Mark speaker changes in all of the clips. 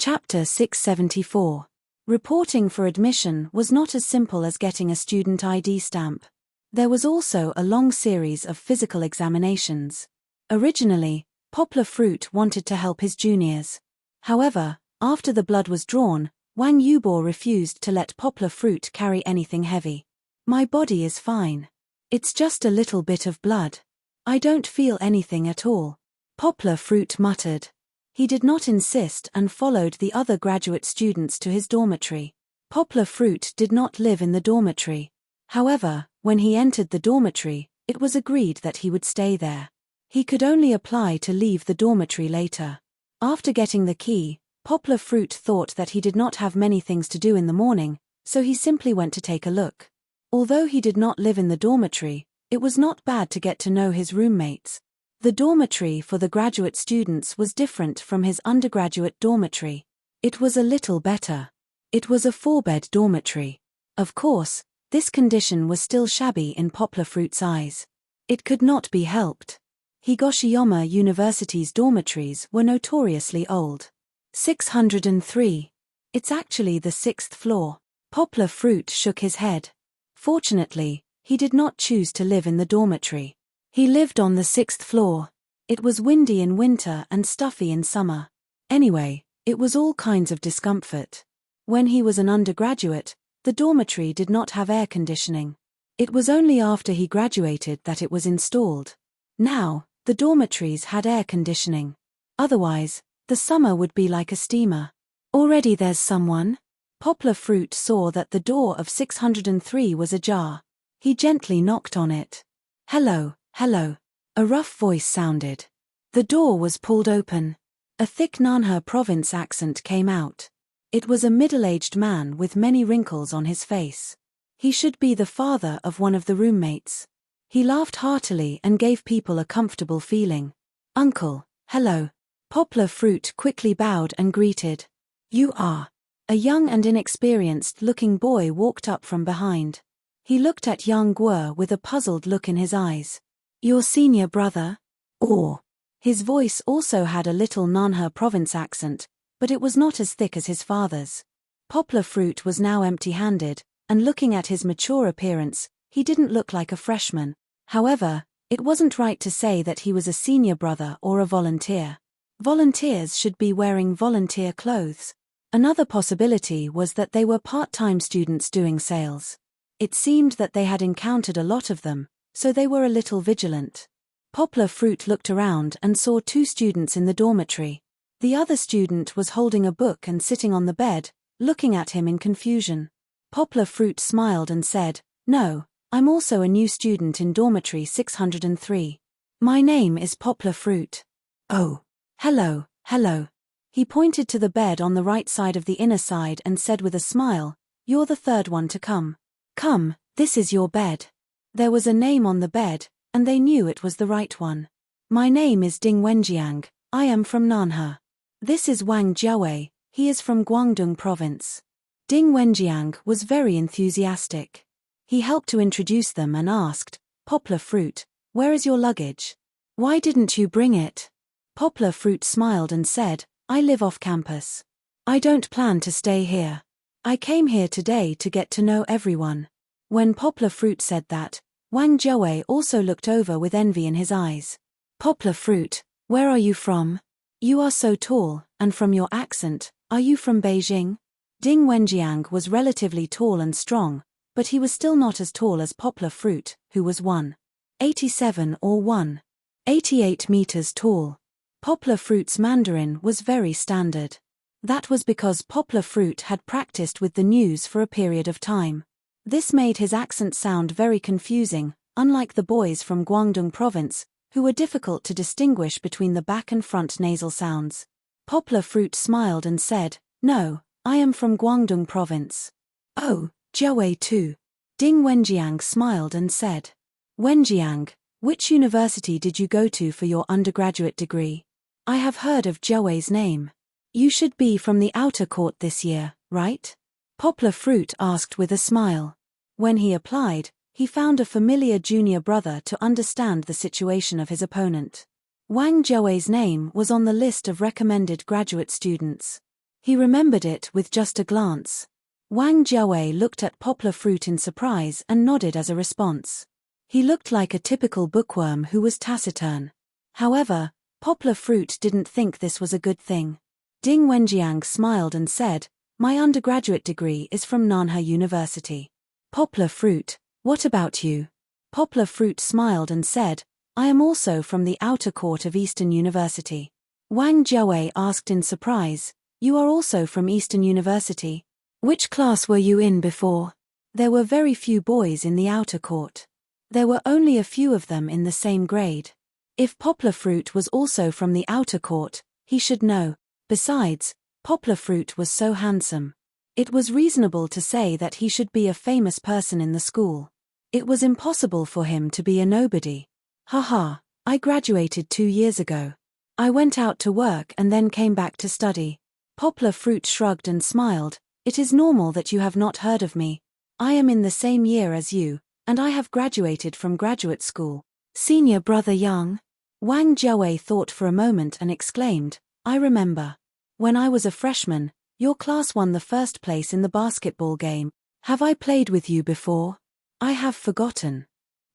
Speaker 1: Chapter 674. Reporting for admission was not as simple as getting a student ID stamp. There was also a long series of physical examinations. Originally, Poplar Fruit wanted to help his juniors. However, after the blood was drawn, Wang Yubor refused to let Poplar Fruit carry anything heavy. "My body is fine. It's just a little bit of blood. I don't feel anything at all," Poplar Fruit muttered. He did not insist and followed the other graduate students to his dormitory. Poplar Fruit did not live in the dormitory. However, when he entered the dormitory, it was agreed that he would stay there. He could only apply to leave the dormitory later. After getting the key, Poplar Fruit thought that he did not have many things to do in the morning, so he simply went to take a look. Although he did not live in the dormitory, it was not bad to get to know his roommates. The dormitory for the graduate students was different from his undergraduate dormitory. It was a little better. It was a 4-bed dormitory. Of course, this condition was still shabby in Poplar Fruit's eyes. It could not be helped. Higoshiyama University's dormitories were notoriously old. 603. It's actually the 6th floor. Poplar Fruit shook his head. Fortunately, he did not choose to live in the dormitory. He lived on the 6th floor. It was windy in winter and stuffy in summer. Anyway, it was all kinds of discomfort. When he was an undergraduate, the dormitory did not have air conditioning. It was only after he graduated that it was installed. Now, the dormitories had air conditioning. Otherwise, the summer would be like a steamer. Already there's someone? Poplar Fruit saw that the door of 603 was ajar. He gently knocked on it. "Hello, hello." A rough voice sounded. The door was pulled open. A thick Nanha province accent came out. It was a middle-aged man with many wrinkles on his face. He should be the father of one of the roommates. He laughed heartily and gave people a comfortable feeling. "Uncle, hello." Poplar Fruit quickly bowed and greeted. "You are." A young and inexperienced-looking boy walked up from behind. He looked at young Guo with a puzzled look in his eyes. "Your senior brother?" Or. His voice also had a little Nanha province accent, but it was not as thick as his father's. Poplar Fruit was now empty-handed, and looking at his mature appearance, he didn't look like a freshman. However, it wasn't right to say that he was a senior brother or a volunteer. Volunteers should be wearing volunteer clothes. Another possibility was that they were part-time students doing sales. It seemed that they had encountered a lot of them, so they were a little vigilant. Poplar Fruit looked around and saw 2 students in the dormitory. The other student was holding a book and sitting on the bed, looking at him in confusion. Poplar Fruit smiled and said, "No, I'm also a new student in dormitory 603. My name is Poplar Fruit." "Oh. Hello, hello." He pointed to the bed on the right side of the inner side and said with a smile, "You're the 3rd one to come. Come, this is your bed." There was a name on the bed, and they knew it was the right one. "My name is Ding Wenjiang, I am from Nanha. This is Wang Jiawei, he is from Guangdong province." Ding Wenjiang was very enthusiastic. He helped to introduce them and asked, "Poplar Fruit, where is your luggage? Why didn't you bring it?" Poplar Fruit smiled and said, "I live off campus. I don't plan to stay here. I came here today to get to know everyone." When Poplar Fruit said that, Wang Jiawei also looked over with envy in his eyes. "Poplar Fruit, where are you from? You are so tall, and from your accent, are you from Beijing?" Ding Wenjiang was relatively tall and strong, but he was still not as tall as Poplar Fruit, who was 1.87 or 1.88 meters tall. Poplar Fruit's Mandarin was very standard. That was because Poplar Fruit had practiced with the news for a period of time. This made his accent sound very confusing, unlike the boys from Guangdong province, who were difficult to distinguish between the back and front nasal sounds. Poplar Fruit smiled and said, "No, I am from Guangdong province." "Oh, Jiawei too." Ding Wenjiang smiled and said, "Wenjiang, which university did you go to for your undergraduate degree? I have heard of Jiawei's name. You should be from the outer court this year, right?" Poplar Fruit asked with a smile. When he applied, he found a familiar junior brother to understand the situation of his opponent. Wang Jiawei's name was on the list of recommended graduate students. He remembered it with just a glance. Wang Jiawei looked at Poplar Fruit in surprise and nodded as a response. He looked like a typical bookworm who was taciturn. However, Poplar Fruit didn't think this was a good thing. Ding Wenjiang smiled and said, "My undergraduate degree is from Nanhe University." Poplar Fruit, what about you? Poplar Fruit smiled and said, "I am also from the outer court of Eastern University." Wang Jiawei asked in surprise, "You are also from Eastern University? Which class were you in before?" There were very few boys in the outer court. There were only a few of them in the same grade. If Poplar Fruit was also from the outer court, he should know. Besides, Poplar Fruit was so handsome. It was reasonable to say that he should be a famous person in the school. It was impossible for him to be a nobody. Haha, I graduated 2 years ago. I went out to work and then came back to study. Poplar Fruit shrugged and smiled. It is normal that you have not heard of me. I am in the same year as you, and I have graduated from graduate school. Senior brother Yang? Wang Jiawei thought for a moment and exclaimed, "I remember. When I was a freshman, your class won the first place in the basketball game. Have I played with you before? I have forgotten."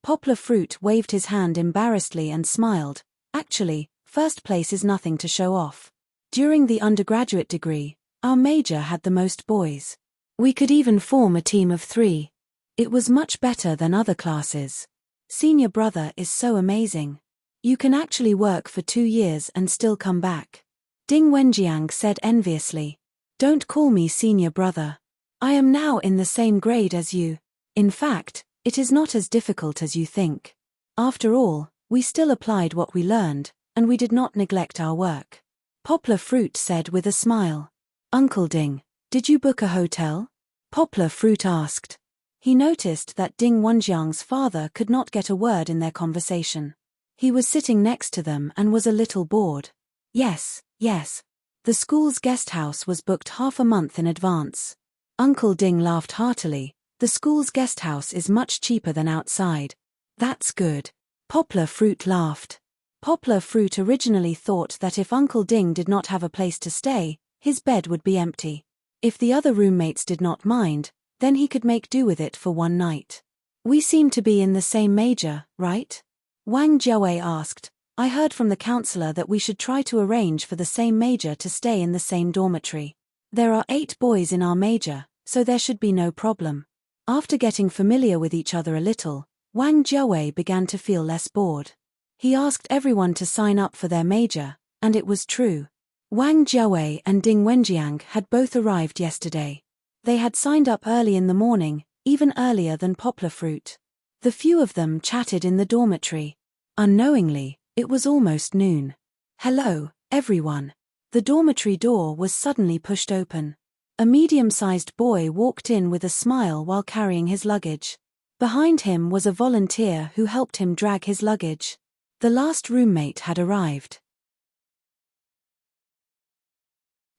Speaker 1: Poplar Fruit waved his hand embarrassedly and smiled. "Actually, first place is nothing to show off. During the undergraduate degree, our major had the most boys. We could even form a team of 3. It was much better than other classes. Senior brother is so amazing. You can actually work for 2 years and still come back." Ding Wenjiang said enviously. "Don't call me senior brother. I am now in the same grade as you. In fact, it is not as difficult as you think. After all, we still applied what we learned, and we did not neglect our work." Poplar Fruit said with a smile. "Uncle Ding, did you book a hotel?" Poplar Fruit asked. He noticed that Ding Wenjiang's father could not get a word in their conversation. He was sitting next to them and was a little bored. Yes. The school's guest house was booked half a month in advance." Uncle Ding laughed heartily. "The school's guest house is much cheaper than outside." "That's good." Poplar Fruit laughed. Poplar Fruit originally thought that if Uncle Ding did not have a place to stay, his bed would be empty. If the other roommates did not mind, then he could make do with it for one night. "We seem to be in the same major, right?" Wang Jiawei asked. "I heard from the counselor that we should try to arrange for the same major to stay in the same dormitory. There are 8 boys in our major, so there should be no problem." After getting familiar with each other a little, Wang Jiawei began to feel less bored. He asked everyone to sign up for their major, and it was true. Wang Jiawei and Ding Wenjiang had both arrived yesterday. They had signed up early in the morning, even earlier than Poplar Fruit. The few of them chatted in the dormitory. Unknowingly, it was almost noon. "Hello, everyone." The dormitory door was suddenly pushed open. A medium-sized boy walked in with a smile while carrying his luggage. Behind him was a volunteer who helped him drag his luggage. The last roommate had arrived.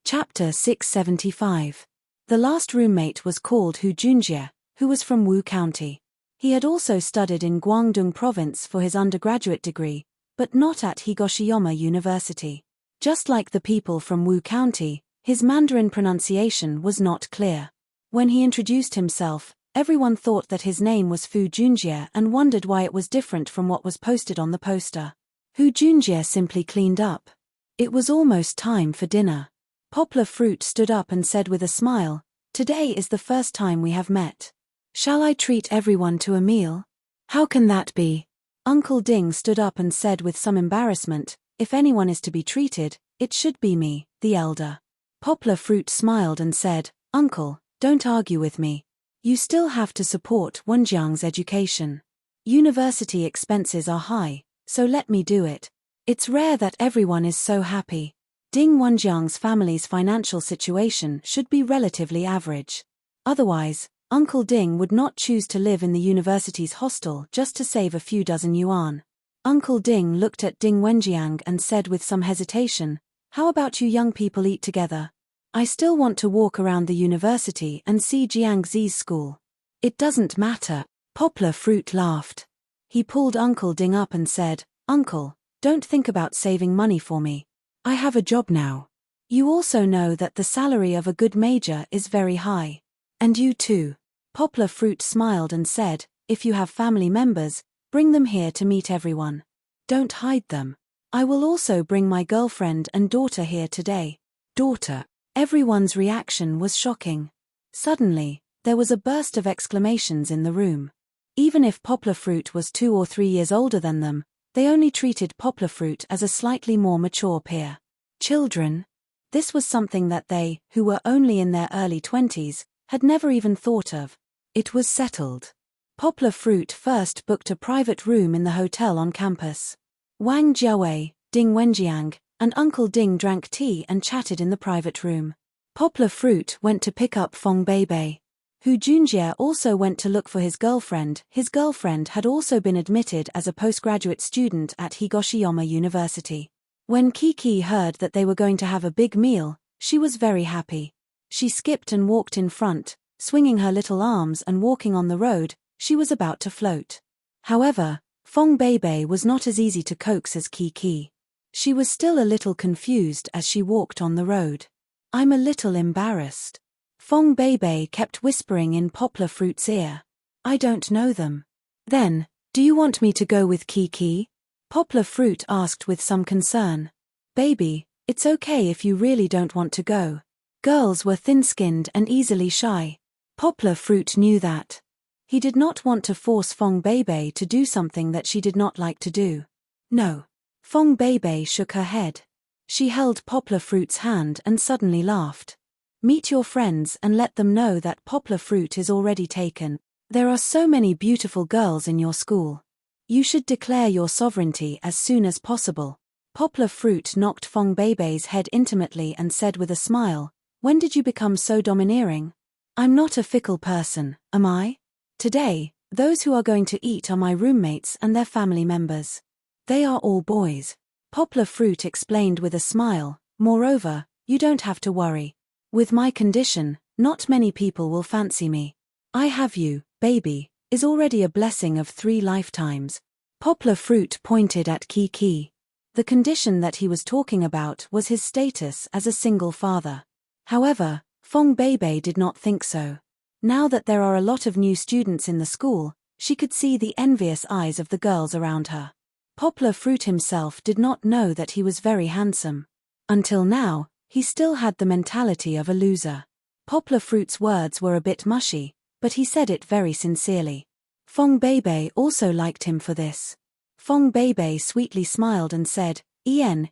Speaker 1: Chapter 675. The last roommate was called Hu Junjie, who was from Wu County. He had also studied in Guangdong Province for his undergraduate degree, but not at Higoshiyama University. Just like the people from Wu County, his Mandarin pronunciation was not clear. When he introduced himself, everyone thought that his name was Fu Junjie and wondered why it was different from what was posted on the poster. Hu Junjie simply cleaned up. It was almost time for dinner. Poplar Fruit stood up and said with a smile, "Today is the first time we have met. Shall I treat everyone to a meal?" "How can that be?" Uncle Ding stood up and said with some embarrassment, "If anyone is to be treated, it should be me, the elder." Poplar Fruit smiled and said, "Uncle, don't argue with me. You still have to support Wenjiang's education. University expenses are high, so let me do it. It's rare that everyone is so happy. Ding Wenjiang's family's financial situation should be relatively average. Otherwise, Uncle Ding would not choose to live in the university's hostel just to save a few dozen yuan." Uncle Ding looked at Ding Wenjiang and said with some hesitation, "How about you young people eat together? I still want to walk around the university and see Jiangxi's school." "It doesn't matter." Poplar Fruit laughed. He pulled Uncle Ding up and said, "Uncle, don't think about saving money for me. I have a job now. You also know that the salary of a good major is very high. And you too. Poplar Fruit smiled and said, if you have family members, bring them here to meet everyone. Don't hide them. I will also bring my girlfriend and daughter here today. Daughter. Everyone's reaction was shocking. Suddenly, there was a burst of exclamations in the room. Even if Poplar Fruit was 2 or 3 years older than them, they only treated Poplar Fruit as a slightly more mature peer. Children. This was something that they, who were only in their early 20s, had never even thought of. It was settled. Poplar Fruit first booked a private room in the hotel on campus. Wang Jiawei, Ding Wenjiang, and Uncle Ding drank tea and chatted in the private room. Poplar Fruit went to pick up Fong Beibei. Hu Junjie also went to look for his girlfriend. His girlfriend had also been admitted as a postgraduate student at Higoshiyama University. When Kiki heard that they were going to have a big meal, she was very happy. She skipped and walked in front, swinging her little arms and walking on the road. She was about to float. However, Fong Beibei was not as easy to coax as Kiki. She was still a little confused as she walked on the road. I'm a little embarrassed. Fong Beibei kept whispering in Poplar Fruit's ear. I don't know them. Then, do you want me to go with Kiki? Poplar Fruit asked with some concern. Baby, it's okay if you really don't want to go. Girls were thin-skinned and easily shy. Poplar Fruit knew that. He did not want to force Fong Beibei to do something that she did not like to do. No. Fong Beibei shook her head. She held Poplar Fruit's hand and suddenly laughed. Meet your friends and let them know that Poplar Fruit is already taken. There are so many beautiful girls in your school. You should declare your sovereignty as soon as possible. Poplar Fruit knocked Fong Beibei's head intimately and said with a smile, when did you become so domineering? I'm not a fickle person, am I? Today, those who are going to eat are my roommates and their family members. They are all boys. Poplar Fruit explained with a smile, moreover, you don't have to worry. With my condition, not many people will fancy me. I have you, baby, is already a blessing of 3 lifetimes. Poplar Fruit pointed at Kiki. The condition that he was talking about was his status as a single father. However, Fong Beibei did not think so. Now that there are a lot of new students in the school, she could see the envious eyes of the girls around her. Poplar Fruit himself did not know that he was very handsome. Until now, he still had the mentality of a loser. Poplar Fruit's words were a bit mushy, but he said it very sincerely. Fong Beibei also liked him for this. Fong Beibei sweetly smiled and said, Ian,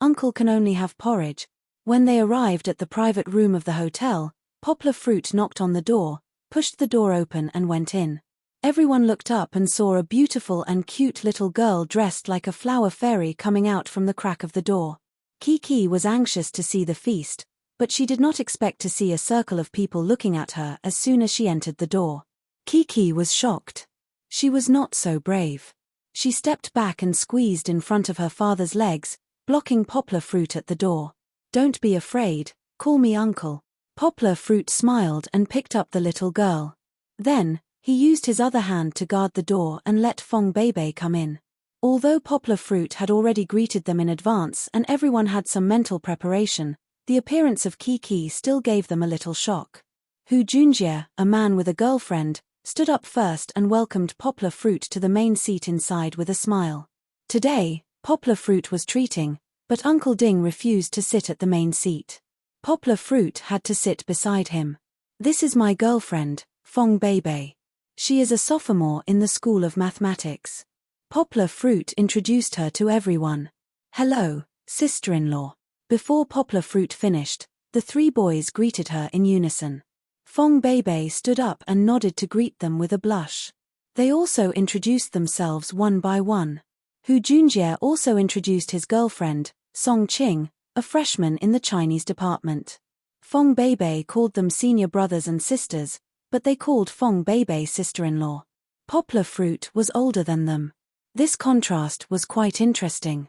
Speaker 1: uncle can only have porridge. When they arrived at the private room of the hotel, Poplar Fruit knocked on the door, pushed the door open and went in. Everyone looked up and saw a beautiful and cute little girl dressed like a flower fairy coming out from the crack of the door. Kiki was anxious to see the feast, but she did not expect to see a circle of people looking at her as soon as she entered the door. Kiki was shocked. She was not so brave. She stepped back and squeezed in front of her father's legs, blocking Poplar Fruit at the door. Don't be afraid, call me uncle. Poplar Fruit smiled and picked up the little girl. Then, he used his other hand to guard the door and let Fong Beibei come in. Although Poplar Fruit had already greeted them in advance and everyone had some mental preparation, the appearance of Kiki still gave them a little shock. Hu Junjie, a man with a girlfriend, stood up first and welcomed Poplar Fruit to the main seat inside with a smile. Today, Poplar Fruit was treating, but Uncle Ding refused to sit at the main seat. Poplar Fruit had to sit beside him. This is my girlfriend, Fong Beibei. She is a sophomore in the School of Mathematics. Poplar Fruit introduced her to everyone. Hello, sister-in-law. Before Poplar Fruit finished, the 3 boys greeted her in unison. Fong Beibei stood up and nodded to greet them with a blush. They also introduced themselves one by one. Hu Junjie also introduced his girlfriend, Song Qing, a freshman in the Chinese department. Fong Beibei called them senior brothers and sisters, but they called Fong Beibei sister-in-law. Poplar Fruit was older than them. This contrast was quite interesting.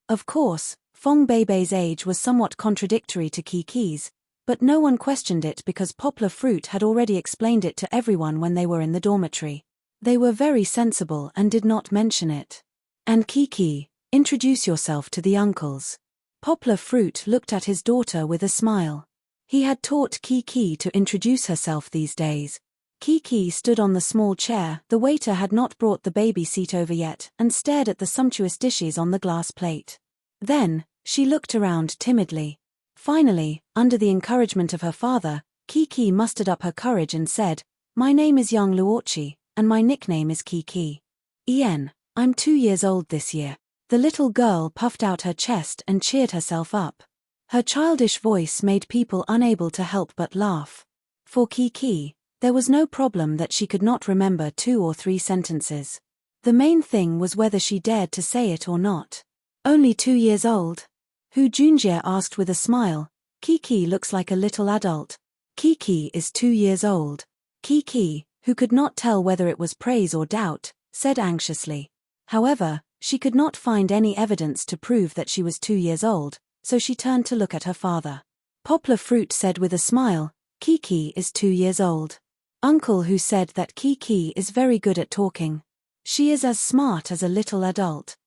Speaker 1: Of course, Fong Beibei's age was somewhat contradictory to Kiki's, but no one questioned it because Poplar Fruit had already explained it to everyone when they were in the dormitory. They were very sensible and did not mention it. And Kiki, introduce yourself to the uncles. Poplar Fruit looked at his daughter with a smile. He had taught Kiki to introduce herself these days. Kiki stood on the small chair. The waiter had not brought the baby seat over yet and stared at the sumptuous dishes on the glass plate. Then, she looked around timidly. Finally, under the encouragement of her father, Kiki mustered up her courage and said, "My name is Yang Luochi, and my nickname is Kiki. I'm 2 years old this year." The little girl puffed out her chest and cheered herself up. Her childish voice made people unable to help but laugh. For Kiki, there was no problem that she could not remember 2 or 3 sentences. The main thing was whether she dared to say it or not. "Only 2 years old?" Hu Junjie asked with a smile. "Kiki looks like a little adult." "Kiki is 2 years old." Kiki, who could not tell whether it was praise or doubt, said anxiously. However, she could not find any evidence to prove that she was 2 years old, so she turned to look at her father. Poplar Fruit said with a smile, "Kiki is 2 years old." Uncle Hu said that Kiki is very good at talking. She is as smart as a little adult.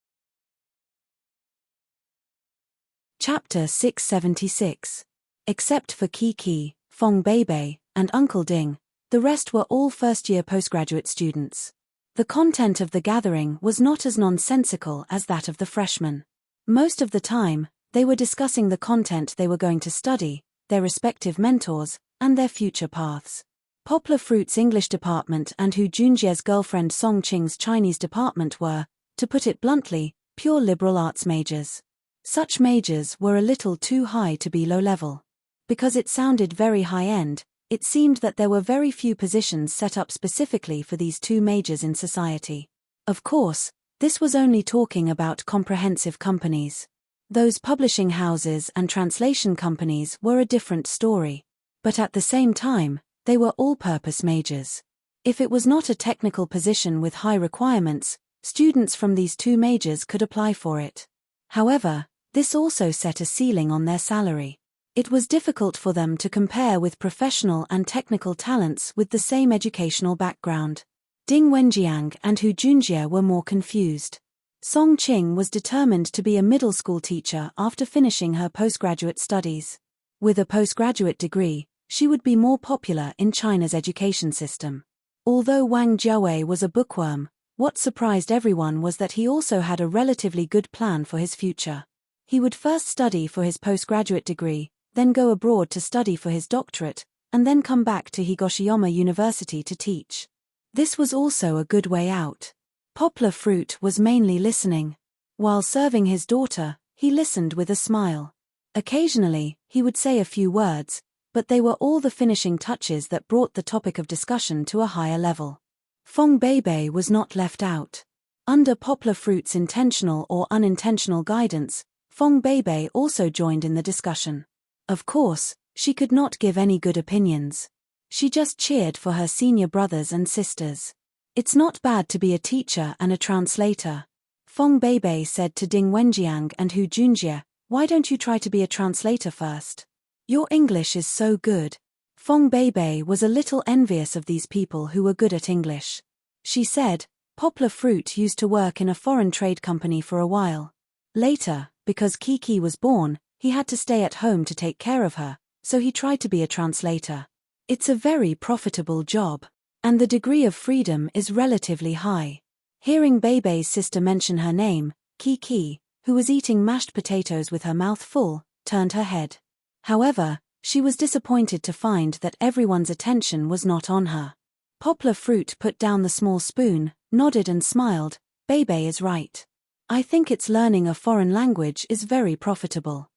Speaker 1: Chapter 676. Except for Kiki, Fong Beibei, and Uncle Ding, the rest were all first-year postgraduate students. The content of the gathering was not as nonsensical as that of the freshmen. Most of the time, they were discussing the content they were going to study, their respective mentors, and their future paths. Poplar Fruit's English department and Hu Junjie's girlfriend Song Qing's Chinese department were, to put it bluntly, pure liberal arts majors. Such majors were a little too high to be low-level. Because it sounded very high-end, it seemed that there were very few positions set up specifically for these 2 majors in society. Of course, this was only talking about comprehensive companies. Those publishing houses and translation companies were a different story. But at the same time, they were all-purpose majors. If it was not a technical position with high requirements, students from these 2 majors could apply for it. However, this also set a ceiling on their salary. It was difficult for them to compare with professional and technical talents with the same educational background. Ding Wenjiang and Hu Junjie were more confused. Song Qing was determined to be a middle school teacher after finishing her postgraduate studies. With a postgraduate degree, she would be more popular in China's education system. Although Wang Jiawei was a bookworm, what surprised everyone was that he also had a relatively good plan for his future. He would first study for his postgraduate degree, then go abroad to study for his doctorate, and then come back to Higoshiyama University to teach. This was also a good way out. Poplar Fruit was mainly listening. While serving his daughter, he listened with a smile. Occasionally, he would say a few words, but they were all the finishing touches that brought the topic of discussion to a higher level. Fong Beibei was not left out. Under Poplar Fruit's intentional or unintentional guidance, Fong Beibei also joined in the discussion. Of course, she could not give any good opinions. She just cheered for her senior brothers and sisters. "It's not bad to be a teacher and a translator," Fong Beibei said to Ding Wenjiang and Hu Junjie. "Why don't you try to be a translator first? Your English is so good." Fong Beibei was a little envious of these people who were good at English. She said, Poplar Fruit used to work in a foreign trade company for a while. Later, because Kiki was born, he had to stay at home to take care of her, so he tried to be a translator. It's a very profitable job, and the degree of freedom is relatively high. Hearing Beibei's sister mention her name, Kiki, who was eating mashed potatoes with her mouth full, turned her head. However, she was disappointed to find that everyone's attention was not on her. Poplar Fruit put down the small spoon, nodded and smiled. "Beibei is right. I think it's learning a foreign language is very profitable.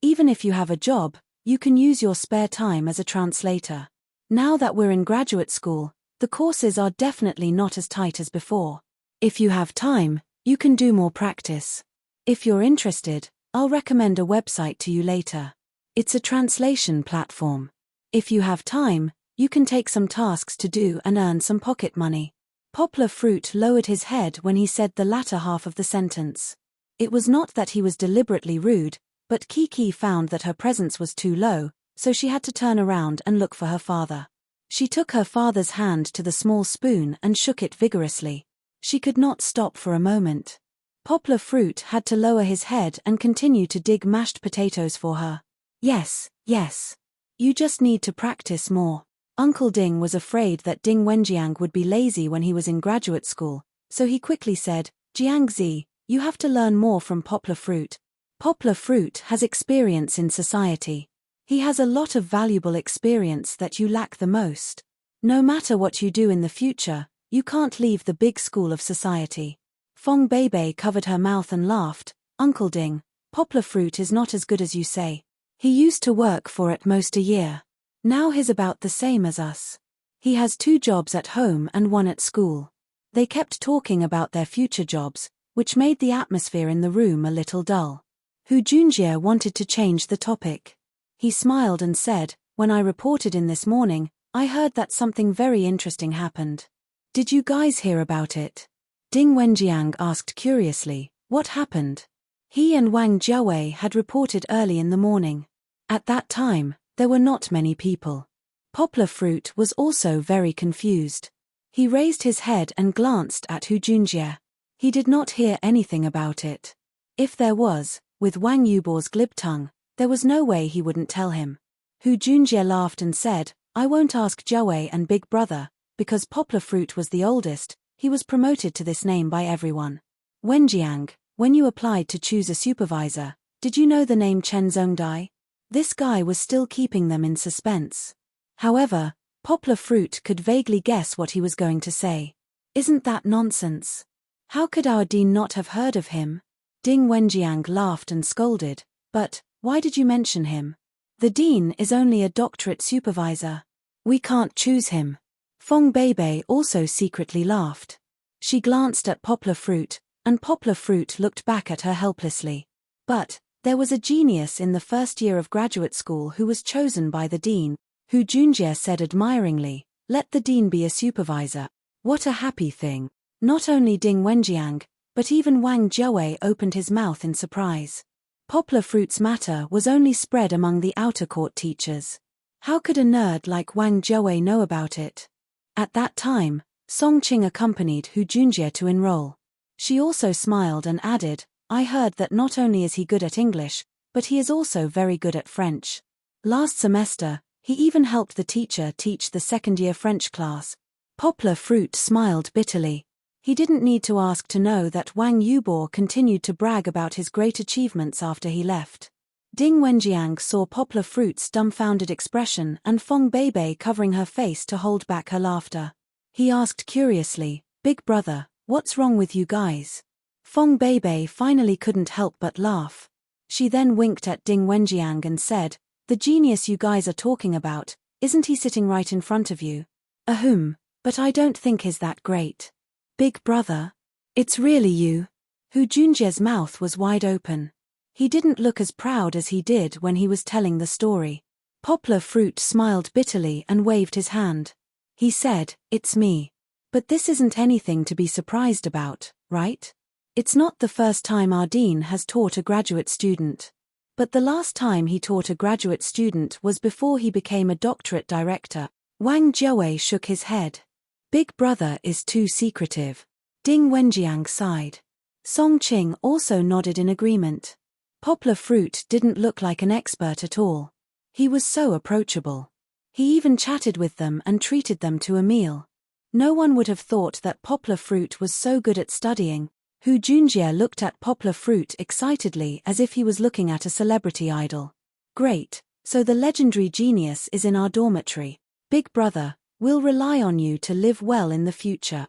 Speaker 1: Even if you have a job, you can use your spare time as a translator. Now that we're in graduate school, the courses are definitely not as tight as before. If you have time, you can do more practice. If you're interested, I'll recommend a website to you later. It's a translation platform. If you have time, you can take some tasks to do and earn some pocket money." Poplar Fruit lowered his head when he said the latter half of the sentence. It was not that he was deliberately rude, but Kiki found that her presence was too low, so she had to turn around and look for her father. She took her father's hand to the small spoon and shook it vigorously. She could not stop for a moment. Poplar Fruit had to lower his head and continue to dig mashed potatoes for her. Yes, yes. You just need to practice more. Uncle Ding was afraid that Ding Wenjiang would be lazy when he was in graduate school, so he quickly said, Jiangzi, you have to learn more from Poplar Fruit. Poplar Fruit has experience in society. He has a lot of valuable experience that you lack the most. No matter what you do in the future, you can't leave the big school of society. Fong Beibei covered her mouth and laughed. Uncle Ding, Poplar Fruit is not as good as you say. He used to work for at most a year. Now he's about the same as us. He has 2 jobs at home and 1 at school. They kept talking about their future jobs, which made the atmosphere in the room a little dull. Hu Junjie wanted to change the topic. He smiled and said, when I reported in this morning, I heard that something very interesting happened. Did you guys hear about it? Ding Wenjiang asked curiously, what happened? He and Wang Jiawei had reported early in the morning. At that time, there were not many people. Poplar Fruit was also very confused. He raised his head and glanced at Hu Junjie. He did not hear anything about it. If there was, with Wang Yubo's glib tongue, there was no way he wouldn't tell him. Hu Junjie laughed and said, I won't ask Jiawei and Big Brother, because Poplar Fruit was the oldest, he was promoted to this name by everyone. Wenjiang, when you applied to choose a supervisor, did you know the name Chen Zhongdai? This guy was still keeping them in suspense. However, Poplar Fruit could vaguely guess what he was going to say. Isn't that nonsense? How could our dean not have heard of him? Ding Wenjiang laughed and scolded, but, why did you mention him? The dean is only a doctorate supervisor. We can't choose him. Fong Beibei also secretly laughed. She glanced at Poplar Fruit, and Poplar Fruit looked back at her helplessly. But, there was a genius in the first year of graduate school who was chosen by the dean. Hu Junjie said admiringly, let the dean be a supervisor. What a happy thing. Not only Ding Wenjiang, but even Wang Jiawei opened his mouth in surprise. Poplar Fruit's matter was only spread among the outer court teachers. How could a nerd like Wang Jiawei know about it? At that time, Song Qing accompanied Hu Junjie to enroll. She also smiled and added, I heard that not only is he good at English, but he is also very good at French. Last semester, he even helped the teacher teach the second-year French class. Poplar Fruit smiled bitterly. He didn't need to ask to know that Wang Yubo continued to brag about his great achievements after he left. Ding Wenjiang saw Poplar Fruit's dumbfounded expression and Fong Beibei covering her face to hold back her laughter. He asked curiously, Big Brother, what's wrong with you guys? Fong Beibei finally couldn't help but laugh. She then winked at Ding Wenjiang and said, the genius you guys are talking about, isn't he sitting right in front of you? Ahem, but I don't think he's that great. Big Brother? It's really you? Hu Junjie's mouth was wide open. He didn't look as proud as he did when he was telling the story. Poplar Fruit smiled bitterly and waved his hand. He said, it's me. But this isn't anything to be surprised about, right? It's not the first time our dean has taught a graduate student. But the last time he taught a graduate student was before he became a doctorate director. Wang Jiawei shook his head. Big Brother is too secretive. Ding Wenjiang sighed. Song Qing also nodded in agreement. Poplar Fruit didn't look like an expert at all. He was so approachable. He even chatted with them and treated them to a meal. No one would have thought that Poplar Fruit was so good at studying. Hu Junjie looked at Poplar Fruit excitedly as if he was looking at a celebrity idol. Great, so the legendary genius is in our dormitory. Big Brother, we'll rely on you to live well in the future.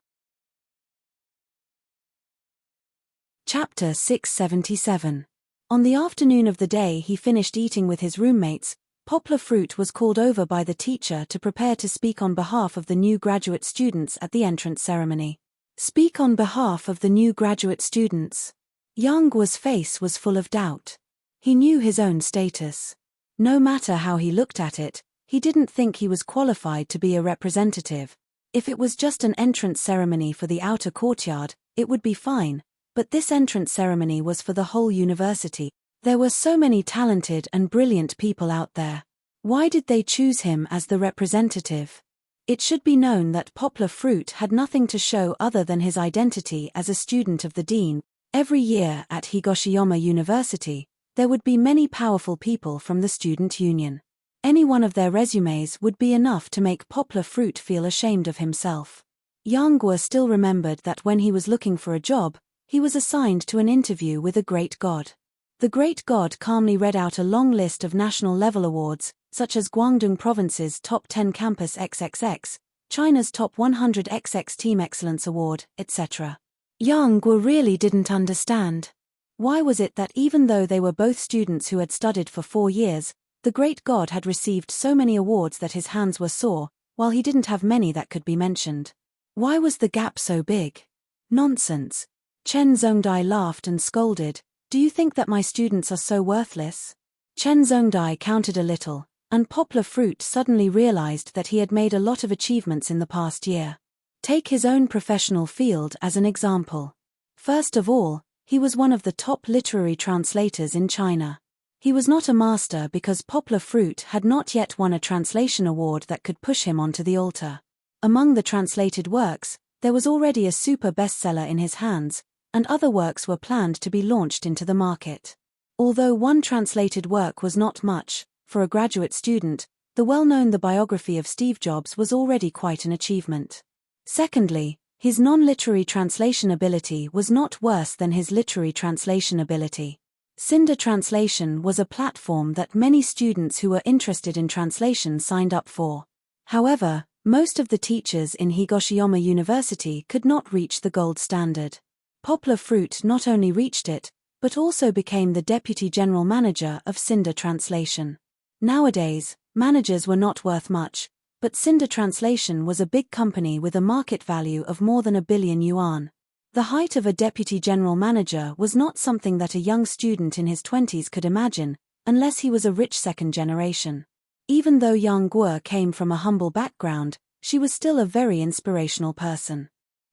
Speaker 1: Chapter 677. On the afternoon of the day he finished eating with his roommates, Poplar Fruit was called over by the teacher to prepare to speak on behalf of the new graduate students at the entrance ceremony. Speak on behalf of the new graduate students. Yang Guo's face was full of doubt. He knew his own status. No matter how he looked at it, he didn't think he was qualified to be a representative. If it was just an entrance ceremony for the outer courtyard, it would be fine. But this entrance ceremony was for the whole university. There were so many talented and brilliant people out there. Why did they choose him as the representative? It should be known that Poplar Fruit had nothing to show other than his identity as a student of the dean. Every year at Higoshiyama University, there would be many powerful people from the student union. Any one of their resumes would be enough to make Poplar Fruit feel ashamed of himself. Yang Guo still remembered that when he was looking for a job, he was assigned to an interview with a great god. The great god calmly read out a long list of national-level awards, such as Guangdong Province's Top 10 Campus XXX, China's Top 100 XX Team Excellence Award, etc. Yang Guo really didn't understand. Why was it that even though they were both students who had studied for 4 years, the great god had received so many awards that his hands were sore, while he didn't have many that could be mentioned? Why was the gap so big? Nonsense. Chen Zhongdai laughed and scolded. Do you think that my students are so worthless? Chen Zhongdai counted a little, and Poplar Fruit suddenly realized that he had made a lot of achievements in the past year. Take his own professional field as an example. First of all, he was one of the top literary translators in China. He was not a master because Poplar Fruit had not yet won a translation award that could push him onto the altar. Among the translated works, there was already a super bestseller in his hands, and other works were planned to be launched into the market. Although one translated work was not much, for a graduate student, the well-known The Biography of Steve Jobs was already quite an achievement. Secondly, his non-literary translation ability was not worse than his literary translation ability. Cinder Translation was a platform that many students who were interested in translation signed up for. However, most of the teachers in Higoshiyama University could not reach the gold standard. Poplar Fruit not only reached it, but also became the deputy general manager of Cinder Translation. Nowadays, managers were not worth much, but Cinder Translation was a big company with a market value of more than 1 billion yuan. The height of a deputy general manager was not something that a young student in his 20s could imagine, unless he was a rich second generation. Even though Yang Guo came from a humble background, she was still a very inspirational person.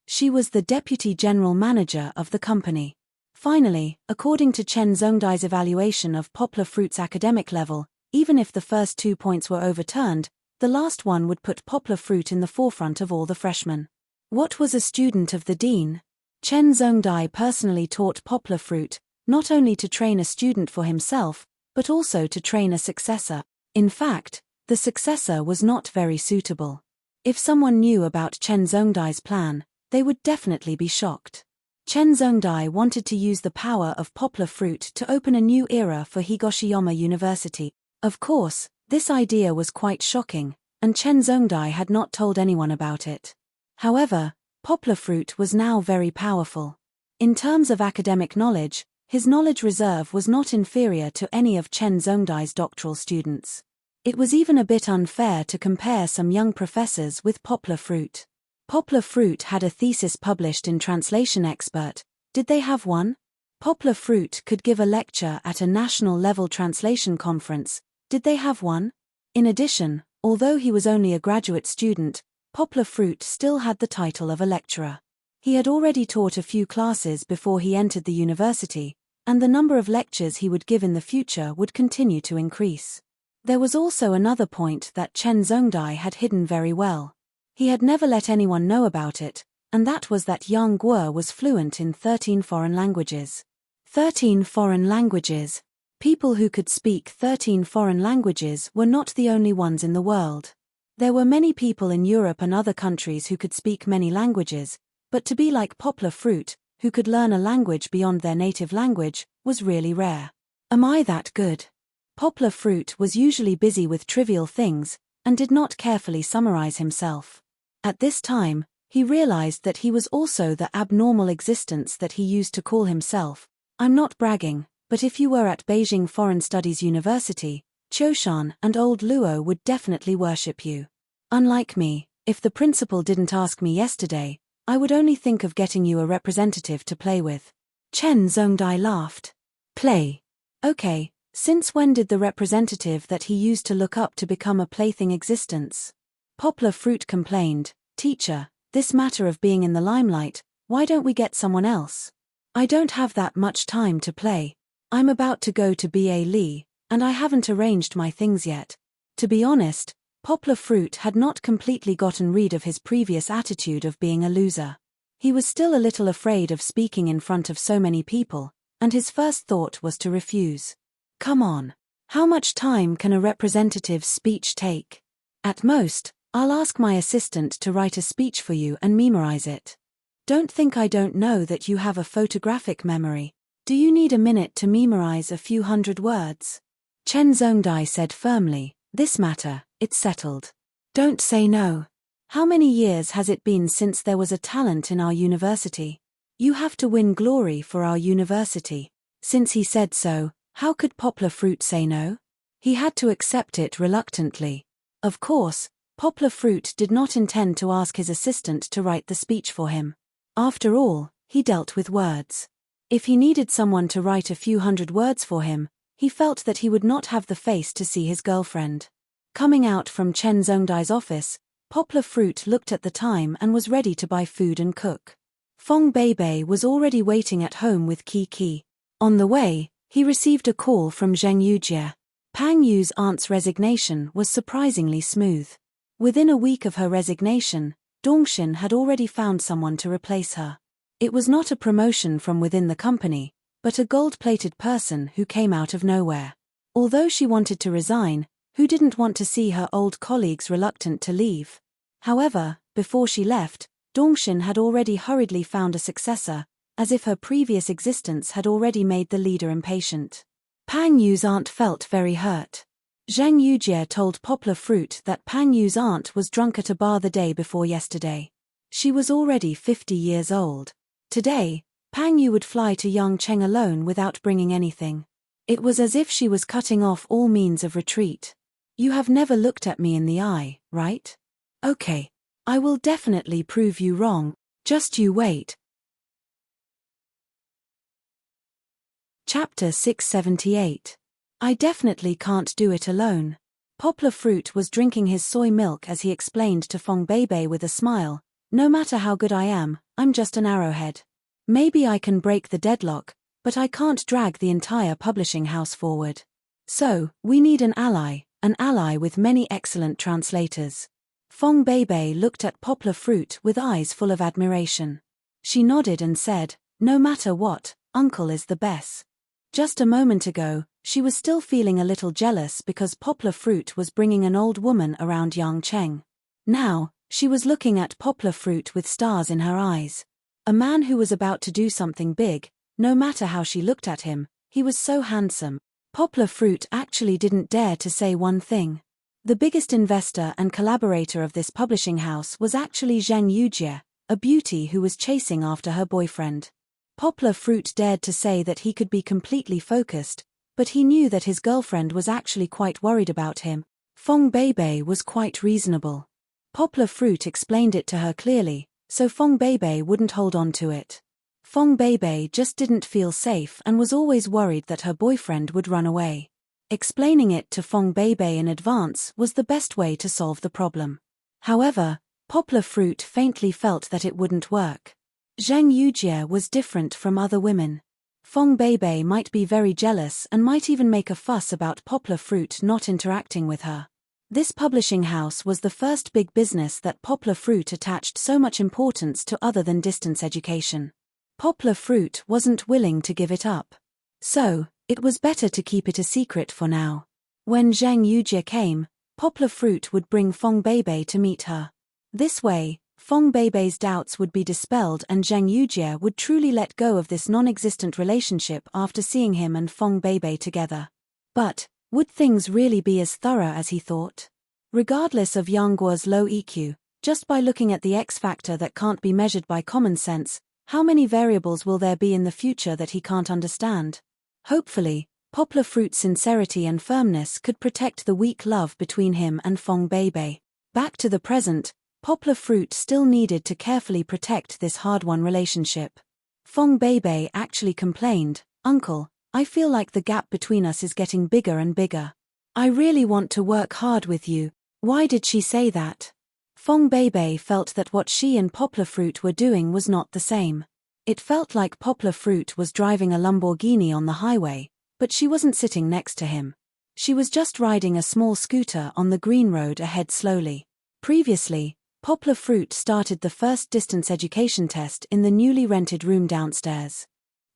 Speaker 1: She was the deputy general manager of the company. Finally, according to Chen Zhongdai's evaluation of Poplar Fruit's academic level, even if the first 2 points were overturned, the last one would put Poplar Fruit in the forefront of all the freshmen. What was a student of the dean? Chen Zhongdai personally taught Poplar Fruit, not only to train a student for himself, but also to train a successor. In fact, the successor was not very suitable. If someone knew about Chen Zhongdai's plan, they would definitely be shocked. Chen Zhongdai wanted to use the power of Poplar Fruit to open a new era for Higoshiyama University. Of course, this idea was quite shocking, and Chen Zhongdai had not told anyone about it. However, Poplar Fruit was now very powerful. In terms of academic knowledge, his knowledge reserve was not inferior to any of Chen Zhongdai's doctoral students. It was even a bit unfair to compare some young professors with Poplar Fruit. Poplar Fruit had a thesis published in Translation Expert. Did they have one? Poplar Fruit could give a lecture at a national-level translation conference. Did they have one? In addition, although he was only a graduate student, Poplar Fruit still had the title of a lecturer. He had already taught a few classes before he entered the university, and the number of lectures he would give in the future would continue to increase. There was also another point that Chen Zhongdai had hidden very well. He had never let anyone know about it, and that was that Yang Guo was fluent in 13 foreign languages. 13 foreign languages. People who could speak 13 foreign languages were not the only ones in the world. There were many people in Europe and other countries who could speak many languages, but to be like Poplar Fruit, who could learn a language beyond their native language, was really rare. Am I that good? Poplar Fruit was usually busy with trivial things, and did not carefully summarize himself. At this time, he realized that he was also the abnormal existence that he used to call himself. I'm not bragging, but if you were at Beijing Foreign Studies University, Qiushan and old Luo would definitely worship you. Unlike me, if the principal didn't ask me yesterday, I would only think of getting you a representative to play with. Chen Zhongdai laughed. Play? Okay, since when did the representative that he used to look up to become a plaything existence? Poplar Fruit complained, Teacher, this matter of being in the limelight, why don't we get someone else? I don't have that much time to play. I'm about to go to BA Lee, and I haven't arranged my things yet. To be honest, Poplar Fruit had not completely gotten rid of his previous attitude of being a loser. He was still a little afraid of speaking in front of so many people, and his first thought was to refuse. Come on. How much time can a representative's speech take? At most, I'll ask my assistant to write a speech for you and memorize it. Don't think I don't know that you have a photographic memory. Do you need a minute to memorize a few hundred words? Chen Zhongdai said firmly, this matter, it's settled. Don't say no. How many years has it been since there was a talent in our university? You have to win glory for our university. Since he said so, how could Poplar Fruit say no? He had to accept it reluctantly. Of course, Poplar Fruit did not intend to ask his assistant to write the speech for him. After all, he dealt with words. If he needed someone to write a few hundred words for him, he felt that he would not have the face to see his girlfriend. Coming out from Chen Zhongdai's office, Poplar Fruit looked at the time and was ready to buy food and cook. Fong Beibei was already waiting at home with Qi. On the way, he received a call from Zheng Yujie. Pang Yu's aunt's resignation was surprisingly smooth. Within a week of her resignation, Dongxin had already found someone to replace her. It was not a promotion from within the company, but a gold-plated person who came out of nowhere. Although she wanted to resign, who didn't want to see her old colleagues reluctant to leave? However, before she left, Dongxin had already hurriedly found a successor, as if her previous existence had already made the leader impatient. Pang Yu's aunt felt very hurt. Zheng Yujie told Poplar Fruit that Pang Yu's aunt was drunk at a bar the day before yesterday. She was already 50 years old. Today, Pang Yu would fly to Yangcheng alone without bringing anything. It was as if she was cutting off all means of retreat. You have never looked at me in the eye, right? Okay. I will definitely prove you wrong, just you wait. Chapter 678. I definitely can't do it alone. Poplar Fruit was drinking his soy milk as he explained to Fong Beibei with a smile, no matter how good I am, I'm just an arrowhead. Maybe I can break the deadlock, but I can't drag the entire publishing house forward. So, we need an ally with many excellent translators. Fong Beibei looked at Poplar Fruit with eyes full of admiration. She nodded and said, no matter what, Uncle is the best. Just a moment ago, she was still feeling a little jealous because Poplar Fruit was bringing an old woman around Yangcheng. Now, she was looking at Poplar Fruit with stars in her eyes. A man who was about to do something big, no matter how she looked at him, he was so handsome. Poplar Fruit actually didn't dare to say one thing. The biggest investor and collaborator of this publishing house was actually Zheng Yujie, a beauty who was chasing after her boyfriend. Poplar Fruit dared to say that he could be completely focused, but he knew that his girlfriend was actually quite worried about him. Fong Beibei was quite reasonable. Poplar Fruit explained it to her clearly, so Fong Beibei wouldn't hold on to it. Fong Beibei just didn't feel safe and was always worried that her boyfriend would run away. Explaining it to Fong Beibei in advance was the best way to solve the problem. However, Poplar Fruit faintly felt that it wouldn't work. Zheng Yujie was different from other women. Fong Beibei might be very jealous and might even make a fuss about Poplar Fruit not interacting with her. This publishing house was the first big business that Poplar Fruit attached so much importance to other than distance education. Poplar Fruit wasn't willing to give it up. So, it was better to keep it a secret for now. When Zheng Yujie came, Poplar Fruit would bring Fong Beibei to meet her. This way, Fong Beibei's doubts would be dispelled and Zheng Yujie would truly let go of this non-existent relationship after seeing him and Fong Beibei together. But, would things really be as thorough as he thought? Regardless of Yang Guo's low EQ, just by looking at the X factor that can't be measured by common sense, how many variables will there be in the future that he can't understand? Hopefully, Poplar Fruit's sincerity and firmness could protect the weak love between him and Fong Beibei. Back to the present, Poplar Fruit still needed to carefully protect this hard-won relationship. Fong Beibei actually complained, Uncle, I feel like the gap between us is getting bigger and bigger. I really want to work hard with you. Why did she say that? Fong Beibei felt that what she and Poplar Fruit were doing was not the same. It felt like Poplar Fruit was driving a Lamborghini on the highway, but she wasn't sitting next to him. She was just riding a small scooter on the green road ahead slowly. Previously, Poplar Fruit started the first distance education test in the newly rented room downstairs.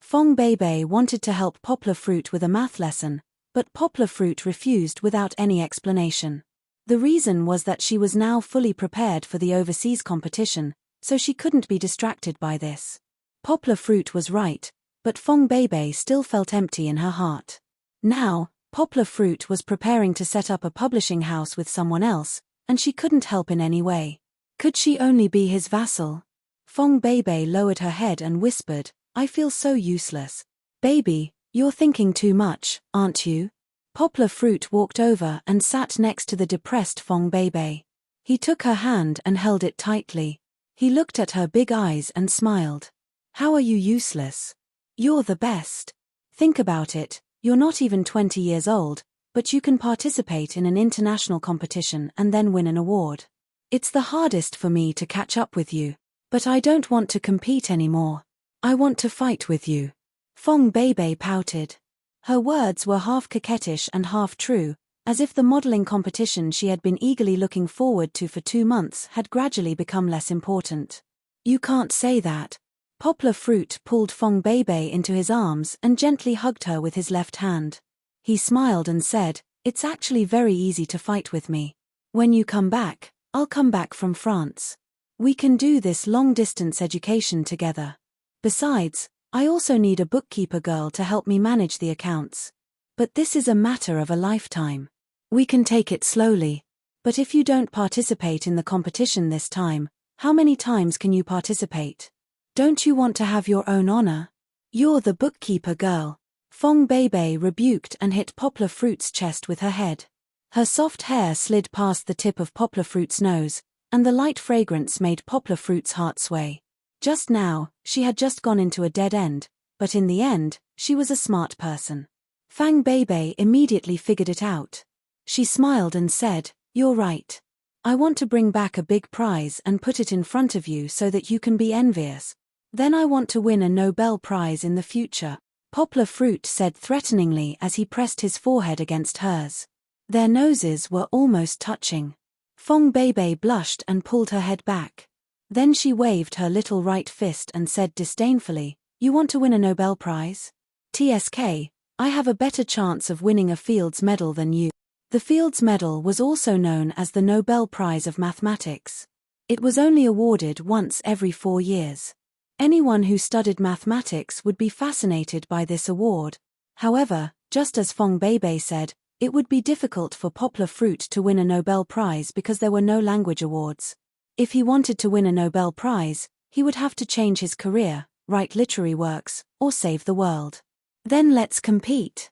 Speaker 1: Fong Beibei wanted to help Poplar Fruit with a math lesson, but Poplar Fruit refused without any explanation. The reason was that she was now fully prepared for the overseas competition, so she couldn't be distracted by this. Poplar Fruit was right, but Fong Beibei still felt empty in her heart. Now, Poplar Fruit was preparing to set up a publishing house with someone else, and she couldn't help in any way. Could she only be his vassal? Fong Beibei lowered her head and whispered, "I feel so useless." "Baby, you're thinking too much, aren't you?" Poplar Fruit walked over and sat next to the depressed Fong Beibei. He took her hand and held it tightly. He looked at her big eyes and smiled. "How are you useless? You're the best. Think about it, you're not even 20 years old, but you can participate in an international competition and then win an award. It's the hardest for me to catch up with you, but I don't want to compete anymore. I want to fight with you." Fong Beibei pouted. Her words were half coquettish and half true, as if the modeling competition she had been eagerly looking forward to for 2 months had gradually become less important. "You can't say that." Poplar Fruit pulled Fong Beibei into his arms and gently hugged her with his left hand. He smiled and said, "It's actually very easy to fight with me. When you come back, I'll come back from France. We can do this long-distance education together. Besides, I also need a bookkeeper girl to help me manage the accounts. But this is a matter of a lifetime. We can take it slowly. But if you don't participate in the competition this time, how many times can you participate? Don't you want to have your own honor? You're the bookkeeper girl." Fong Beibei rebuked and hit Poplar Fruit's chest with her head. Her soft hair slid past the tip of Poplar Fruit's nose, and the light fragrance made Poplar Fruit's heart sway. Just now, she had just gone into a dead end, but in the end, she was a smart person. Fang Beibei immediately figured it out. She smiled and said, "You're right. I want to bring back a big prize and put it in front of you so that you can be envious. Then I want to win a Nobel Prize in the future," Poplar Fruit said threateningly as he pressed his forehead against hers. Their noses were almost touching. Fong Beibei blushed and pulled her head back. Then she waved her little right fist and said disdainfully, "You want to win a Nobel Prize? TSK, I have a better chance of winning a Fields Medal than you." The Fields Medal was also known as the Nobel Prize of Mathematics. It was only awarded once every 4 years. Anyone who studied mathematics would be fascinated by this award. However, just as Fong Beibei said, it would be difficult for Poplar Fruit to win a Nobel Prize because there were no language awards. If he wanted to win a Nobel Prize, he would have to change his career, write literary works, or save the world. "Then let's compete."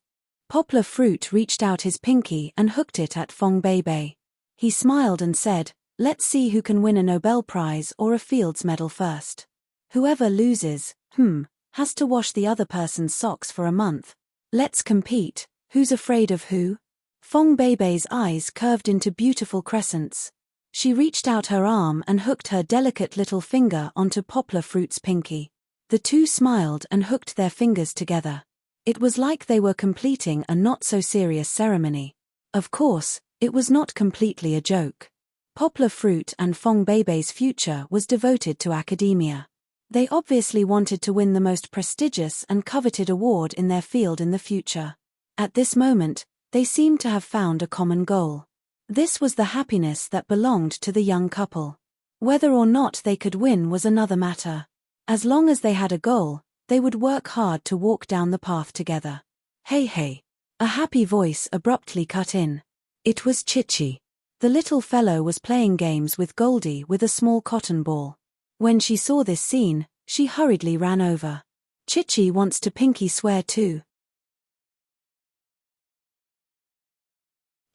Speaker 1: Poplar Fruit reached out his pinky and hooked it at Fong Beibei. He smiled and said, "Let's see who can win a Nobel Prize or a Fields Medal first. Whoever loses, has to wash the other person's socks for a month. Let's compete. Who's afraid of who?" Fong Beibei's eyes curved into beautiful crescents. She reached out her arm and hooked her delicate little finger onto Poplar Fruit's pinky. The two smiled and hooked their fingers together. It was like they were completing a not-so-serious ceremony. Of course, it was not completely a joke. Poplar Fruit and Fong Beibei's future was devoted to academia. They obviously wanted to win the most prestigious and coveted award in their field in the future. At this moment, they seemed to have found a common goal. This was the happiness that belonged to the young couple. Whether or not they could win was another matter. As long as they had a goal, they would work hard to walk down the path together. Hey. A happy voice abruptly cut in. It was Chichi. The little fellow was playing games with Goldie with a small cotton ball. When she saw this scene, she hurriedly ran over. "Chichi wants to pinky swear too."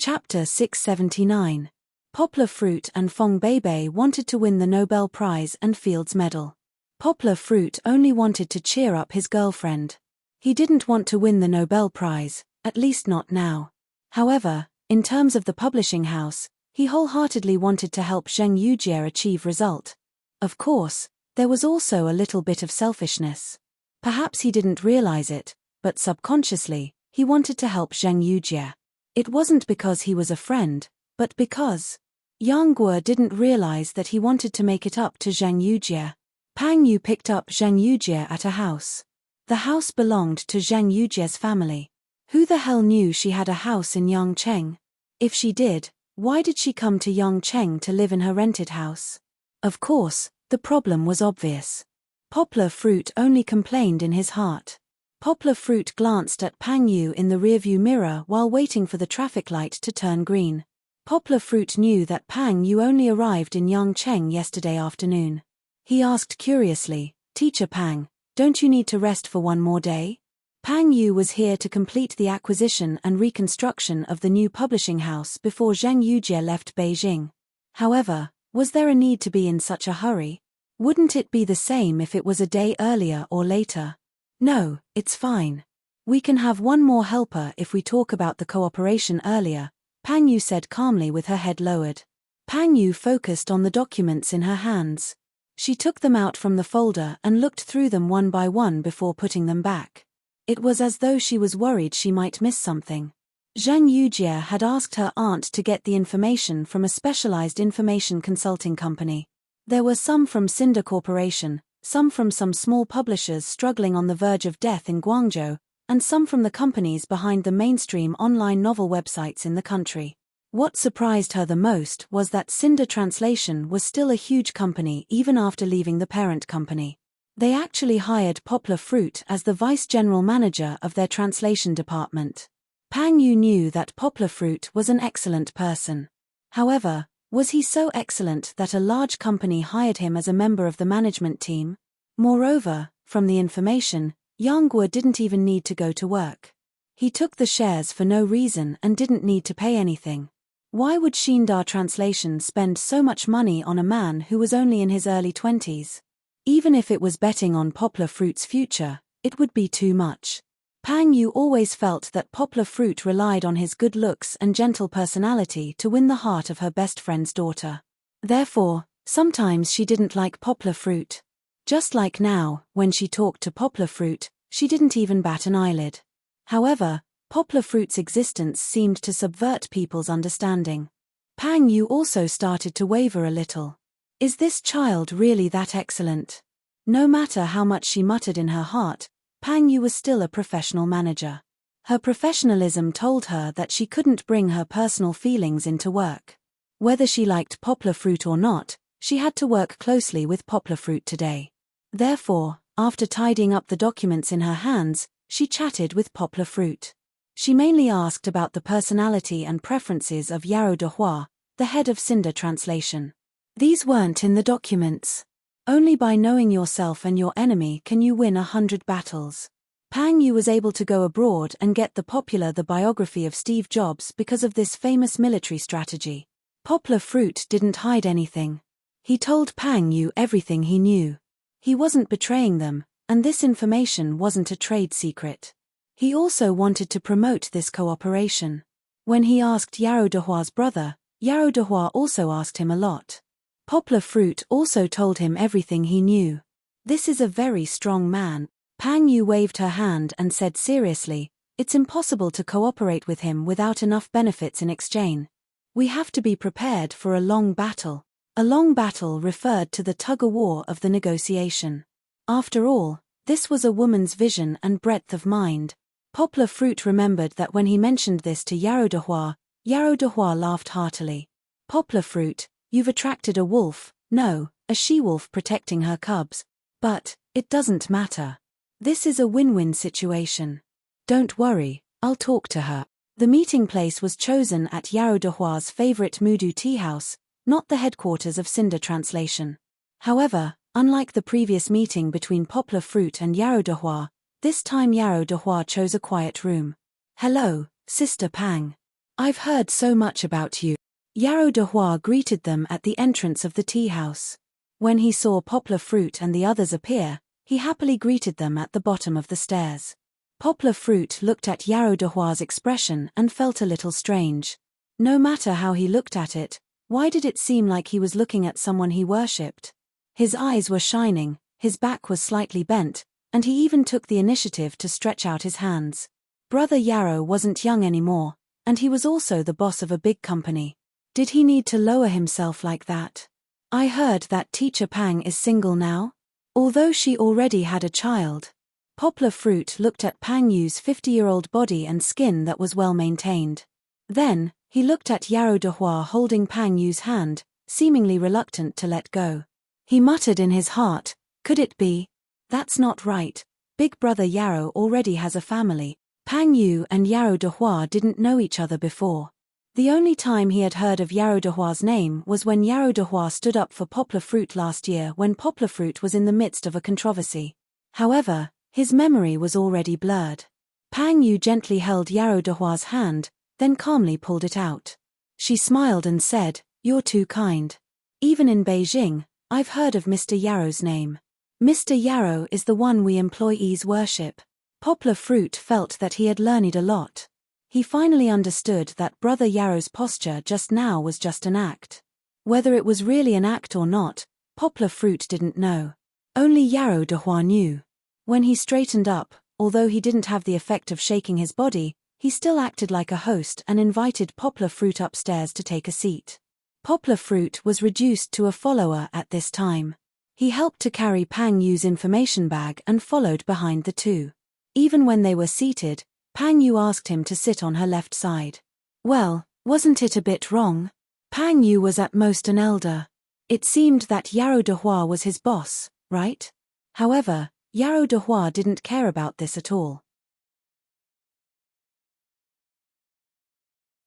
Speaker 1: Chapter 679. Poplar Fruit and Fong Beibei wanted to win the Nobel Prize and Fields Medal. Poplar Fruit only wanted to cheer up his girlfriend. He didn't want to win the Nobel Prize, at least not now. However, in terms of the publishing house, he wholeheartedly wanted to help Zheng Yujie achieve result. Of course, there was also a little bit of selfishness. Perhaps he didn't realize it, but subconsciously, he wanted to help Zheng Yujie. It wasn't because he was a friend, but because Yang Guo didn't realize that he wanted to make it up to Zhang Yujie. Pang Yu picked up Zhang Yujie at a house. The house belonged to Zhang Yujie's family. Who the hell knew she had a house in Yangcheng? If she did, why did she come to Yangcheng to live in her rented house? Of course, the problem was obvious. Poplar Fruit only complained in his heart. Poplar Fruit glanced at Pang Yu in the rearview mirror while waiting for the traffic light to turn green. Poplar Fruit knew that Pang Yu only arrived in Yangcheng yesterday afternoon. He asked curiously, "Teacher Pang, don't you need to rest for one more day?" Pang Yu was here to complete the acquisition and reconstruction of the new publishing house before Zhang Yujie left Beijing. However, was there a need to be in such a hurry? Wouldn't it be the same if it was a day earlier or later? No, it's fine. We can have one more helper if we talk about the cooperation earlier, Pang Yu said calmly with her head lowered. Pang Yu focused on the documents in her hands. She took them out from the folder and looked through them one by one before putting them back. It was as though she was worried she might miss something. Zhang Yujie had asked her aunt to get the information from a specialized information consulting company. There were some from Cinder Corporation, some from some small publishers struggling on the verge of death in Guangzhou, and some from the companies behind the mainstream online novel websites in the country. What surprised her the most was that Cinder Translation was still a huge company even after leaving the parent company. They actually hired Poplar Fruit as the vice general manager of their translation department. Pang Yu knew that Poplar Fruit was an excellent person. However, was he so excellent that a large company hired him as a member of the management team? Moreover, from the information, Yang Guo didn't even need to go to work. He took the shares for no reason and didn't need to pay anything. Why would Shindar Translation spend so much money on a man who was only in his early 20s? Even if it was betting on Poplar Fruit's future, it would be too much. Pang Yu always felt that Poplar Fruit relied on his good looks and gentle personality to win the heart of her best friend's daughter. Therefore, sometimes she didn't like Poplar Fruit. Just like now, when she talked to Poplar Fruit, she didn't even bat an eyelid. However, Poplar Fruit's existence seemed to subvert people's understanding. Pang Yu also started to waver a little. Is this child really that excellent? No matter how much she muttered in her heart, Pang Yu was still a professional manager. Her professionalism told her that she couldn't bring her personal feelings into work. Whether she liked Poplar Fruit or not, she had to work closely with Poplar Fruit today. Therefore, after tidying up the documents in her hands, she chatted with Poplar Fruit. She mainly asked about the personality and preferences of Yarrow de Hua, the head of Cinder Translation. These weren't in the documents. Only by knowing yourself and your enemy can you win 100 battles. Pang Yu was able to go abroad and get the biography of Steve Jobs because of this famous military strategy. Poplar Fruit didn't hide anything. He told Pang Yu everything he knew. He wasn't betraying them, and this information wasn't a trade secret. He also wanted to promote this cooperation. When he asked Yarrow de Hua's brother, Yarrow de Hua also asked him a lot. Poplar Fruit also told him everything he knew. This is a very strong man. Pang Yu waved her hand and said seriously, it's impossible to cooperate with him without enough benefits in exchange. We have to be prepared for a long battle. A long battle referred to the tug-of-war of the negotiation. After all, this was a woman's vision and breadth of mind. Poplar Fruit remembered that when he mentioned this to Yarrow de Hua laughed heartily. Poplar Fruit, you've attracted a wolf, no, a she-wolf protecting her cubs. But, it doesn't matter. This is a win-win situation. Don't worry, I'll talk to her. The meeting place was chosen at Yarrow de Hua's favorite Mudu tea house, not the headquarters of Cinder Translation. However, unlike the previous meeting between Poplar Fruit and Yarrow de Hua, this time Yarrow de Hua chose a quiet room. Hello, Sister Pang. I've heard so much about you. Yarrow de Hua greeted them at the entrance of the tea house. When he saw Poplar Fruit and the others appear, he happily greeted them at the bottom of the stairs. Poplar Fruit looked at Yarrow de Hua's expression and felt a little strange. No matter how he looked at it, why did it seem like he was looking at someone he worshipped? His eyes were shining, his back was slightly bent, and he even took the initiative to stretch out his hands. Brother Yarrow wasn't young anymore, and he was also the boss of a big company. Did he need to lower himself like that? I heard that teacher Pang is single now? Although she already had a child. Poplar Fruit looked at Pang Yu's 50-year-old body and skin that was well maintained. Then, he looked at Yarrow de Hua holding Pang Yu's hand, seemingly reluctant to let go. He muttered in his heart, could it be? That's not right. Big brother Yarrow already has a family. Pang Yu and Yarrow de Hua didn't know each other before. The only time he had heard of Yarrow de Hua's name was when Yarrow de Hua stood up for Poplar Fruit last year when Poplar Fruit was in the midst of a controversy. However, his memory was already blurred. Pang Yu gently held Yarrow de Hua's hand, then calmly pulled it out. She smiled and said, "You're too kind. Even in Beijing, I've heard of Mr. Yarrow's name. Mr. Yarrow is the one we employees worship." Poplar Fruit felt that he had learned a lot. He finally understood that Brother Yarrow's posture just now was just an act. Whether it was really an act or not, Poplar Fruit didn't know. Only Yarrow de Hua knew. When he straightened up, although he didn't have the effect of shaking his body, he still acted like a host and invited Poplar Fruit upstairs to take a seat. Poplar Fruit was reduced to a follower at this time. He helped to carry Pang Yu's information bag and followed behind the two. Even when they were seated, Pang Yu asked him to sit on her left side. Well, wasn't it a bit wrong? Pang Yu was at most an elder. It seemed that Yarrow de Hua was his boss, right? However, Yarrow de Hua didn't care about this at all.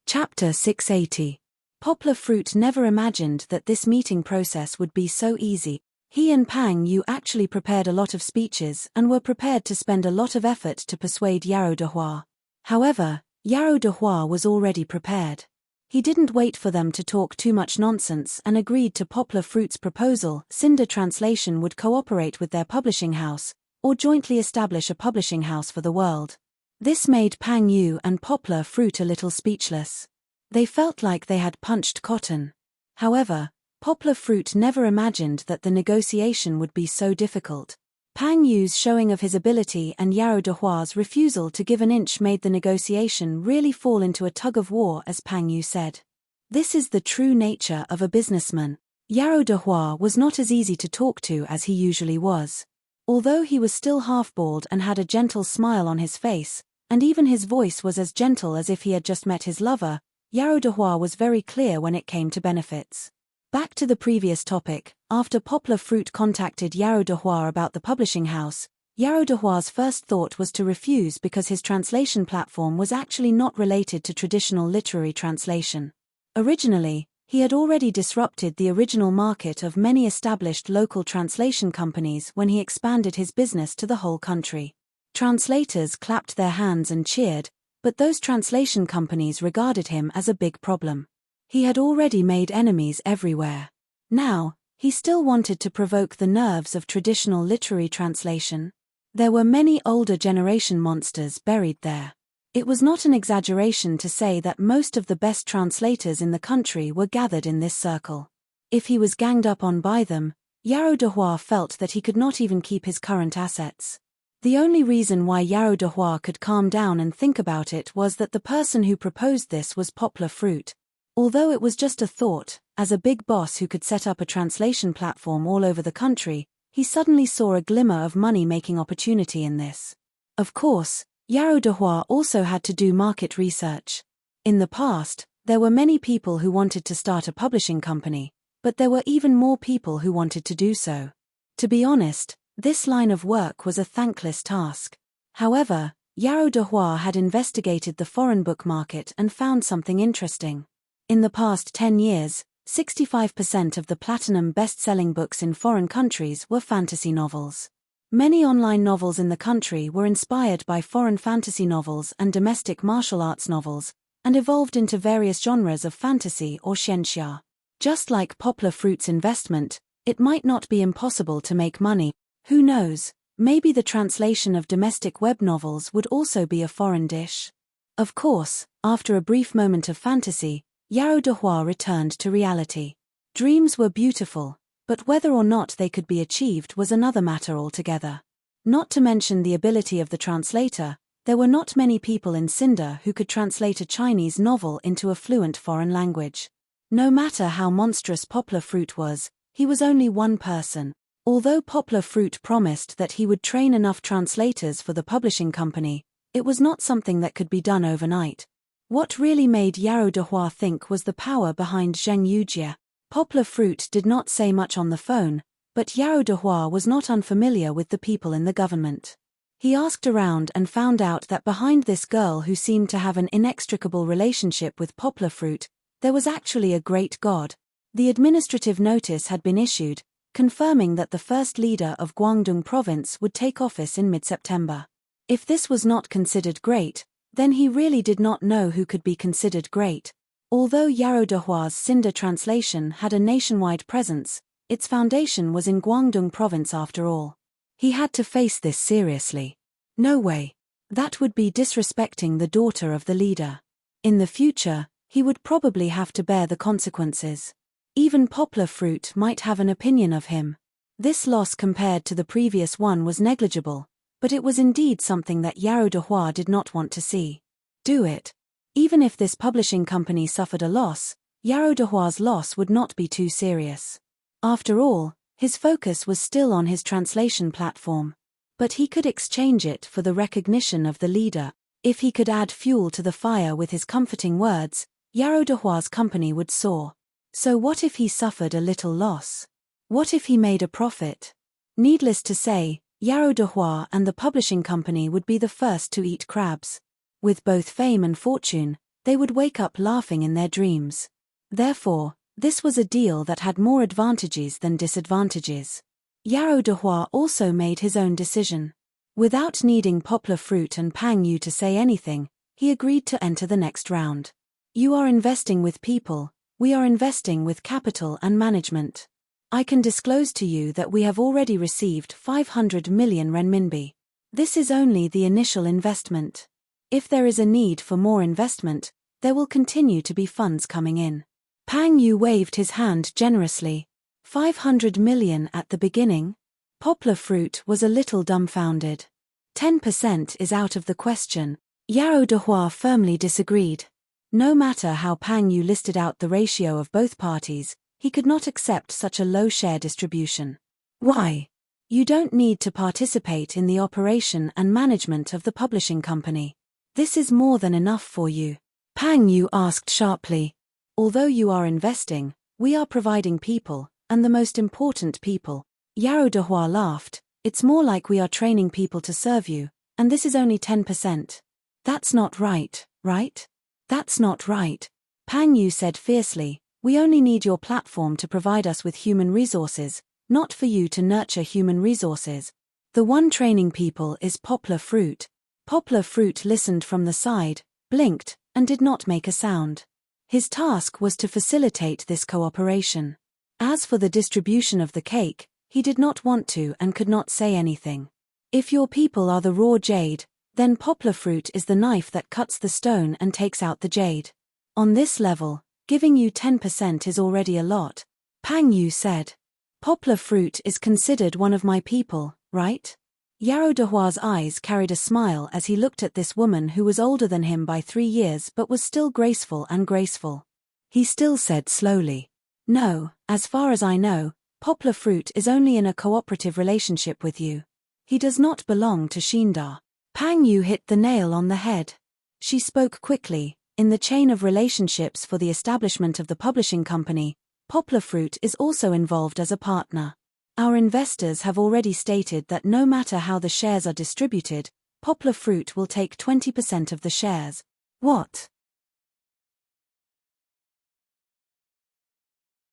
Speaker 1: Chapter 680. Poplar Fruit never imagined that this meeting process would be so easy. He and Pang Yu actually prepared a lot of speeches and were prepared to spend a lot of effort to persuade Yarrow de Hua. However, Yarrow de Hua was already prepared. He didn't wait for them to talk too much nonsense and agreed to Poplar Fruit's proposal. Cinder Translation would cooperate with their publishing house, or jointly establish a publishing house for the world. This made Pang Yu and Poplar Fruit a little speechless. They felt like they had punched cotton. However, Poplar Fruit never imagined that the negotiation would be so difficult. Pang Yu's showing of his ability and Yarrow de Hua's refusal to give an inch made the negotiation really fall into a tug of war, as Pang Yu said. This is the true nature of a businessman. Yarrow de Hua was not as easy to talk to as he usually was. Although he was still half-bald and had a gentle smile on his face, and even his voice was as gentle as if he had just met his lover, Yarrow de Hua was very clear when it came to benefits. Back to the previous topic, after Poplar Fruit contacted Yarrow de Hua about the publishing house, Yarrow de Hua's first thought was to refuse because his translation platform was actually not related to traditional literary translation. Originally, he had already disrupted the original market of many established local translation companies when he expanded his business to the whole country. Translators clapped their hands and cheered, but those translation companies regarded him as a big problem. He had already made enemies everywhere. Now, he still wanted to provoke the nerves of traditional literary translation. There were many older generation monsters buried there. It was not an exaggeration to say that most of the best translators in the country were gathered in this circle. If he was ganged up on by them, Yarrow de Hua felt that he could not even keep his current assets. The only reason why Yarrow de Hua could calm down and think about it was that the person who proposed this was Poplar Fruit. Although it was just a thought, as a big boss who could set up a translation platform all over the country, he suddenly saw a glimmer of money-making opportunity in this. Of course, Yarrow de Hua also had to do market research. In the past, there were many people who wanted to start a publishing company, but there were even more people who wanted to do so. To be honest, this line of work was a thankless task. However, Yarrow de Hua had investigated the foreign book market and found something interesting. In the past 10 years, 65% of the platinum best-selling books in foreign countries were fantasy novels. Many online novels in the country were inspired by foreign fantasy novels and domestic martial arts novels, and evolved into various genres of fantasy or xianxia. Just like Poplar Fruit's investment, it might not be impossible to make money. Who knows, maybe the translation of domestic web novels would also be a foreign dish. Of course, after a brief moment of fantasy, Yarrow de Hua returned to reality. Dreams were beautiful, but whether or not they could be achieved was another matter altogether. Not to mention the ability of the translator, there were not many people in Cinder who could translate a Chinese novel into a fluent foreign language. No matter how monstrous Poplar Fruit was, he was only one person. Although Poplar Fruit promised that he would train enough translators for the publishing company, it was not something that could be done overnight. What really made Yarrow de Hua think was the power behind Zheng Yujie. Poplar Fruit did not say much on the phone, but Yarrow de Hua was not unfamiliar with the people in the government. He asked around and found out that behind this girl who seemed to have an inextricable relationship with Poplar Fruit, there was actually a great god. The administrative notice had been issued, confirming that the first leader of Guangdong province would take office in mid-September. If this was not considered great, then he really did not know who could be considered great. Although Yarrow de Hua's Cinder translation had a nationwide presence, its foundation was in Guangdong province after all. He had to face this seriously. No way. That would be disrespecting the daughter of the leader. In the future, he would probably have to bear the consequences. Even Poplar Fruit might have an opinion of him. This loss compared to the previous one was negligible, but it was indeed something that Yarrow de Hua did not want to see. Do it. Even if this publishing company suffered a loss, Yarrow de Hua's loss would not be too serious. After all, his focus was still on his translation platform. But he could exchange it for the recognition of the leader. If he could add fuel to the fire with his comforting words, Yarrow de Hua's company would soar. So what if he suffered a little loss? What if he made a profit? Needless to say, Yarrow de Hua and the publishing company would be the first to eat crabs. With both fame and fortune, they would wake up laughing in their dreams. Therefore, this was a deal that had more advantages than disadvantages. Yarrow de Hua also made his own decision. Without needing Poplar Fruit and Pang Yu to say anything, he agreed to enter the next round. You are investing with people, we are investing with capital and management. I can disclose to you that we have already received 500 million renminbi. This is only the initial investment. If there is a need for more investment, there will continue to be funds coming in. Pang Yu waved his hand generously. 500 million at the beginning? Poplar Fruit was a little dumbfounded. 10% is out of the question. Yarrow de Hua firmly disagreed. No matter how Pang Yu listed out the ratio of both parties, he could not accept such a low share distribution. Why? You don't need to participate in the operation and management of the publishing company. This is more than enough for you. Pang Yu asked sharply. Although you are investing, we are providing people, and the most important people. Yarrow de Hua laughed. It's more like we are training people to serve you, and this is only 10%. That's not right, right? That's not right. Pang Yu said fiercely, we only need your platform to provide us with human resources, not for you to nurture human resources. The one training people is Poplar Fruit. Poplar Fruit listened from the side, blinked, and did not make a sound. His task was to facilitate this cooperation. As for the distribution of the cake, he did not want to and could not say anything. If your people are the raw jade, then Poplar Fruit is the knife that cuts the stone and takes out the jade. On this level, giving you 10% is already a lot. Pang Yu said. Poplar Fruit is considered one of my people, right? Yarrow de Hua's eyes carried a smile as he looked at this woman who was older than him by 3 years but was still graceful and graceful. He still said slowly. No, as far as I know, Poplar Fruit is only in a cooperative relationship with you. He does not belong to Shindar. Pang Yu hit the nail on the head. She spoke quickly. In the chain of relationships for the establishment of the publishing company, Poplar Fruit is also involved as a partner. Our investors have already stated that no matter how the shares are distributed, Poplar Fruit will take 20% of the shares. What?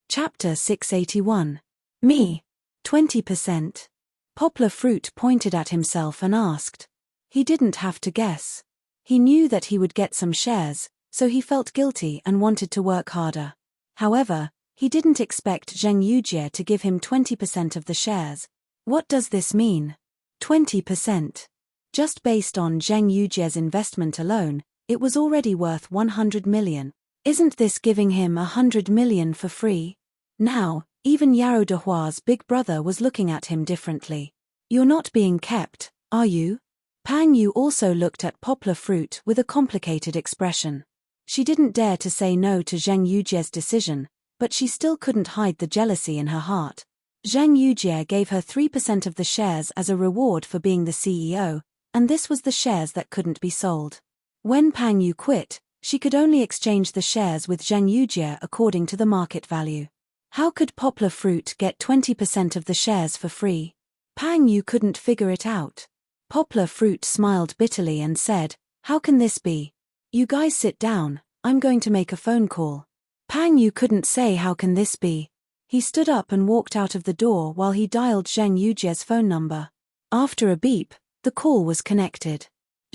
Speaker 1: Chapter 681. Me. 20%. Poplar Fruit pointed at himself and asked. He didn't have to guess. He knew that he would get some shares, so he felt guilty and wanted to work harder. However, he didn't expect Zheng Yujie to give him 20% of the shares. What does this mean? 20%. Just based on Zheng Yujie's investment alone, it was already worth 100 million. Isn't this giving him 100 million for free? Now, even Yarrow de Hua's big brother was looking at him differently. You're not being kept, are you? Pang Yu also looked at Poplar Fruit with a complicated expression. She didn't dare to say no to Zheng Yujie's decision, but she still couldn't hide the jealousy in her heart. Zheng Yujie gave her 3% of the shares as a reward for being the CEO, and this was the shares that couldn't be sold. When Pang Yu quit, she could only exchange the shares with Zheng Yujie according to the market value. How could Poplar Fruit get 20% of the shares for free? Pang Yu couldn't figure it out. Poplar Fruit smiled bitterly and said, "How can this be? You guys sit down, I'm going to make a phone call." Pang Yu couldn't say how can this be. He stood up and walked out of the door while he dialed Zheng Yujie's phone number. After a beep, the call was connected.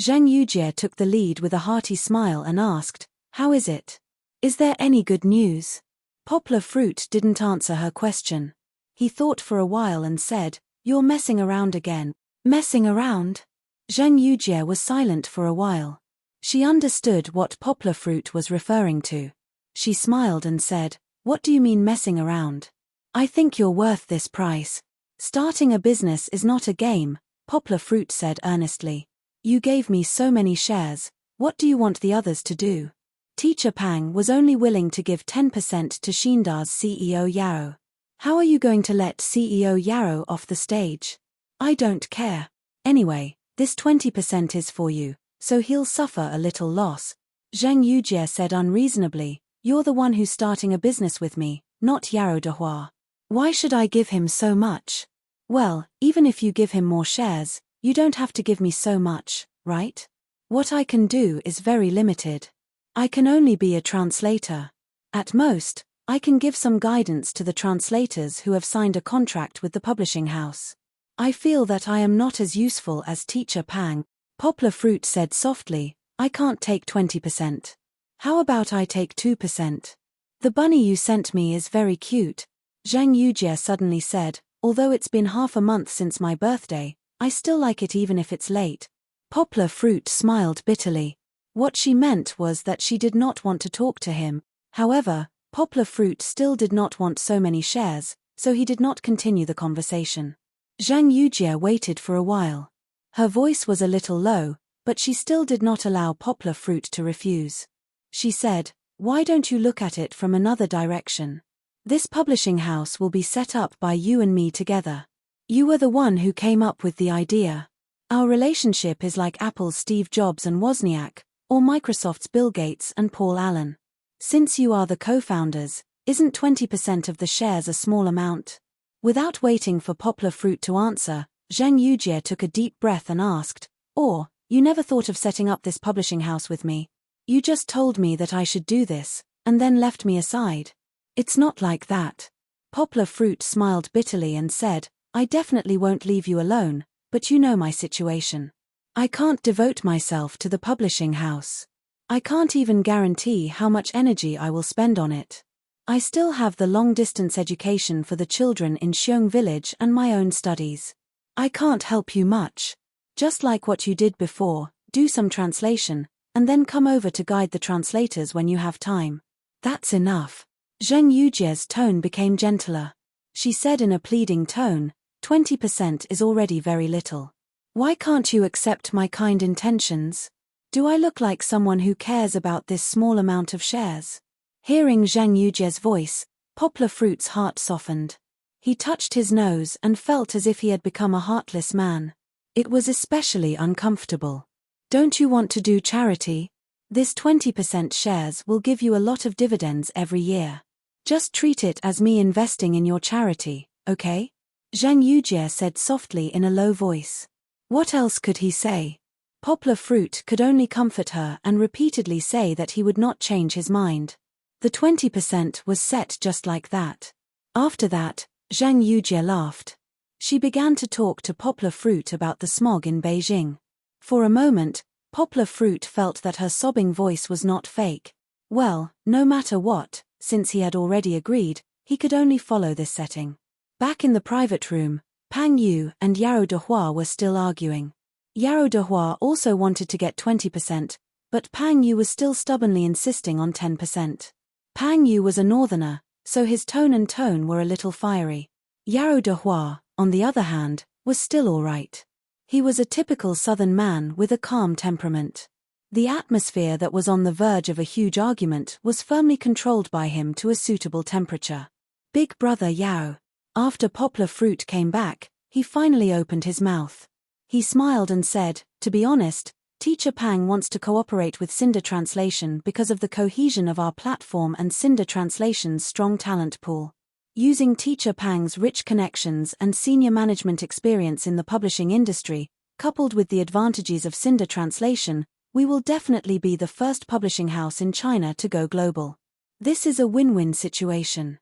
Speaker 1: Zheng Yujie took the lead with a hearty smile and asked, "How is it? Is there any good news?" Poplar Fruit didn't answer her question. He thought for a while and said, "You're messing around again." "Messing around?" Zheng Yujie was silent for a while. She understood what Poplar Fruit was referring to. She smiled and said, "What do you mean messing around? I think you're worth this price." "Starting a business is not a game," Poplar Fruit said earnestly. "You gave me so many shares, what do you want the others to do?" Teacher Pang was only willing to give 10% to Xinda's CEO Yao. "How are you going to let CEO Yao off the stage?" "I don't care. Anyway, this 20% is for you, so he'll suffer a little loss." Zheng Yujie said unreasonably, "You're the one who's starting a business with me, not Yao Dehua. Why should I give him so much?" "Well, even if you give him more shares, you don't have to give me so much, right? What I can do is very limited. I can only be a translator. At most, I can give some guidance to the translators who have signed a contract with the publishing house. I feel that I am not as useful as Teacher Pang." Poplar Fruit said softly, "I can't take 20%. How about I take 2%? The bunny you sent me is very cute." Zheng Yujie suddenly said, "Although it's been half a month since my birthday, I still like it even if it's late." Poplar Fruit smiled bitterly. What she meant was that she did not want to talk to him. However, Poplar Fruit still did not want so many shares, so he did not continue the conversation. Zheng Yujie waited for a while. Her voice was a little low, but she still did not allow Poplar Fruit to refuse. She said, "Why don't you look at it from another direction? This publishing house will be set up by you and me together. You were the one who came up with the idea. Our relationship is like Apple's Steve Jobs and Wozniak, or Microsoft's Bill Gates and Paul Allen. Since you are the co-founders, isn't 20% of the shares a small amount?" Without waiting for Poplar Fruit to answer, Zheng Yujie took a deep breath and asked, "Or, you never thought of setting up this publishing house with me? You just told me that I should do this, and then left me aside." "It's not like that." Poplar Fruit smiled bitterly and said, "I definitely won't leave you alone, but you know my situation. I can't devote myself to the publishing house. I can't even guarantee how much energy I will spend on it. I still have the long-distance education for the children in Xiong Village and my own studies. I can't help you much. Just like what you did before, do some translation, and then come over to guide the translators when you have time. That's enough." Zheng Yujie's tone became gentler. She said in a pleading tone, 20% is already very little. Why can't you accept my kind intentions? Do I look like someone who cares about this small amount of shares?" Hearing Zheng Yujie's voice, Poplar Fruit's heart softened. He touched his nose and felt as if he had become a heartless man. It was especially uncomfortable. "Don't you want to do charity? This 20% shares will give you a lot of dividends every year. Just treat it as me investing in your charity, okay?" Zheng Yujie said softly in a low voice. What else could he say? Poplar Fruit could only comfort her and repeatedly say that he would not change his mind. The 20% was set just like that. After that, Zhang Yujie laughed. She began to talk to Poplar Fruit about the smog in Beijing. For a moment, Poplar Fruit felt that her sobbing voice was not fake. Well, no matter what, since he had already agreed, he could only follow this setting. Back in the private room, Pang Yu and Yao Dehua were still arguing. Yao Dehua also wanted to get 20%, but Pang Yu was still stubbornly insisting on 10%. Pang Yu was a northerner, so his tone and tone were a little fiery. Yao Dehua, on the other hand, was still all right. He was a typical southern man with a calm temperament. The atmosphere that was on the verge of a huge argument was firmly controlled by him to a suitable temperature. Big Brother Yao. After Poplar Fruit came back, he finally opened his mouth. He smiled and said, "To be honest, Teacher Pang wants to cooperate with Cinder Translation because of the cohesion of our platform and Cinder Translation's strong talent pool. Using Teacher Pang's rich connections and senior management experience in the publishing industry, coupled with the advantages of Cinder Translation, we will definitely be the first publishing house in China to go global. This is a win-win situation."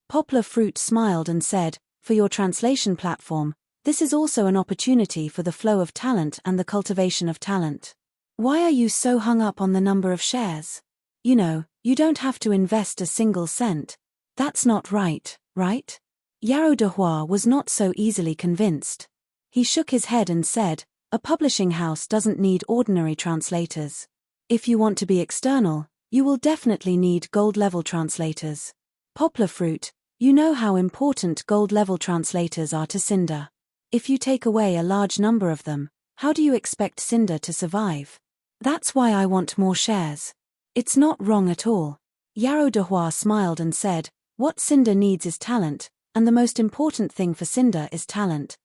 Speaker 1: Poplar Fruit smiled and said, "For your translation platform, this is also an opportunity for the flow of talent and the cultivation of talent. Why are you so hung up on the number of shares? You know, you don't have to invest a single cent. That's not right, right?" Yarrow Dehua was not so easily convinced. He shook his head and said, "A publishing house doesn't need ordinary translators. If you want to be external, you will definitely need gold-level translators. Poplar Fruit, you know how important gold-level translators are to Cinder. If you take away a large number of them, how do you expect Cinder to survive? That's why I want more shares." "It's not wrong at all." Yarrow Dehua smiled and said, "What Cinder needs is talent, and the most important thing for Cinder is talent."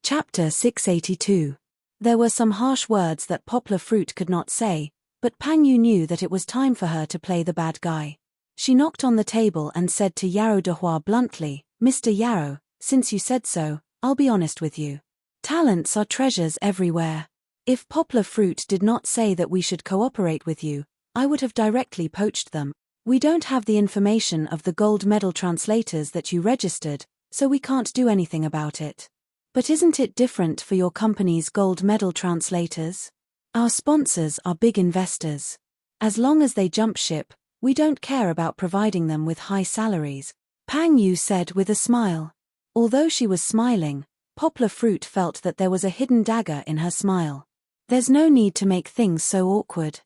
Speaker 1: Chapter 682. There were some harsh words that Poplar Fruit could not say, but Pang Yu knew that it was time for her to play the bad guy. She knocked on the table and said to Yarrow Dehua bluntly, "Mr. Yarrow, since you said so, I'll be honest with you. Talents are treasures everywhere. If Poplar Fruit did not say that we should cooperate with you, I would have directly poached them. We don't have the information of the gold medal translators that you registered, so we can't do anything about it. But isn't it different for your company's gold medal translators? Our sponsors are big investors. As long as they jump ship, we don't care about providing them with high salaries," Pang Yu said with a smile. Although she was smiling, Poplar Fruit felt that there was a hidden dagger in her smile. "There's no need to make things so awkward."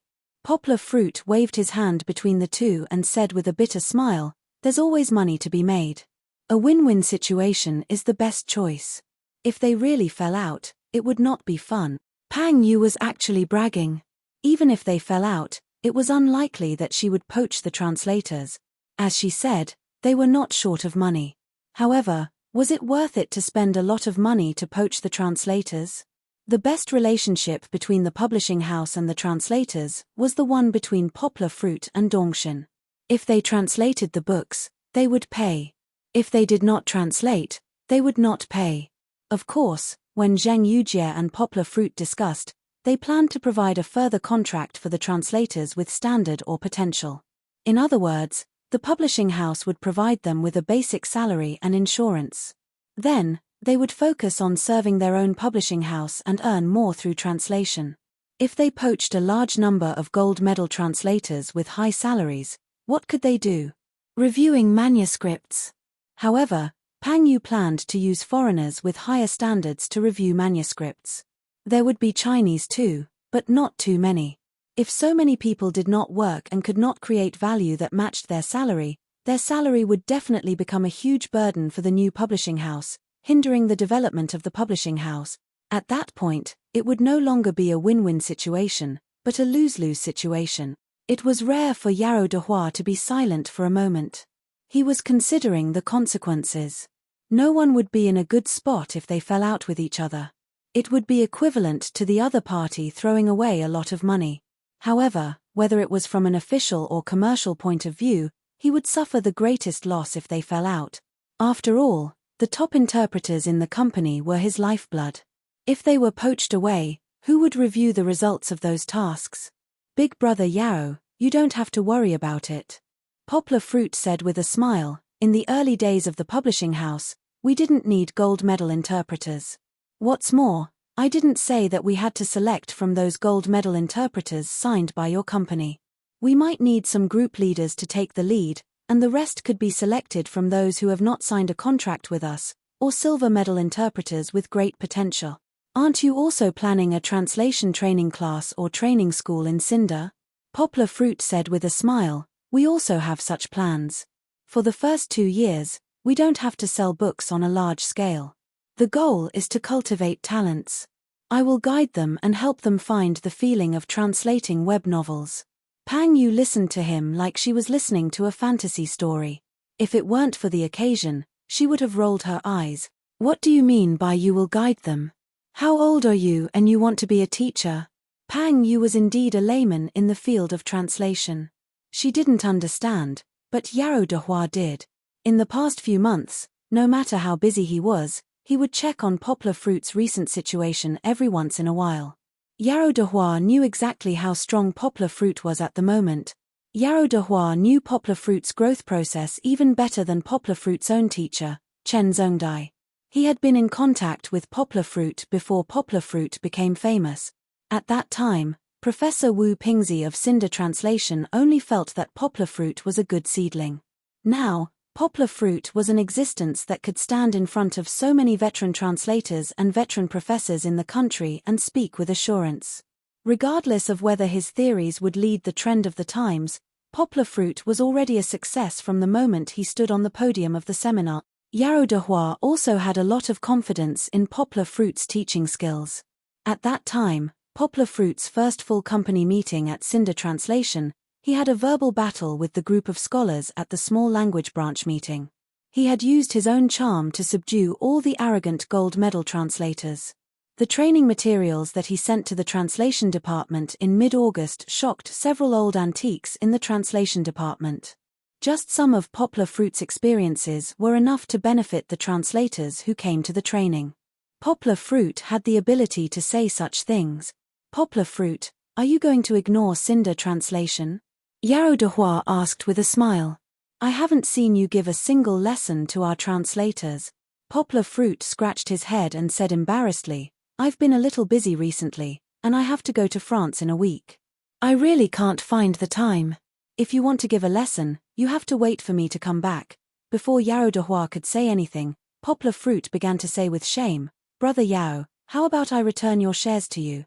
Speaker 1: Poplar Fruit waved his hand between the two and said with a bitter smile, "There's always money to be made. A win-win situation is the best choice. If they really fell out, it would not be fun." Pang Yu was actually bragging. Even if they fell out, it was unlikely that she would poach the translators. As she said, they were not short of money. However, was it worth it to spend a lot of money to poach the translators? The best relationship between the publishing house and the translators was the one between Poplar Fruit and Dongshin. If they translated the books, they would pay. If they did not translate, they would not pay. Of course, when Zheng Yujie and Poplar Fruit discussed, they planned to provide a further contract for the translators with standard or potential. In other words, the publishing house would provide them with a basic salary and insurance. Then, they would focus on serving their own publishing house and earn more through translation. If they poached a large number of gold medal translators with high salaries, what could they do? Reviewing manuscripts. However, Pang Yu planned to use foreigners with higher standards to review manuscripts. There would be Chinese too, but not too many. If so many people did not work and could not create value that matched their salary would definitely become a huge burden for the new publishing house, hindering the development of the publishing house. At that point, it would no longer be a win-win situation, but a lose-lose situation. It was rare for Yarrow Dehua to be silent for a moment. He was considering the consequences. No one would be in a good spot if they fell out with each other. It would be equivalent to the other party throwing away a lot of money. However, whether it was from an official or commercial point of view, he would suffer the greatest loss if they fell out. After all, the top interpreters in the company were his lifeblood. If they were poached away, who would review the results of those tasks? Big Brother Yarrow, you don't have to worry about it. Poplar Fruit said with a smile, "In the early days of the publishing house, we didn't need gold medal interpreters. What's more, I didn't say that we had to select from those gold medal interpreters signed by your company. We might need some group leaders to take the lead, and the rest could be selected from those who have not signed a contract with us, or silver medal interpreters with great potential. Aren't you also planning a translation training class or training school in Cinder?" Poplar Fruit said with a smile, "We also have such plans. For the first 2 years, we don't have to sell books on a large scale. The goal is to cultivate talents. I will guide them and help them find the feeling of translating web novels. Pang Yu listened to him like she was listening to a fantasy story. If it weren't for the occasion, she would have rolled her eyes. What do you mean by you will guide them? How old are you and you want to be a teacher? Pang Yu was indeed a layman in the field of translation. She didn't understand, but Yarrow de Hua did. In the past few months, no matter how busy he would check on Poplar Fruit's recent situation every once in a while. Yarrow de Hua knew exactly how strong Poplar Fruit was at the moment. Yarrow de Hua knew Poplar Fruit's growth process even better than Poplar Fruit's own teacher, Chen Zhongdai. He had been in contact with Poplar Fruit before Poplar Fruit became famous. At that time, Professor Wu Pingzi of Cinder Translation only felt that Poplar Fruit was a good seedling. Now, Poplar Fruit was an existence that could stand in front of so many veteran translators and veteran professors in the country and speak with assurance. Regardless of whether his theories would lead the trend of the times, Poplar Fruit was already a success from the moment he stood on the podium of the seminar. Yarrow de Hua also had a lot of confidence in Poplar Fruit's teaching skills. At that time, Poplar Fruit's first full company meeting at Cinder Translation, he had a verbal battle with the group of scholars at the small language branch meeting. He had used his own charm to subdue all the arrogant gold medal translators. The training materials that he sent to the translation department in mid-August shocked several old antiques in the translation department. Just some of Poplar Fruit's experiences were enough to benefit the translators who came to the training. Poplar Fruit had the ability to say such things. Poplar Fruit, are you going to ignore Cinder Translation? Yarrow de Hua asked with a smile. I haven't seen you give a single lesson to our translators. Poplar Fruit scratched his head and said embarrassedly, I've been a little busy recently, and I have to go to France in a week. I really can't find the time. If you want to give a lesson, you have to wait for me to come back. Before Yarrow de Hua could say anything, Poplar Fruit began to say with shame, Brother Yao, how about I return your shares to you?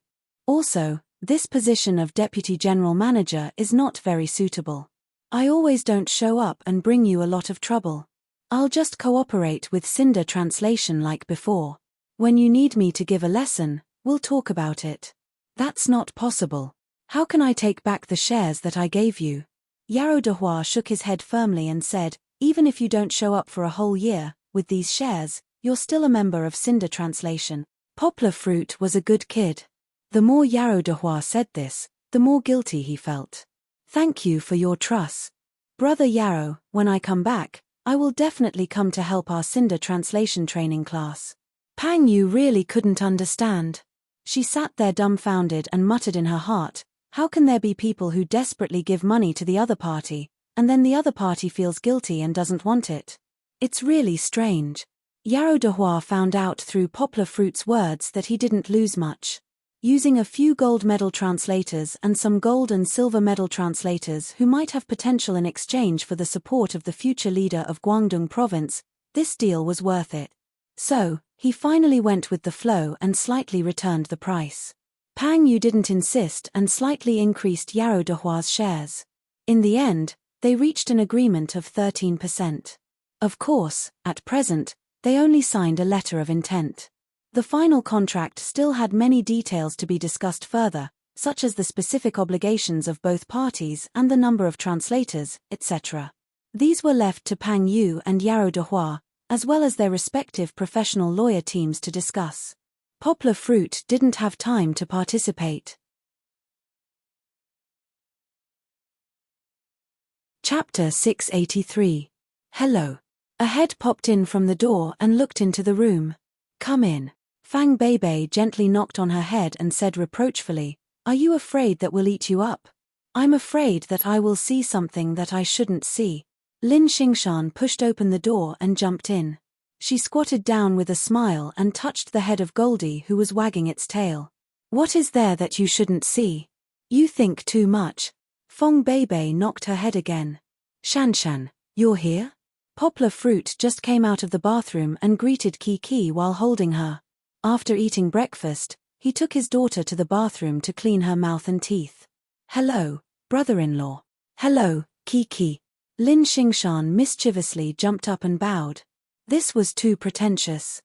Speaker 1: Also, this position of Deputy General Manager is not very suitable. I always don't show up and bring you a lot of trouble. I'll just cooperate with Cinder Translation like before. When you need me to give a lesson, we'll talk about it. That's not possible. How can I take back the shares that I gave you? Yarrow de Hua shook his head firmly and said, even if you don't show up for a whole year, with these shares, you're still a member of Cinder Translation. Poplar Fruit was a good kid. The more Yarrow de Hua said this, the more guilty he felt. Thank you for your trust. Brother Yarrow, when I come back, I will definitely come to help our Cinder Translation training class. Pang Yu really couldn't understand. She sat there dumbfounded and muttered in her heart, how can there be people who desperately give money to the other party, and then the other party feels guilty and doesn't want it? It's really strange. Yarrow de Hua found out through Poplar Fruit's words that he didn't lose much. Using a few gold medal translators and some gold and silver medal translators who might have potential in exchange for the support of the future leader of Guangdong province, this deal was worth it. So, he finally went with the flow and slightly returned the price. Pang Yu didn't insist and slightly increased Yarrow de Hua's shares. In the end, they reached an agreement of 13%. Of course, at present, they only signed a letter of intent. The final contract still had many details to be discussed further, such as the specific obligations of both parties and the number of translators, etc. These were left to Pang Yu and Yarrow de Hua, as well as their respective professional lawyer teams to discuss. Poplar Fruit didn't have time to participate. Chapter 683. Hello. A head popped in from the door and looked into the room. Come in. Fang Beibei gently knocked on her head and said reproachfully, Are you afraid that we'll eat you up? I'm afraid that I will see something that I shouldn't see. Lin Xingshan pushed open the door and jumped in. She squatted down with a smile and touched the head of Goldie who was wagging its tail. What is there that you shouldn't see? You think too much. Fong Beibei knocked her head again. Shanshan, you're here? Poplar Fruit just came out of the bathroom and greeted Kiki while holding her. After eating breakfast, he took his daughter to the bathroom to clean her mouth and teeth. Hello, brother-in-law. Hello, Kiki. Lin Xingshan mischievously jumped up and bowed. This was too pretentious.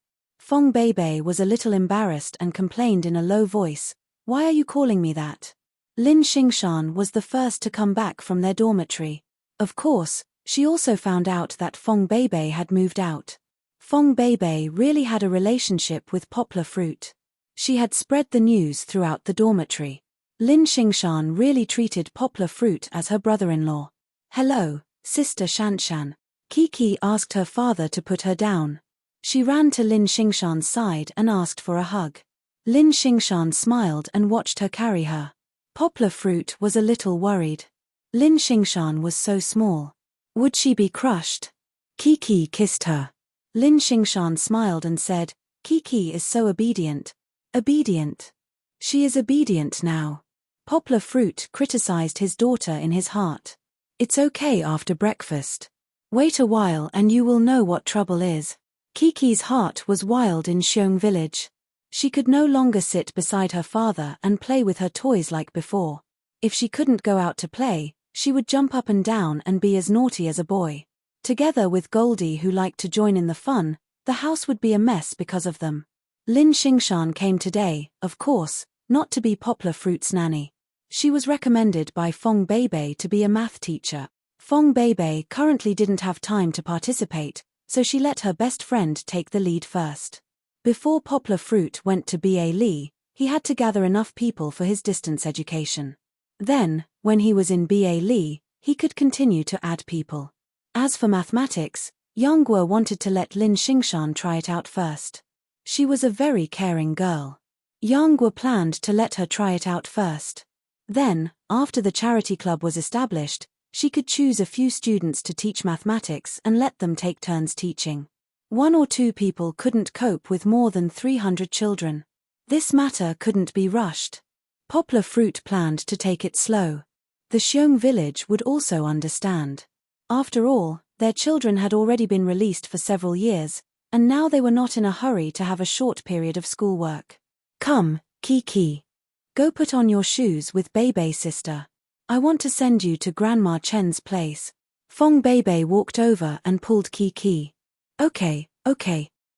Speaker 1: Fong Beibei was a little embarrassed and complained in a low voice, "Why are you calling me that?" Lin Xingshan was the first to come back from their dormitory. Of course, she also found out that Fong Beibei had moved out. Fong Beibei really had a relationship with Poplar Fruit. She had spread the news throughout the dormitory. Lin Xingshan really treated Poplar Fruit as her brother-in-law. "Hello, Sister Shanshan." Kiki asked her father to put her down. She ran to Lin Xingshan's side and asked for a hug. Lin Xingshan smiled and watched her carry her. Poplar Fruit was a little worried. Lin Xingshan was so small. Would she be crushed? Kiki kissed her. Lin Xingshan smiled and said, "Kiki is so obedient." Obedient. She is obedient now. Poplar Fruit criticized his daughter in his heart. "It's okay after breakfast. Wait a while and you will know what trouble is." Kiki's heart was wild in Xiong village. She could no longer sit beside her father and play with her toys like before. If she couldn't go out to play, she would jump up and down and be as naughty as a boy. Together with Goldie, who liked to join in the fun, the house would be a mess because of them. Lin Xingshan came today, of course, not to be Poplar Fruit's nanny. She was recommended by Fong Beibei to be a math teacher. Fong Beibei currently didn't have time to participate, so she let her best friend take the lead first. Before Poplar Fruit went to BA Lee, he had to gather enough people for his distance education. Then, when he was in BA Lee, he could continue to add people. As for mathematics, Yangguo wanted to let Lin Xingshan try it out first. She was a very caring girl. Yangguo planned to let her try it out first. Then, after the charity club was established, she could choose a few students to teach mathematics and let them take turns teaching. 1 or 2 people couldn't cope with more than 300 children. This matter couldn't be rushed. Poplar Fruit planned to take it slow. The Xiong village would also understand. After all, their children had already been released for several years, and now they were not in a hurry to have a short period of schoolwork. "Come, Kiki. Go put on your shoes with Beibei sister. I want to send you to Grandma Chen's place." Fong Beibei walked over and pulled Kiki. Okay.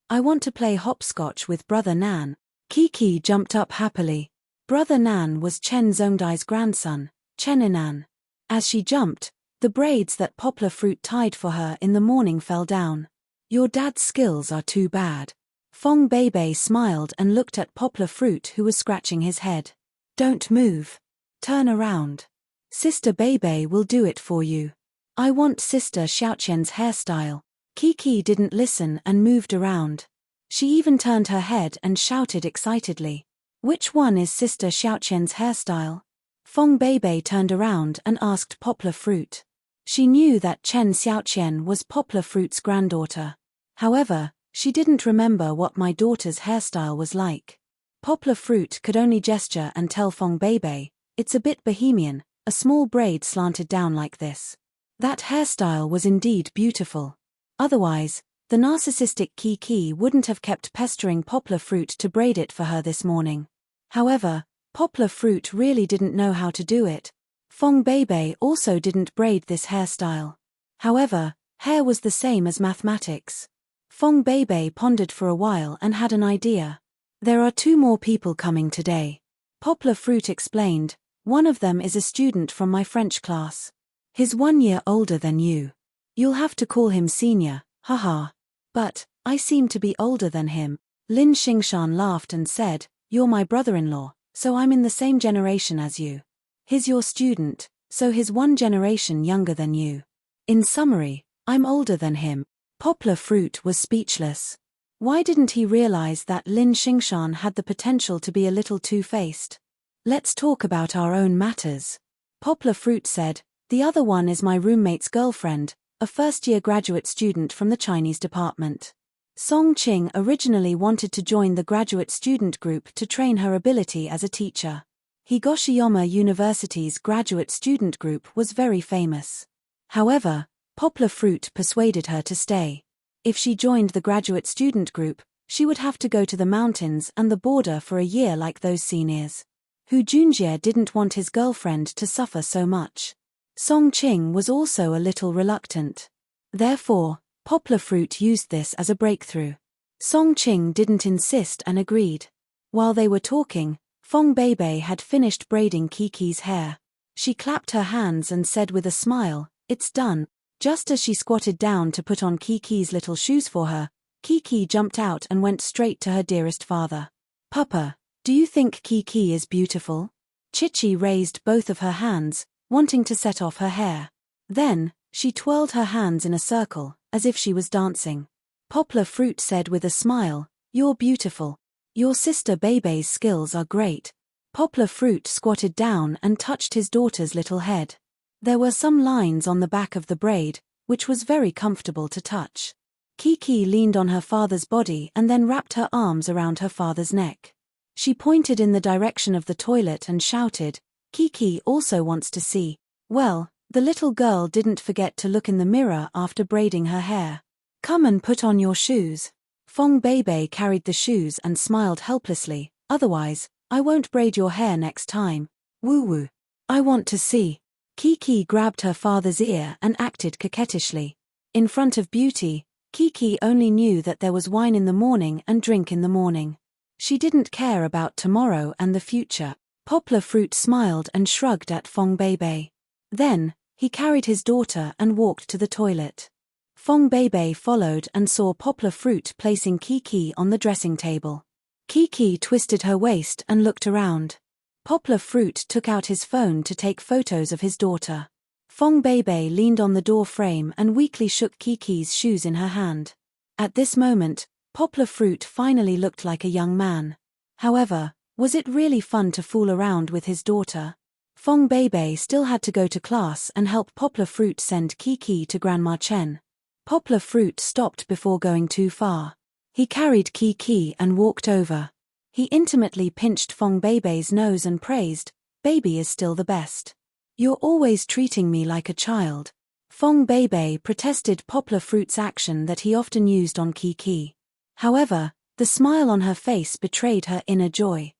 Speaker 1: I want to play hopscotch with Brother Nan." Kiki jumped up happily. Brother Nan was Chen Zongdai's grandson, Chen Inan. As she jumped, the braids that Poplar Fruit tied for her in the morning fell down. "Your dad's skills are too bad." Fong Beibei smiled and looked at Poplar Fruit, who was scratching his head. "Don't move. Turn around. Sister Beibei will do it for you. I want Sister Xiaoqian's hairstyle." Kiki didn't listen and moved around. She even turned her head and shouted excitedly, "Which one is Sister Xiaoqian's hairstyle?" Fong Beibei turned around and asked Poplar Fruit. She knew that Chen Xiaoqian was Poplar Fruit's granddaughter. However, she didn't remember what my daughter's hairstyle was like. Poplar Fruit could only gesture and tell Fong Beibei, "It's a bit bohemian, a small braid slanted down like this." That hairstyle was indeed beautiful. Otherwise, the narcissistic Kiki wouldn't have kept pestering Poplar Fruit to braid it for her this morning. However, Poplar Fruit really didn't know how to do it. Fong Beibei also didn't braid this hairstyle. However, hair was the same as mathematics. Fong Beibei pondered for a while and had an idea. "There are 2 more people coming today," Poplar Fruit explained. "One of them is a student from my French class. He's 1 year older than you. You'll have to call him senior, haha." "But, I seem to be older than him." Lin Xingshan laughed and said, "You're my brother-in-law, so I'm in the same generation as you. He's your student, so he's 1 generation younger than you. In summary, I'm older than him." Poplar Fruit was speechless. Why didn't he realize that Lin Xingshan had the potential to be a little two-faced? "Let's talk about our own matters," Poplar Fruit said. "The other one is my roommate's girlfriend, a first-year graduate student from the Chinese department. Song Qing originally wanted to join the graduate student group to train her ability as a teacher. Higoshiyama University's graduate student group was very famous. However, Poplar Fruit persuaded her to stay. If she joined the graduate student group, she would have to go to the mountains and the border for a year like those seniors. Hu Junjie didn't want his girlfriend to suffer so much. Song Qing was also a little reluctant. Therefore, Poplar Fruit used this as a breakthrough. Song Qing didn't insist and agreed. While they were talking, Fong Beibei had finished braiding Kiki's hair. She clapped her hands and said with a smile, "It's done." Just as she squatted down to put on Kiki's little shoes for her, Kiki jumped out and went straight to her dearest father. "Papa, do you think Kiki is beautiful?" Chichi raised both of her hands, wanting to set off her hair. Then, she twirled her hands in a circle, as if she was dancing. Poplar Fruit said with a smile, "You're beautiful. Your sister Beibei's skills are great." Poplar Fruit squatted down and touched his daughter's little head. There were some lines on the back of the braid, which was very comfortable to touch. Kiki leaned on her father's body and then wrapped her arms around her father's neck. She pointed in the direction of the toilet and shouted, "Kiki also wants to see." Well, the little girl didn't forget to look in the mirror after braiding her hair. "Come and put on your shoes." Fong Beibei carried the shoes and smiled helplessly. "Otherwise, I won't braid your hair next time." "Woo woo. I want to see." Kiki grabbed her father's ear and acted coquettishly. In front of Beauty, Kiki only knew that there was wine in the morning and drink in the morning. She didn't care about tomorrow and the future. Poplar Fruit smiled and shrugged at Fong Beibei. Then, he carried his daughter and walked to the toilet. Fong Beibei followed and saw Poplar Fruit placing Kiki on the dressing table. Kiki twisted her waist and looked around. Poplar Fruit took out his phone to take photos of his daughter. Fong Beibei leaned on the door frame and weakly shook Kiki's shoes in her hand. At this moment, Poplar Fruit finally looked like a young man. However, was it really fun to fool around with his daughter? Fong Beibei still had to go to class and help Poplar Fruit send Kiki to Grandma Chen. Poplar Fruit stopped before going too far. He carried Kiki and walked over. He intimately pinched Fong Beibei's nose and praised, "Baby is still the best. You're always treating me like a child." Fong Beibei protested Poplar Fruit's action that he often used on Kiki. However, the smile on her face betrayed her inner joy.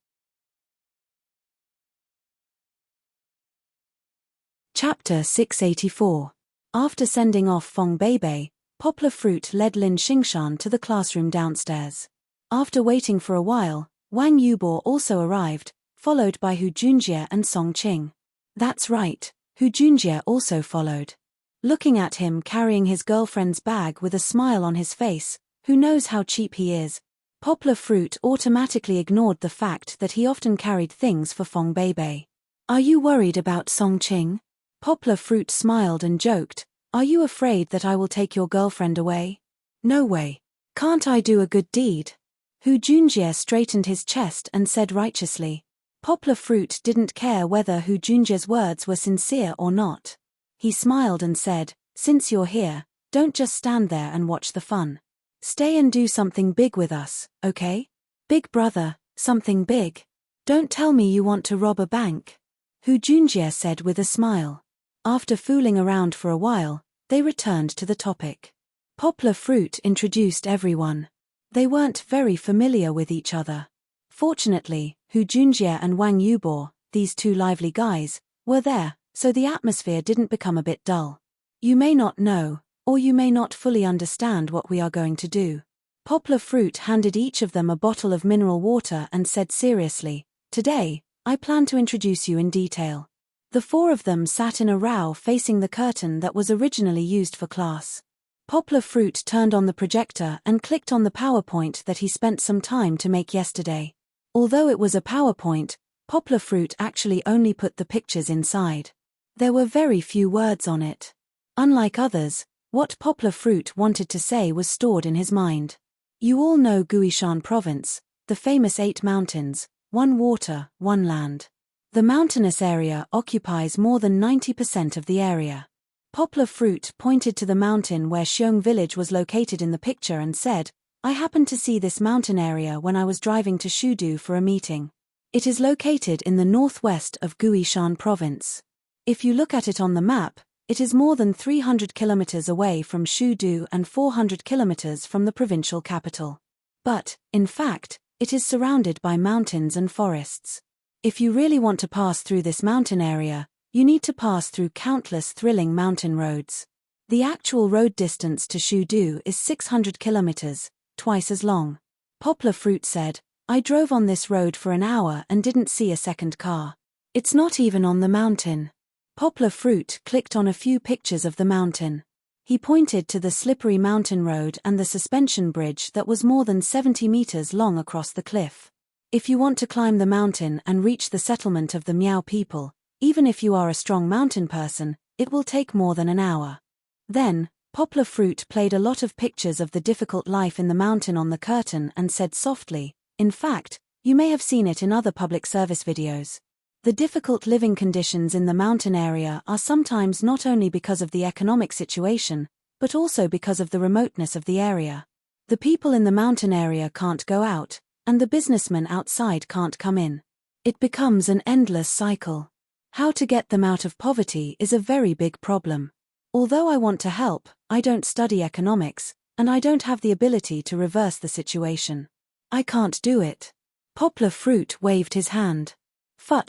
Speaker 1: Chapter 684. After sending off Fong Beibei, Poplar Fruit led Lin Xingshan to the classroom downstairs. After waiting for a while, Wang Yubo also arrived, followed by Hu Junjie and Song Qing. That's right, Hu Junjie also followed. Looking at him carrying his girlfriend's bag with a smile on his face, who knows how cheap he is, Poplar Fruit automatically ignored the fact that he often carried things for Fong Beibei. "Are you worried about Song Qing?" Poplar Fruit smiled and joked, "Are you afraid that I will take your girlfriend away?" "No way. Can't I do a good deed?" Hu Junjie straightened his chest and said righteously. Poplar Fruit didn't care whether Hu Junjie's words were sincere or not. He smiled and said, "Since you're here, don't just stand there and watch the fun. Stay and do something big with us, okay? Big brother, something big? Don't tell me you want to rob a bank." Hu Junjie said with a smile. After fooling around for a while, they returned to the topic. Poplar Fruit introduced everyone. They weren't very familiar with each other. Fortunately, Hu Junjie and Wang Yubo, these two lively guys, were there, so the atmosphere didn't become a bit dull. "You may not know, or you may not fully understand what we are going to do." Poplar Fruit handed each of them a bottle of mineral water and said seriously, "Today, I plan to introduce you in detail." The four of them sat in a row facing the curtain that was originally used for class. Poplar Fruit turned on the projector and clicked on the PowerPoint that he spent some time to make yesterday. Although it was a PowerPoint, Poplar Fruit actually only put the pictures inside. There were very few words on it. Unlike others, what Poplar Fruit wanted to say was stored in his mind. You all know Guishan Province, the famous 8 mountains, 1 water, 1 land. The mountainous area occupies more than 90% of the area. Poplar Fruit pointed to the mountain where Xiong village was located in the picture and said, "I happened to see this mountain area when I was driving to Shudu for a meeting. It is located in the northwest of Guishan Province. If you look at it on the map, it is more than 300 kilometers away from Shudu and 400 kilometers from the provincial capital. But, in fact, it is surrounded by mountains and forests. If you really want to pass through this mountain area, you need to pass through countless thrilling mountain roads. The actual road distance to Shudu is 600 kilometers, twice as long. Poplar Fruit said, I drove on this road for an hour and didn't see a second car. It's not even on the mountain. Poplar Fruit clicked on a few pictures of the mountain. He pointed to the slippery mountain road and the suspension bridge that was more than 70 meters long across the cliff. If you want to climb the mountain and reach the settlement of the Miao people, even if you are a strong mountain person, it will take more than an hour. Then, Poplar Fruit played a lot of pictures of the difficult life in the mountain on the curtain and said softly, in fact, you may have seen it in other public service videos. The difficult living conditions in the mountain area are sometimes not only because of the economic situation, but also because of the remoteness of the area. The people in the mountain area can't go out, and the businessmen outside can't come in. It becomes an endless cycle. How to get them out of poverty is a very big problem. Although I want to help, I don't study economics, and I don't have the ability to reverse the situation. I can't do it. Poplar Fruit waved his hand.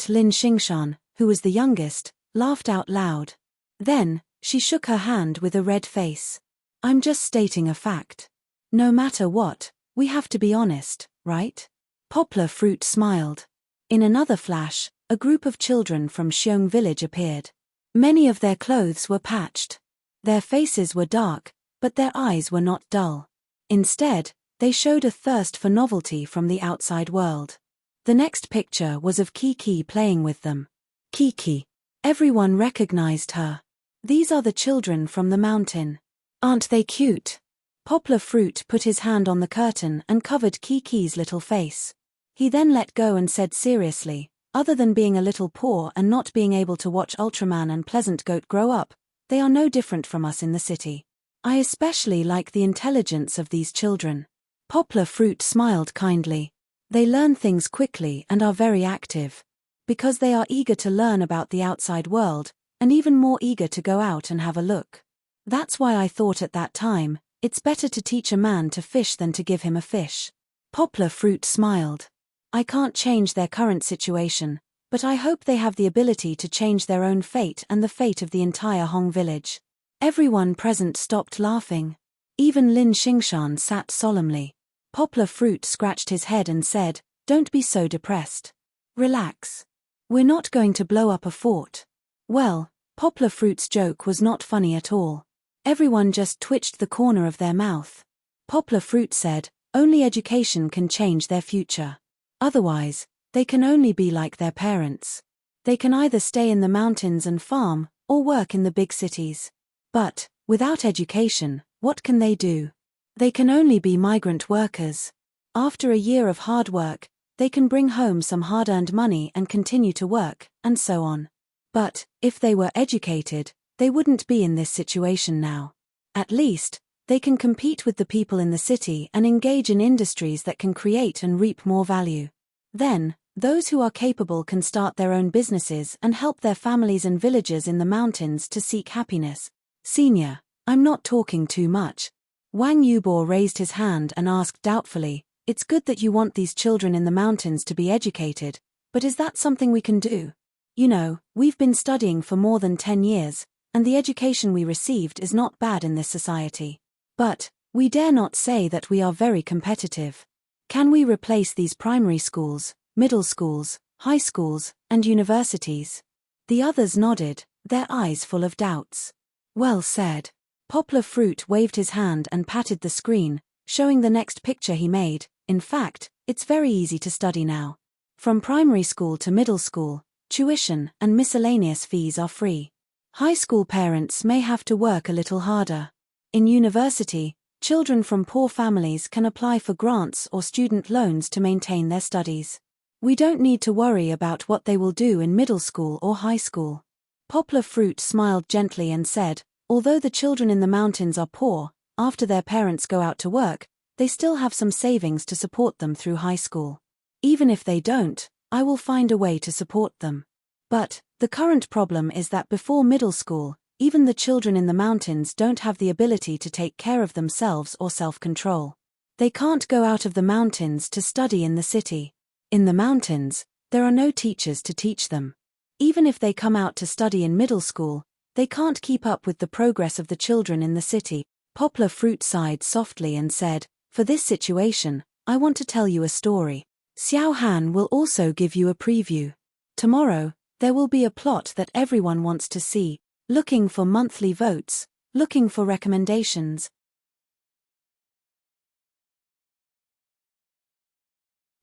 Speaker 1: Lin Xingshan, who was the youngest, laughed out loud. Then, she shook her hand with a red face. I'm just stating a fact. No matter what, we have to be honest, right? Poplar Fruit smiled. In another flash, a group of children from Xiong village appeared. Many of their clothes were patched. Their faces were dark, but their eyes were not dull. Instead, they showed a thirst for novelty from the outside world. The next picture was of Kiki playing with them. Kiki. Everyone recognized her. These are the children from the mountain. Aren't they cute? Poplar Fruit put his hand on the curtain and covered Kiki's little face. He then let go and said seriously, other than being a little poor and not being able to watch Ultraman and Pleasant Goat grow up, they are no different from us in the city. I especially like the intelligence of these children. Poplar Fruit smiled kindly. They learn things quickly and are very active. Because they are eager to learn about the outside world, and even more eager to go out and have a look. That's why I thought at that time, it's better to teach a man to fish than to give him a fish. Poplar Fruit smiled. I can't change their current situation, but I hope they have the ability to change their own fate and the fate of the entire Hong village. Everyone present stopped laughing. Even Lin Xingshan sat solemnly. Poplar Fruit scratched his head and said, Don't be so depressed. Relax. We're not going to blow up a fort. Well, Poplar Fruit's joke was not funny at all. Everyone just twitched the corner of their mouth. Poplar Fruit said, Only education can change their future. Otherwise, they can only be like their parents. They can either stay in the mountains and farm, or work in the big cities. But, without education, what can they do? They can only be migrant workers. After a year of hard work, they can bring home some hard-earned money and continue to work, and so on. But, if they were educated, they wouldn't be in this situation now. At least, they can compete with the people in the city and engage in industries that can create and reap more value. Then, those who are capable can start their own businesses and help their families and villagers in the mountains to seek happiness. Senior, I'm not talking too much. Wang Yubor raised his hand and asked doubtfully, It's good that you want these children in the mountains to be educated, but is that something we can do? You know, we've been studying for more than 10 years, and the education we received is not bad in this society. But, we dare not say that we are very competitive. Can we replace these primary schools, middle schools, high schools, and universities? The others nodded, their eyes full of doubts. Well said. Poplar Fruit waved his hand and patted the screen, showing the next picture he made. In fact, it's very easy to study now. From primary school to middle school, tuition and miscellaneous fees are free. High school parents may have to work a little harder. In university, children from poor families can apply for grants or student loans to maintain their studies. We don't need to worry about what they will do in middle school or high school. Poplar Fruit smiled gently and said, Although the children in the mountains are poor, after their parents go out to work, they still have some savings to support them through high school. Even if they don't, I will find a way to support them. But, the current problem is that before middle school, even the children in the mountains don't have the ability to take care of themselves or self-control. They can't go out of the mountains to study in the city. In the mountains, there are no teachers to teach them. Even if they come out to study in middle school, they can't keep up with the progress of the children in the city. Poplar Fruit sighed softly and said, For this situation, I want to tell you a story. Xiao Han will also give you a preview. Tomorrow, there will be a plot that everyone wants to see, looking for monthly votes, looking for recommendations.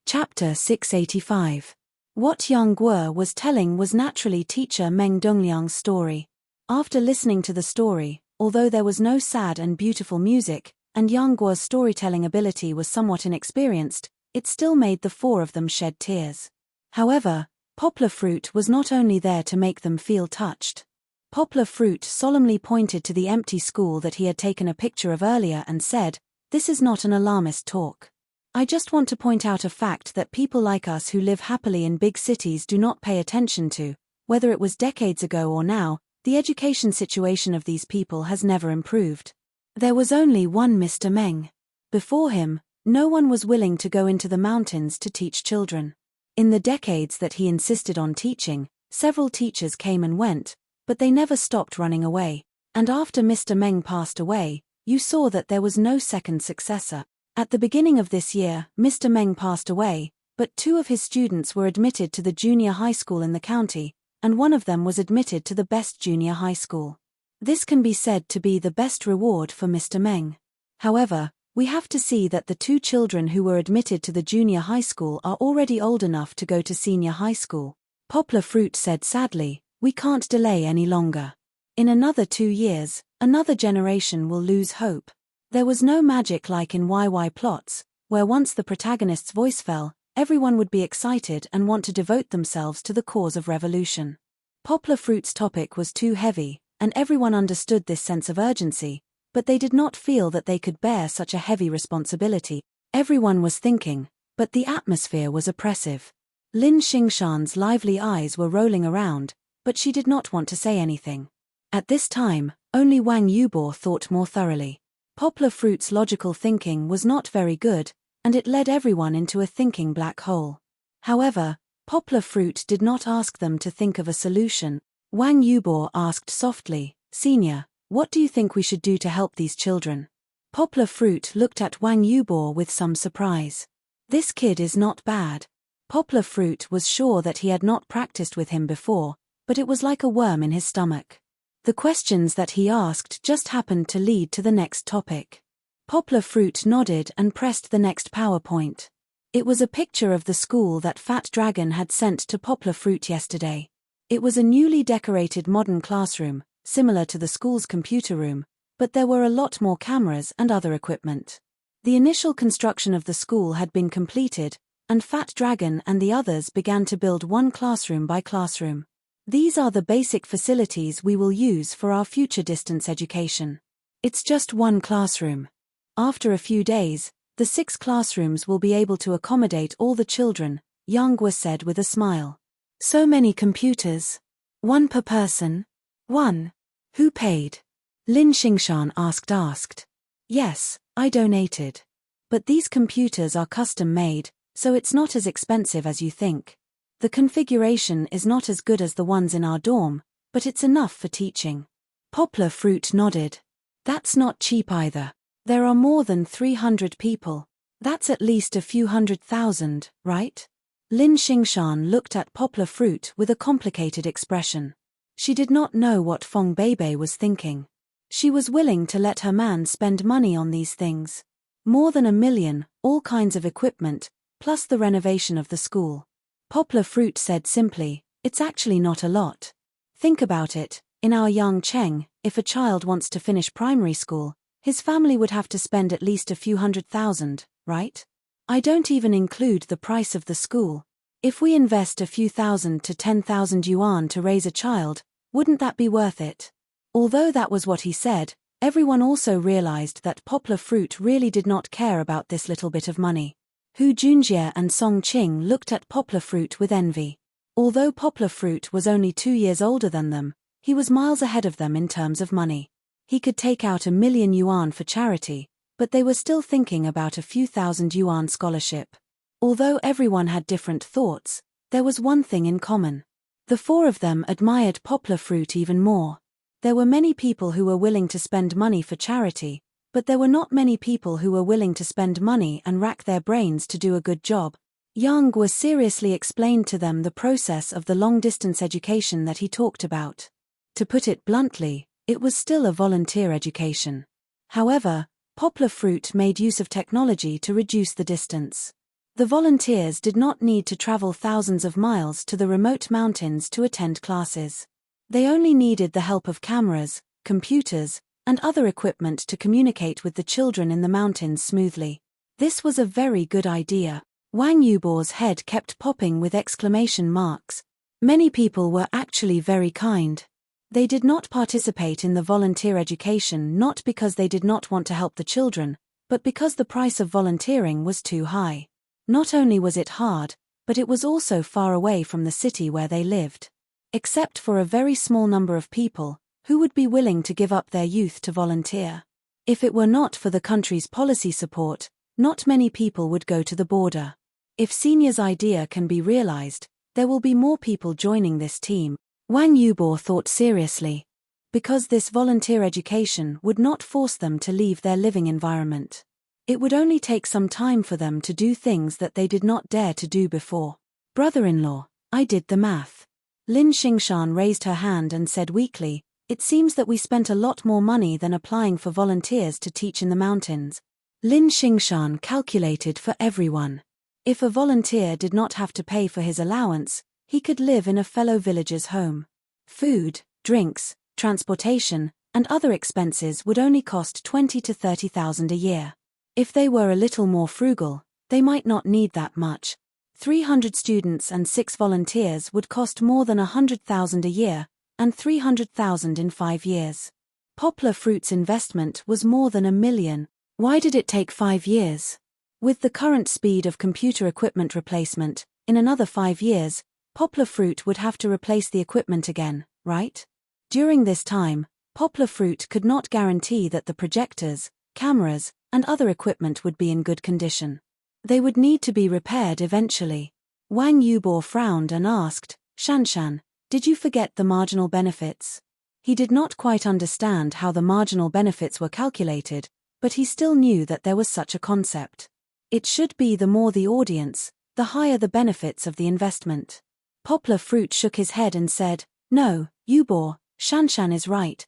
Speaker 1: Chapter 685. What Yang Guo was telling was naturally teacher Meng Dongliang's story. After listening to the story, although there was no sad and beautiful music, and Yang Guo's storytelling ability was somewhat inexperienced, it still made the four of them shed tears. However, Poplar Fruit was not only there to make them feel touched. Poplar Fruit solemnly pointed to the empty school that he had taken a picture of earlier and said, "This is not an alarmist talk. I just want to point out a fact that people like us who live happily in big cities do not pay attention to. Whether it was decades ago or now, the education situation of these people has never improved." There was only one Mr. Meng. Before him, no one was willing to go into the mountains to teach children. In the decades that he insisted on teaching, several teachers came and went, but they never stopped running away. And after Mr. Meng passed away, you saw that there was no second successor. At the beginning of this year, Mr. Meng passed away, but two of his students were admitted to the junior high school in the county, and one of them was admitted to the best junior high school. This can be said to be the best reward for Mr. Meng. However, we have to see that the two children who were admitted to the junior high school are already old enough to go to senior high school. Poplar Fruit said sadly, "We can't delay any longer. In another 2 years, another generation will lose hope." There was no magic like in YY plots, where once the protagonist's voice fell, everyone would be excited and want to devote themselves to the cause of revolution. Poplar Fruit's topic was too heavy, and everyone understood this sense of urgency, but they did not feel that they could bear such a heavy responsibility. Everyone was thinking, but the atmosphere was oppressive. Lin Xingshan's lively eyes were rolling around, but she did not want to say anything. At this time, only Wang Yubo thought more thoroughly. Poplar Fruit's logical thinking was not very good, and it led everyone into a thinking black hole. However, Poplar Fruit did not ask them to think of a solution. Wang Yubo asked softly, "Senior, what do you think we should do to help these children?" Poplar Fruit looked at Wang Yubo with some surprise. This kid is not bad. Poplar Fruit was sure that he had not practiced with him before, but it was like a worm in his stomach. The questions that he asked just happened to lead to the next topic. Poplar Fruit nodded and pressed the next PowerPoint. It was a picture of the school that Fat Dragon had sent to Poplar Fruit yesterday. It was a newly decorated modern classroom, similar to the school's computer room, but there were a lot more cameras and other equipment. The initial construction of the school had been completed, and Fat Dragon and the others began to build one classroom by classroom. These are the basic facilities we will use for our future distance education. It's just one classroom. After a few days, the 6 classrooms will be able to accommodate all the children, Yang Guo said with a smile. So many computers. 1 per person? 1. Who paid? Lin Xingshan asked. Yes, I donated. But these computers are custom made, so it's not as expensive as you think. The configuration is not as good as the ones in our dorm, but it's enough for teaching. Poplar Fruit nodded. That's not cheap either. There are more than 300 people. That's at least a few 100,000, right? Lin Xingshan looked at Poplar Fruit with a complicated expression. She did not know what Feng Beibei was thinking. She was willing to let her man spend money on these things. More than 1 million, all kinds of equipment, plus the renovation of the school. Poplar Fruit said simply, "It's actually not a lot. Think about it, in our Yangcheng, if a child wants to finish primary school, his family would have to spend at least a few 100,000, right? I don't even include the price of the school. If we invest a few thousand to 10,000 yuan to raise a child, wouldn't that be worth it?" Although that was what he said, everyone also realized that Poplar Fruit really did not care about this little bit of money. Hu Junjie and Song Qing looked at Poplar Fruit with envy. Although Poplar Fruit was only 2 years older than them, he was miles ahead of them in terms of money. He could take out 1 million yuan for charity, but they were still thinking about a few thousand yuan scholarship. Although everyone had different thoughts, there was one thing in common. The 4 of them admired Poplar Fruit even more. There were many people who were willing to spend money for charity, But there were not many people who were willing to spend money and rack their brains to do a good job. Yang was seriously explained to them the process of the long-distance education that he talked about. To put it bluntly, it was still a volunteer education. However, Poplar Fruit made use of technology to reduce the distance. The volunteers did not need to travel thousands of miles to the remote mountains to attend classes. They only needed the help of cameras, computers, and other equipment to communicate with the children in the mountains smoothly. This was a very good idea. Wang Yubo's head kept popping with exclamation marks. Many people were actually very kind. They did not participate in the volunteer education not because they did not want to help the children, but because the price of volunteering was too high. Not only was it hard, but it was also far away from the city where they lived. Except for a very small number of people, who would be willing to give up their youth to volunteer. If it were not for the country's policy support, not many people would go to the border. If Senior's idea can be realized, there will be more people joining this team, Wang Yubo thought seriously. Because this volunteer education would not force them to leave their living environment. It would only take some time for them to do things that they did not dare to do before. Brother-in-law, I did the math. Lin Xingshan raised her hand and said weakly, it seems that we spent a lot more money than applying for volunteers to teach in the mountains. Lin Xingshan calculated for everyone. If a volunteer did not have to pay for his allowance, he could live in a fellow villager's home. Food, drinks, transportation, and other expenses would only cost 20 to 30,000 a year. If they were a little more frugal, they might not need that much. 300 students and 6 volunteers would cost more than 100,000 a year, and 300,000 in 5 years. Poplar Fruit's investment was more than $1 million. Why did it take 5 years? With the current speed of computer equipment replacement, in another 5 years, Poplar Fruit would have to replace the equipment again, right? During this time, Poplar Fruit could not guarantee that the projectors, cameras, and other equipment would be in good condition. They would need to be repaired eventually. Wang Yubo frowned and asked, Shanshan, did you forget the marginal benefits? He did not quite understand how the marginal benefits were calculated, but he still knew that there was such a concept. It should be the more the audience, the higher the benefits of the investment. Poplar Fruit shook his head and said, no, Yubo, Shanshan is right.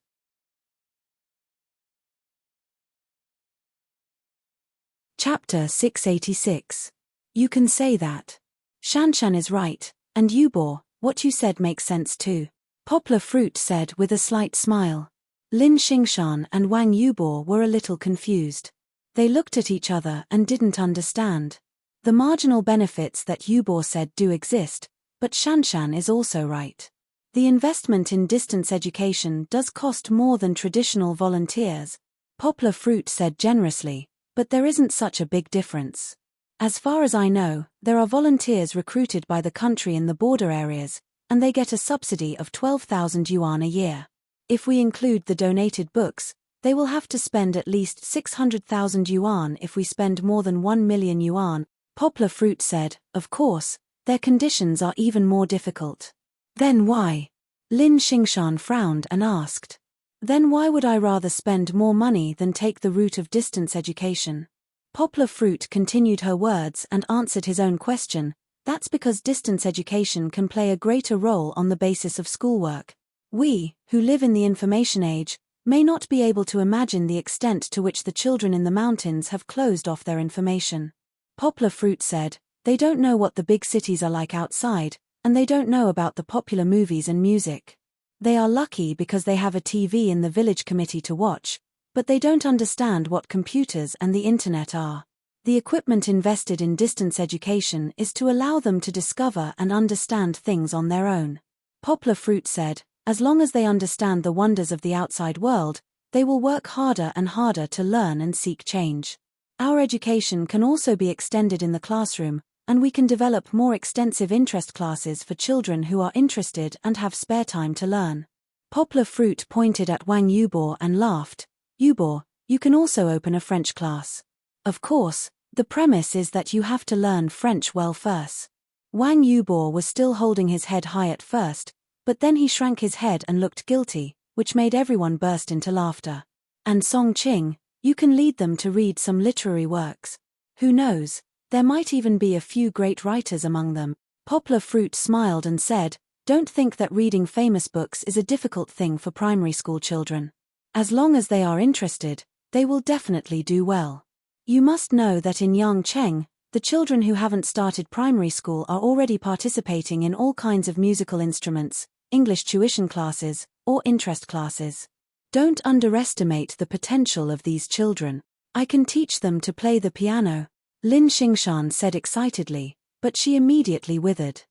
Speaker 1: Chapter 686. You can say that. Shanshan is right, and Yubo, what you said makes sense too. Poplar Fruit said with a slight smile. Lin Xingshan and Wang Yubo were a little confused. They looked at each other and didn't understand. The marginal benefits that Yubo said do exist, but Shanshan is also right. The investment in distance education does cost more than traditional volunteers, Poplar Fruit said generously. But there isn't such a big difference. As far as I know, there are volunteers recruited by the country in the border areas, and they get a subsidy of 12,000 yuan a year. If we include the donated books, they will have to spend at least 600,000 yuan if we spend more than 1 million yuan, Poplar Fruit said. Of course, their conditions are even more difficult. Then why? Lin Xingshan frowned and asked. Then why would I rather spend more money than take the route of distance education? Poplar Fruit continued her words and answered his own question. That's because distance education can play a greater role on the basis of schoolwork. We, who live in the information age, may not be able to imagine the extent to which the children in the mountains have closed off their information. Poplar Fruit said, they don't know what the big cities are like outside, and they don't know about the popular movies and music. They are lucky because they have a TV in the village committee to watch, but they don't understand what computers and the internet are. The equipment invested in distance education is to allow them to discover and understand things on their own. Poplar Fruit said, as long as they understand the wonders of the outside world, they will work harder and harder to learn and seek change. Our education can also be extended in the classroom, and we can develop more extensive interest classes for children who are interested and have spare time to learn. Poplar Fruit pointed at Wang Yubo and laughed. Yubo, you can also open a French class. Of course, the premise is that you have to learn French well first. Wang Yubo was still holding his head high at first, but then he shrank his head and looked guilty, which made everyone burst into laughter. And Song Qing, You can lead them to read some literary works. Who knows, there might even be a few great writers among them. Poplar Fruit smiled and said, "Don't think that reading famous books is a difficult thing for primary school children. As long as they are interested, they will definitely do well. You must know that in Yangcheng, the children who haven't started primary school are already participating in all kinds of musical instruments, English tuition classes, or interest classes. Don't underestimate the potential of these children. I can teach them to play the piano," Lin Xingshan said excitedly, but she immediately withered.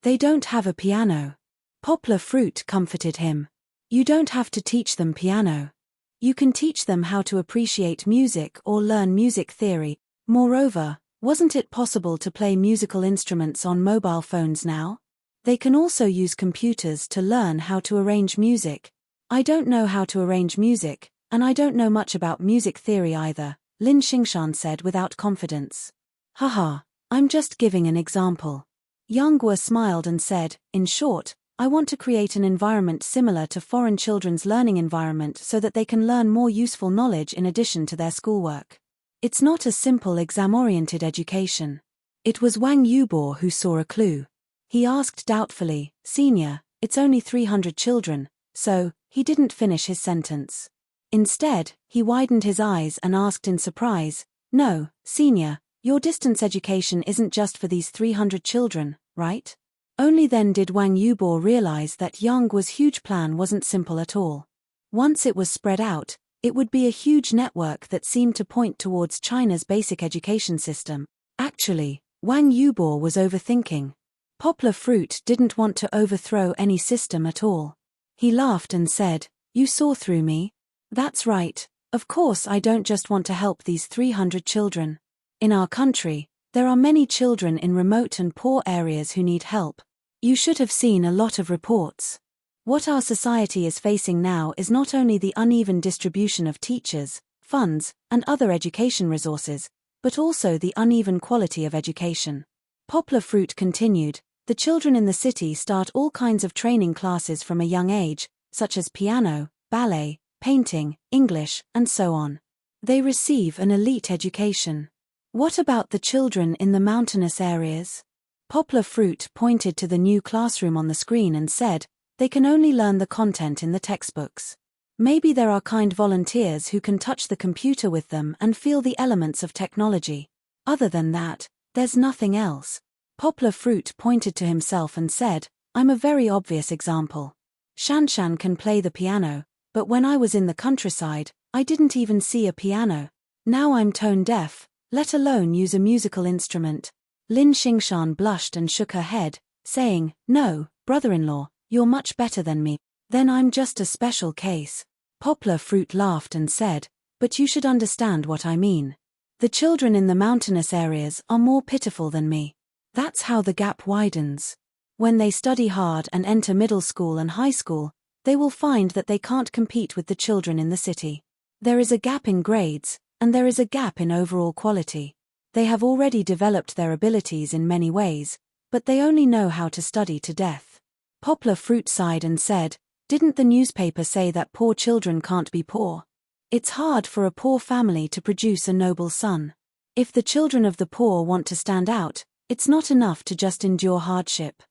Speaker 1: "They don't have a piano." Poplar Fruit comforted him. "You don't have to teach them piano. You can teach them how to appreciate music or learn music theory. Moreover, wasn't it possible to play musical instruments on mobile phones now? They can also use computers to learn how to arrange music." "I don't know how to arrange music, and I don't know much about music theory either," Lin Xingshan said without confidence. "Haha, I'm just giving an example." Yang Guo smiled and said, "In short, I want to create an environment similar to foreign children's learning environment so that they can learn more useful knowledge in addition to their schoolwork. It's not a simple exam-oriented education." It was Wang Yubo who saw a clue. He asked doubtfully, "Senior, it's only 300 children, so..." He didn't finish his sentence. Instead, he widened his eyes and asked in surprise, "No, Senior, your distance education isn't just for these 300 children, right?" Only then did Wang Yubo realize that Yang Guo's huge plan wasn't simple at all. Once it was spread out, it would be a huge network that seemed to point towards China's basic education system. Actually, Wang Yubo was overthinking. Poplar Fruit didn't want to overthrow any system at all. He laughed and said, "You saw through me? That's right. Of course I don't just want to help these 300 children. In our country, there are many children in remote and poor areas who need help. You should have seen a lot of reports. What our society is facing now is not only the uneven distribution of teachers, funds, and other education resources, but also the uneven quality of education." Poplar Fruit continued, "The children in the city start all kinds of training classes from a young age, such as piano, ballet, painting, English, and so on. They receive an elite education. What about the children in the mountainous areas?" Poplar Fruit pointed to the new classroom on the screen and said, "They can only learn the content in the textbooks. Maybe there are kind volunteers who can touch the computer with them and feel the elements of technology. Other than that, there's nothing else." Poplar Fruit pointed to himself and said, "I'm a very obvious example. Shanshan can play the piano, but when I was in the countryside, I didn't even see a piano. Now I'm tone deaf, let alone use a musical instrument." Lin Xingshan blushed and shook her head, saying, "No, brother-in-law, you're much better than me. Then I'm just a special case." Poplar Fruit laughed and said, "But you should understand what I mean. The children in the mountainous areas are more pitiful than me. That's how the gap widens. When they study hard and enter middle school and high school, they will find that they can't compete with the children in the city. There is a gap in grades, and there is a gap in overall quality. They have already developed their abilities in many ways, but they only know how to study to death." Poplar Fruit sighed and said, "Didn't the newspaper say that poor children can't be poor? It's hard for a poor family to produce a noble son. If the children of the poor want to stand out, it's not enough to just endure hardship.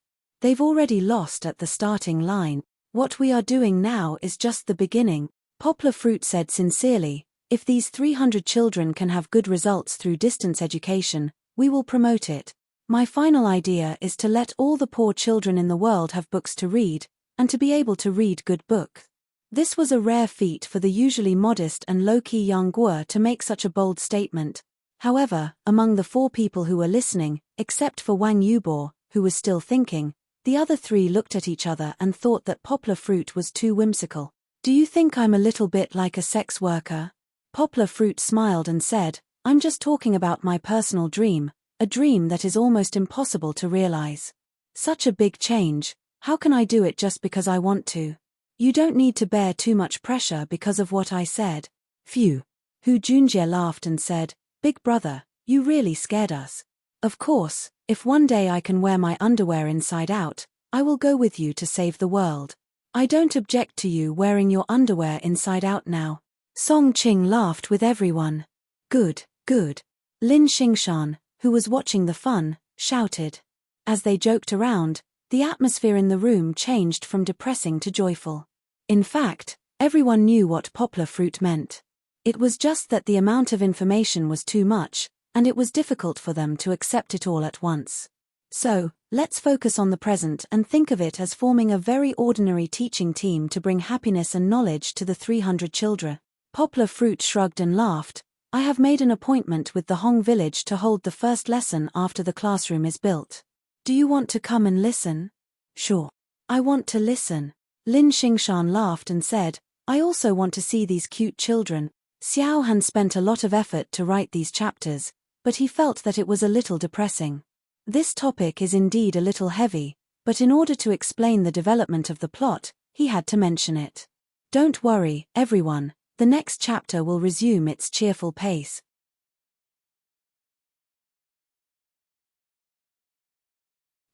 Speaker 1: They've already lost at the starting line. What we are doing now is just the beginning." Poplar Fruit said sincerely, "If these 300 children can have good results through distance education, we will promote it. My final idea is to let all the poor children in the world have books to read, and to be able to read good books." This was a rare feat for the usually modest and low-key Yang Guo to make such a bold statement. However, among the 4 people who were listening, except for Wang Yubo, who was still thinking, the other 3 looked at each other and thought that Poplar Fruit was too whimsical. "Do you think I'm a little bit like a sex worker?" Poplar Fruit smiled and said, "I'm just talking about my personal dream, a dream that is almost impossible to realize. Such a big change, how can I do it just because I want to? You don't need to bear too much pressure because of what I said." "Phew." Hu Junjie laughed and said, "Big brother, you really scared us. Of course, if one day I can wear my underwear inside out, I will go with you to save the world. I don't object to you wearing your underwear inside out now." Song Qing laughed with everyone. Good, good. Lin Xingshan, who was watching the fun, shouted. As they joked around, the atmosphere in the room changed from depressing to joyful. In fact, everyone knew what poplar fruit meant. It was just that the amount of information was too much, and it was difficult for them to accept it all at once. So, let's focus on the present and think of it as forming a very ordinary teaching team to bring happiness and knowledge to the 300 children. Poplar Fruit shrugged and laughed. I have made an appointment with the Hong village to hold the first lesson after the classroom is built. Do you want to come and listen? Sure. I want to listen. Lin Xingshan laughed and said, I also want to see these cute children. Xiao Han spent a lot of effort to write these chapters, but he felt that it was a little depressing. This topic is indeed a little heavy, but in order to explain the development of the plot, he had to mention it. Don't worry, everyone, the next chapter will resume its cheerful pace.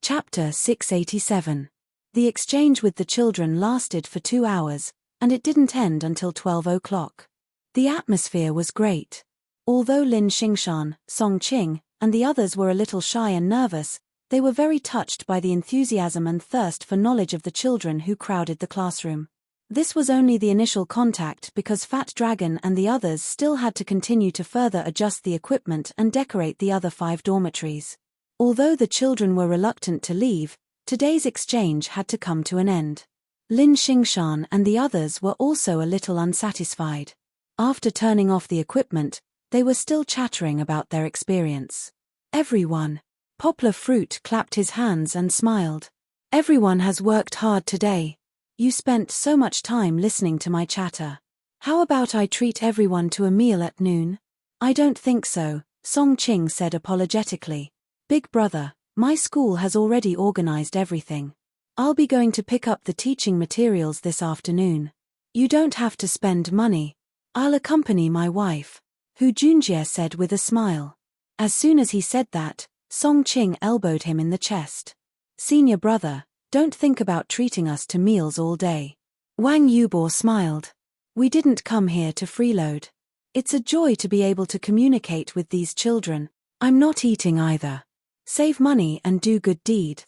Speaker 1: Chapter 687. The exchange with the children lasted for 2 hours, and it didn't end until 12 o'clock. The atmosphere was great. Although Lin Xingshan, Song Qing, and the others were a little shy and nervous, they were very touched by the enthusiasm and thirst for knowledge of the children who crowded the classroom. This was only the initial contact because Fat Dragon and the others still had to continue to further adjust the equipment and decorate the other 5 dormitories. Although the children were reluctant to leave, today's exchange had to come to an end. Lin Xingshan and the others were also a little unsatisfied. After turning off the equipment, they were still chattering about their experience. Everyone. Poplar Fruit clapped his hands and smiled. Everyone has worked hard today. You spent so much time listening to my chatter. How about I treat everyone to a meal at noon? I don't think so, Song Qing said apologetically. Big brother, my school has already organized everything. I'll be going to pick up the teaching materials this afternoon. You don't have to spend money. I'll accompany my wife, Hu Junjie said with a smile. As soon as he said that, Song Qing elbowed him in the chest. Senior brother, don't think about treating us to meals all day. Wang Yubo smiled. We didn't come here to freeload. It's a joy to be able to communicate with these children. I'm not eating either. Save money and do good deeds.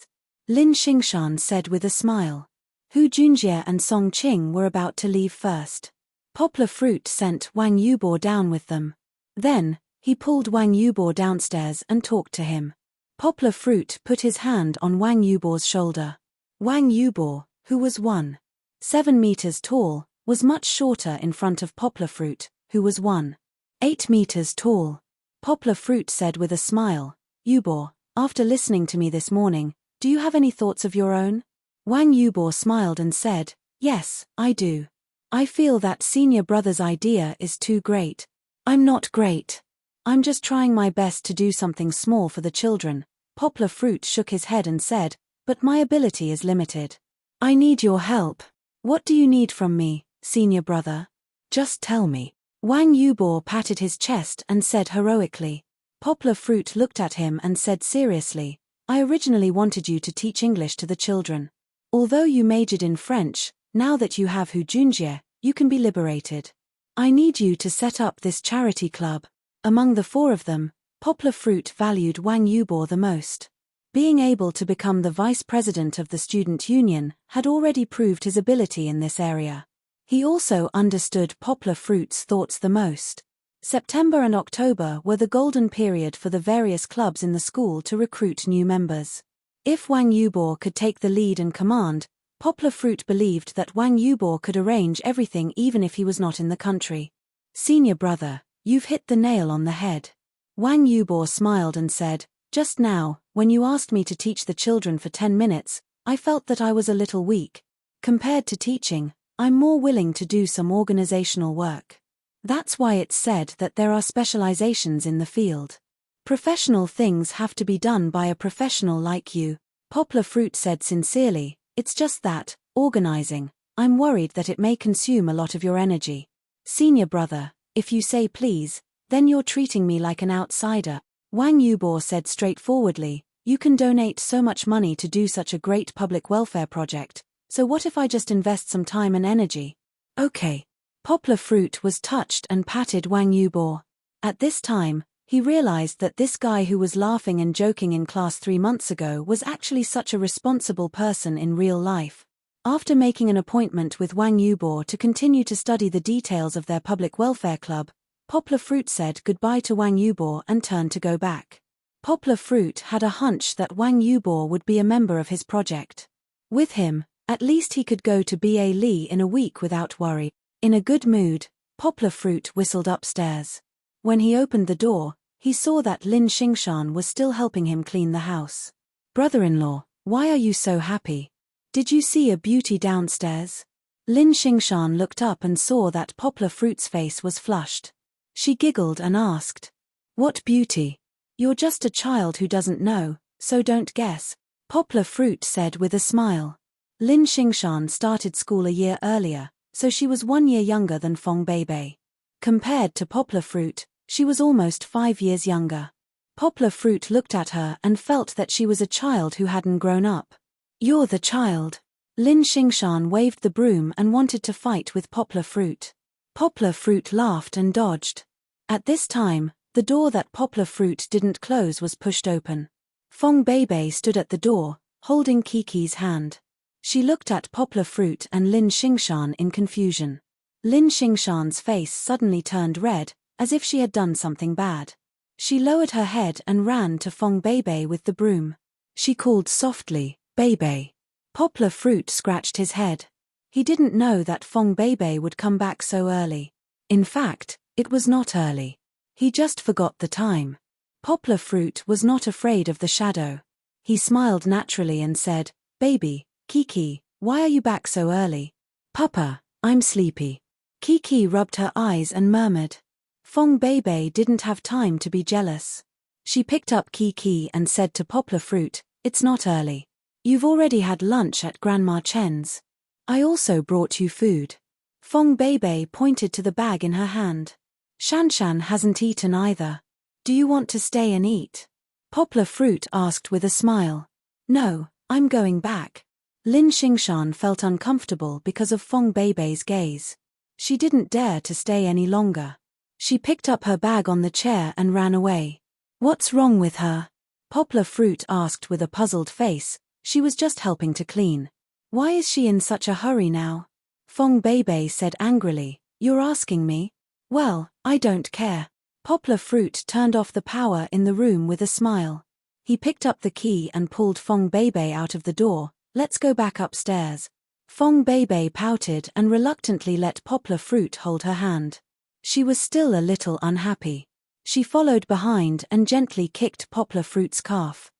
Speaker 1: Lin Xingshan said with a smile. Hu Junjie and Song Qing were about to leave first. Poplar Fruit sent Wang Yubo down with them. Then, he pulled Wang Yubo downstairs and talked to him. Poplar Fruit put his hand on Wang Yubo's shoulder. Wang Yubo, who was 1.7 meters tall, was much shorter in front of Poplar Fruit, who was 1.8 meters tall. Poplar Fruit said with a smile, Yubo, after listening to me this morning, do you have any thoughts of your own? Wang Yubo smiled and said, yes, I do. I feel that senior brother's idea is too great. I'm not great. I'm just trying my best to do something small for the children. Poplar Fruit shook his head and said, but my ability is limited. I need your help. What do you need from me, senior brother? Just tell me. Wang Yubo patted his chest and said heroically. Poplar Fruit looked at him and said seriously, I originally wanted you to teach English to the children. Although you majored in French, now that you have Hu Junjie, you can be liberated. I need you to set up this charity club. Among the 4 of them, Poplar Fruit valued Wang Yubo the most. Being able to become the vice president of the student union had already proved his ability in this area. He also understood Poplar Fruit's thoughts the most. September and October were the golden period for the various clubs in the school to recruit new members. If Wang Yubo could take the lead and command, Poplar Fruit believed that Wang Yubo could arrange everything even if he was not in the country. Senior brother, you've hit the nail on the head. Wang Yubo smiled and said, just now, when you asked me to teach the children for 10 minutes, I felt that I was a little weak. Compared to teaching, I'm more willing to do some organizational work. That's why it's said that there are specializations in the field. Professional things have to be done by a professional like you, Poplar Fruit said sincerely. It's just that, organizing, I'm worried that it may consume a lot of your energy. Senior brother, if you say please, then you're treating me like an outsider. Wang Yubo said straightforwardly, you can donate so much money to do such a great public welfare project, so what if I just invest some time and energy? Okay. Poplar Fruit was touched and patted Wang Yubo. At this time, he realized that this guy who was laughing and joking in class 3 months ago was actually such a responsible person in real life. After making an appointment with Wang Yubo to continue to study the details of their public welfare club, Poplar Fruit said goodbye to Wang Yubo and turned to go back. Poplar Fruit had a hunch that Wang Yubo would be a member of his project. With him, at least he could go to BA Lee in a week without worry. In a good mood, Poplar Fruit whistled upstairs. When he opened the door, he saw that Lin Xingshan was still helping him clean the house. "Brother-in-law, why are you so happy? Did you see a beauty downstairs?" Lin Xingshan looked up and saw that Poplar Fruit's face was flushed. She giggled and asked, "What beauty? You're just a child who doesn't know, so don't guess," Poplar Fruit said with a smile. Lin Xingshan started school a year earlier, so she was 1 year younger than Fong Beibei. Compared to Poplar Fruit, she was almost 5 years younger. Poplar Fruit looked at her and felt that she was a child who hadn't grown up. "You're the child." Lin Xingshan waved the broom and wanted to fight with Poplar Fruit. Poplar Fruit laughed and dodged. At this time, the door that Poplar Fruit didn't close was pushed open. Fong Beibei stood at the door, holding Kiki's hand. She looked at Poplar Fruit and Lin Xingshan in confusion. Lin Xingshan's face suddenly turned red, as if she had done something bad. She lowered her head and ran to Fong Beibei with the broom. She called softly, "Beibei." Poplar Fruit scratched his head. He didn't know that Fong Beibei would come back so early. In fact, it was not early. He just forgot the time. Poplar Fruit was not afraid of the shadow. He smiled naturally and said, "Baby, Kiki, why are you back so early?" "Papa, I'm sleepy." Kiki rubbed her eyes and murmured. Fong Beibei didn't have time to be jealous. She picked up Kiki and said to Poplar Fruit, "It's not early. You've already had lunch at Grandma Chen's. I also brought you food." Fong Beibei pointed to the bag in her hand. "Shanshan hasn't eaten either. Do you want to stay and eat?" Poplar Fruit asked with a smile. "No, I'm going back." Lin Xingshan felt uncomfortable because of Fong Beibei's gaze. She didn't dare to stay any longer. She picked up her bag on the chair and ran away. "What's wrong with her?" Poplar Fruit asked with a puzzled face. She was just helping to clean. "Why is she in such a hurry now?" Fong Beibei said angrily, "You're asking me? Well, I don't care." Poplar Fruit turned off the power in the room with a smile. He picked up the key and pulled Fong Beibei out of the door. "Let's go back upstairs." Fong Beibei pouted and reluctantly let Poplar Fruit hold her hand. She was still a little unhappy. She followed behind and gently kicked Poplar Fruit's calf.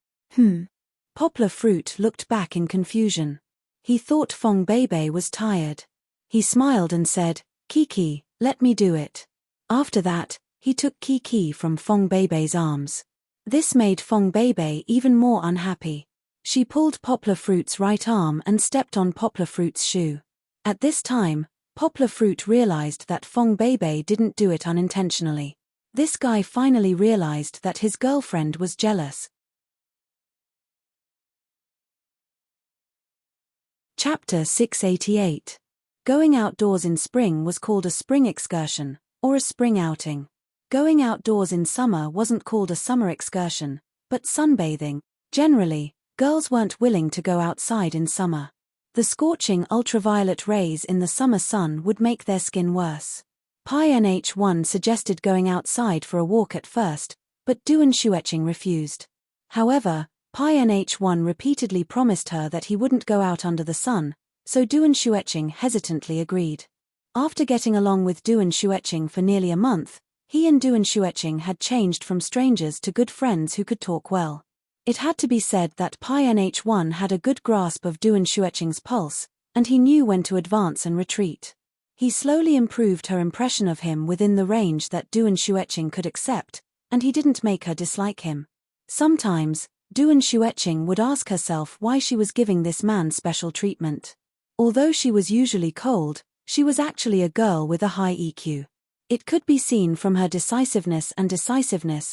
Speaker 1: Poplar Fruit looked back in confusion. He thought Fong Beibei was tired. He smiled and said, "Kiki, let me do it." After that, he took Kiki from Fong Beibei's arms. This made Fong Beibei even more unhappy. She pulled Poplar Fruit's right arm and stepped on Poplar Fruit's shoe. At this time, Poplar Fruit realized that Fong Beibei didn't do it unintentionally. This guy finally realized that his girlfriend was jealous. Chapter 688. Going outdoors in spring was called a spring excursion, or a spring outing. Going outdoors in summer wasn't called a summer excursion, but sunbathing. Generally, girls weren't willing to go outside in summer. The scorching ultraviolet rays in the summer sun would make their skin worse. Pai Nh1 suggested going outside for a walk at first, but Duan Shueqing refused. However, Pai Nh1 repeatedly promised her that he wouldn't go out under the sun, so Duan Shueqing hesitantly agreed. After getting along with Duan Shueqing for nearly a month, he and Duan Shueqing had changed from strangers to good friends who could talk well. It had to be said that Pai Nh1 had a good grasp of Duan Shueqing's pulse, and he knew when to advance and retreat. He slowly improved her impression of him within the range that Duan Shueqing could accept, and he didn't make her dislike him. Sometimes, Duan Shueqing would ask herself why she was giving this man special treatment. Although she was usually cold, she was actually a girl with a high EQ. It could be seen from her decisiveness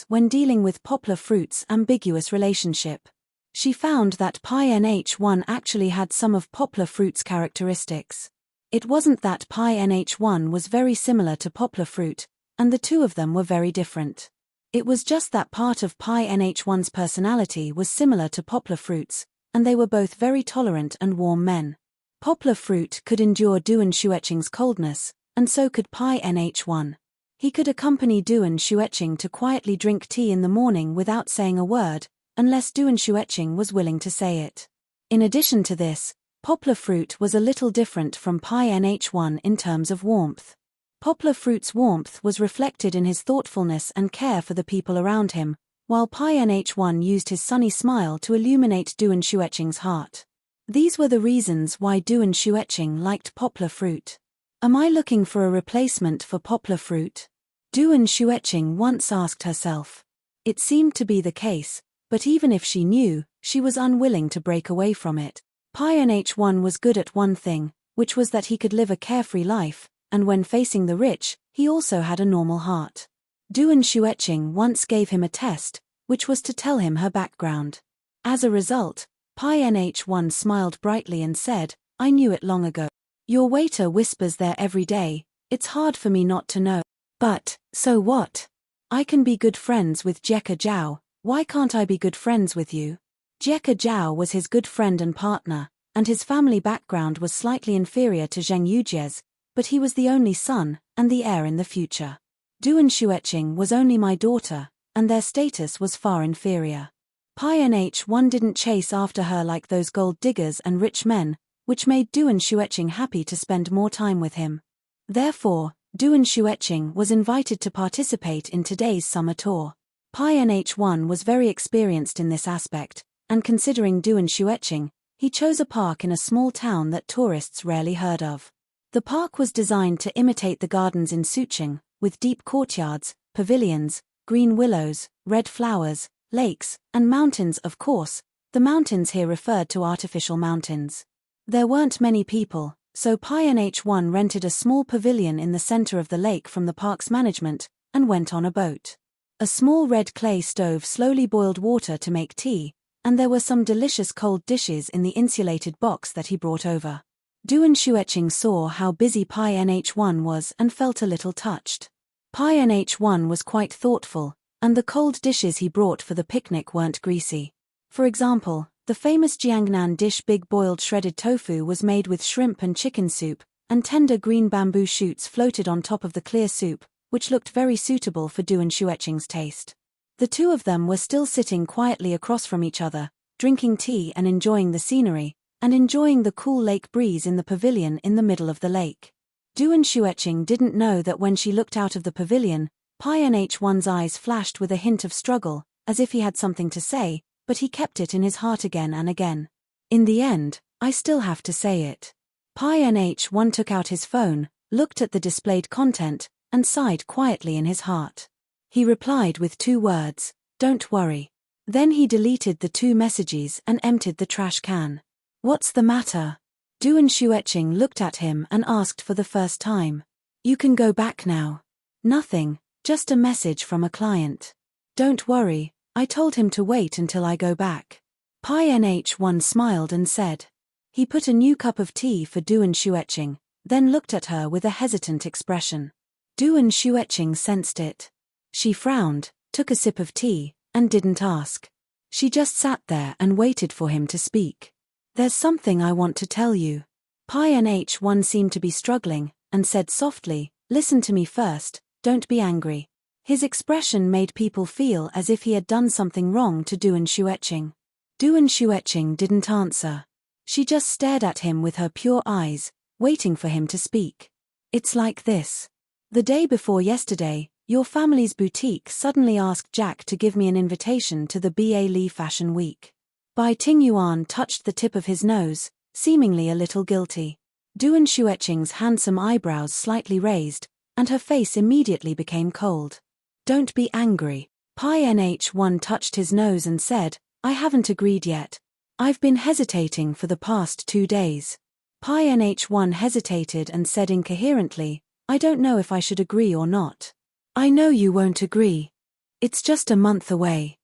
Speaker 1: when dealing with Poplar Fruit's ambiguous relationship. She found that Pai Nh1 actually had some of Poplar Fruit's characteristics. It wasn't that Pi NH1 was very similar to poplar fruit, and the two of them were very different. It was just that part of Pi NH1's personality was similar to poplar fruit's, and they were both very tolerant and warm men. Poplar fruit could endure Duan Xueqing's coldness, and so could Pi NH1. He could accompany Duan Xueqing to quietly drink tea in the morning without saying a word, unless Duan Xueqing was willing to say it. In addition to this, poplar fruit was a little different from Pi NH1 in terms of warmth. Poplar fruit's warmth was reflected in his thoughtfulness and care for the people around him, while Pi NH1 used his sunny smile to illuminate Duan Xueqing's heart. These were the reasons why Duan Xueqing liked poplar fruit. Am I looking for a replacement for poplar fruit? Duan Xueqing once asked herself. It seemed to be the case, but even if she knew, she was unwilling to break away from it. Pi NH1 was good at one thing, which was that he could live a carefree life, and when facing the rich, he also had a normal heart. Duan Xueqing once gave him a test, which was to tell him her background. As a result, Pi NH1 smiled brightly and said, "I knew it long ago. Your waiter whispers there every day, it's hard for me not to know. But, so what? I can be good friends with Jeka Zhao, why can't I be good friends with you?" Jeka Zhao was his good friend and partner, and his family background was slightly inferior to Zheng Yujie's, but he was the only son, and the heir in the future. Duan Xueqing was only my daughter, and their status was far inferior. Pi NH1 didn't chase after her like those gold diggers and rich men, which made Duan Xueqing happy to spend more time with him. Therefore, Duan Xueqing was invited to participate in today's summer tour. Pi NH1 was very experienced in this aspect, and considering Duan Xueqing, he chose a park in a small town that tourists rarely heard of. The park was designed to imitate the gardens in Suqing, with deep courtyards, pavilions, green willows, red flowers, lakes, and mountains. Of course, the mountains here referred to artificial mountains. There weren't many people, so Pi NH1 rented a small pavilion in the center of the lake from the park's management, and went on a boat. A small red clay stove slowly boiled water to make tea, and there were some delicious cold dishes in the insulated box that he brought over. Duan Xueqing saw how busy Pi NH1 was and felt a little touched. Pi NH1 was quite thoughtful, and the cold dishes he brought for the picnic weren't greasy. For example, the famous Jiangnan dish big boiled shredded tofu was made with shrimp and chicken soup, and tender green bamboo shoots floated on top of the clear soup, which looked very suitable for Duan Xueqing's taste. The two of them were still sitting quietly across from each other, drinking tea and enjoying the scenery, and enjoying the cool lake breeze in the pavilion in the middle of the lake. Duan Xueqing didn't know that when she looked out of the pavilion, Pi NH1's eyes flashed with a hint of struggle, as if he had something to say, but he kept it in his heart again and again. In the end, I still have to say it. Pi NH1 took out his phone, looked at the displayed content, and sighed quietly in his heart. He replied with 2 words, "Don't worry." Then he deleted the 2 messages and emptied the trash can. "What's the matter?" Duan Xueqing looked at him and asked for the first time. "You can go back now." "Nothing, just a message from a client." "Don't worry, I told him to wait until I go back." Pi NH1 smiled and said. He put a new cup of tea for Duan Xueqing, then looked at her with a hesitant expression. Duan Xueqing sensed it. She frowned, took a sip of tea, and didn't ask. She just sat there and waited for him to speak. "There's something I want to tell you." Pi NH1 seemed to be struggling, and said softly, "Listen to me first, don't be angry." His expression made people feel as if he had done something wrong to Duan Xueqing. Duan Xueqing didn't answer. She just stared at him with her pure eyes, waiting for him to speak. "It's like this. The day before yesterday, your family's boutique suddenly asked Jack to give me an invitation to the Ba Li Fashion Week." Bai Tingyuan touched the tip of his nose, seemingly a little guilty. Duan Xueqing's handsome eyebrows slightly raised, and her face immediately became cold. "Don't be angry." Pi NH1 touched his nose and said, "I haven't agreed yet. I've been hesitating for the past 2 days." Pi NH1 hesitated and said incoherently, "I don't know if I should agree or not." "I know you won't agree. It's just a month away."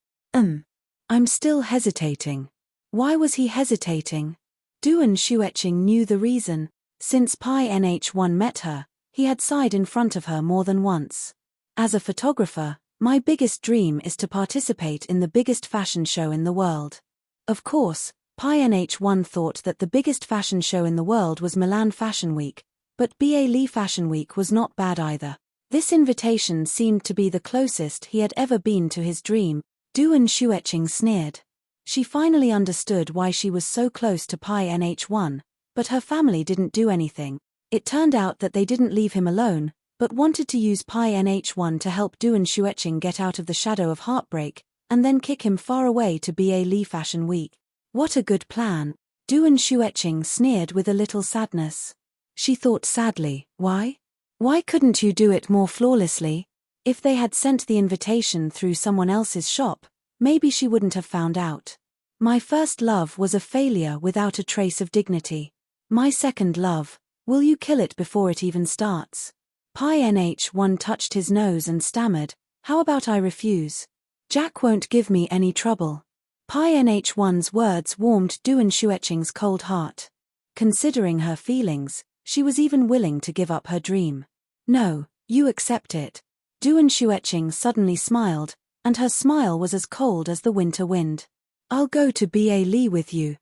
Speaker 1: I'm still hesitating." Why was he hesitating? Duan Xueqing knew the reason. Since Pi NH1 met her, he had sighed in front of her more than once. As a photographer, my biggest dream is to participate in the biggest fashion show in the world. Of course, Pi NH1 thought that the biggest fashion show in the world was Milan Fashion Week, but Ba Fashion Week was not bad either. This invitation seemed to be the closest he had ever been to his dream. Duan Xueqing sneered. She finally understood why she was so close to Pi NH1, but her family didn't do anything. It turned out that they didn't leave him alone, but wanted to use Pi NH1 to help Duan Xueqing get out of the shadow of heartbreak, and then kick him far away to Ba Fashion Week. What a good plan. Duan Xueqing sneered with a little sadness. She thought sadly, why? Why couldn't you do it more flawlessly? If they had sent the invitation through someone else's shop, maybe she wouldn't have found out. My first love was a failure without a trace of dignity. My second love, will you kill it before it even starts? Pi NH1 touched his nose and stammered, how about I refuse? Jack won't give me any trouble. Pi NH1's words warmed Duan Xueqing's cold heart. Considering her feelings, she was even willing to give up her dream. No, you accept it. Duan Xueqing suddenly smiled, and her smile was as cold as the winter wind. I'll go to Ba with you.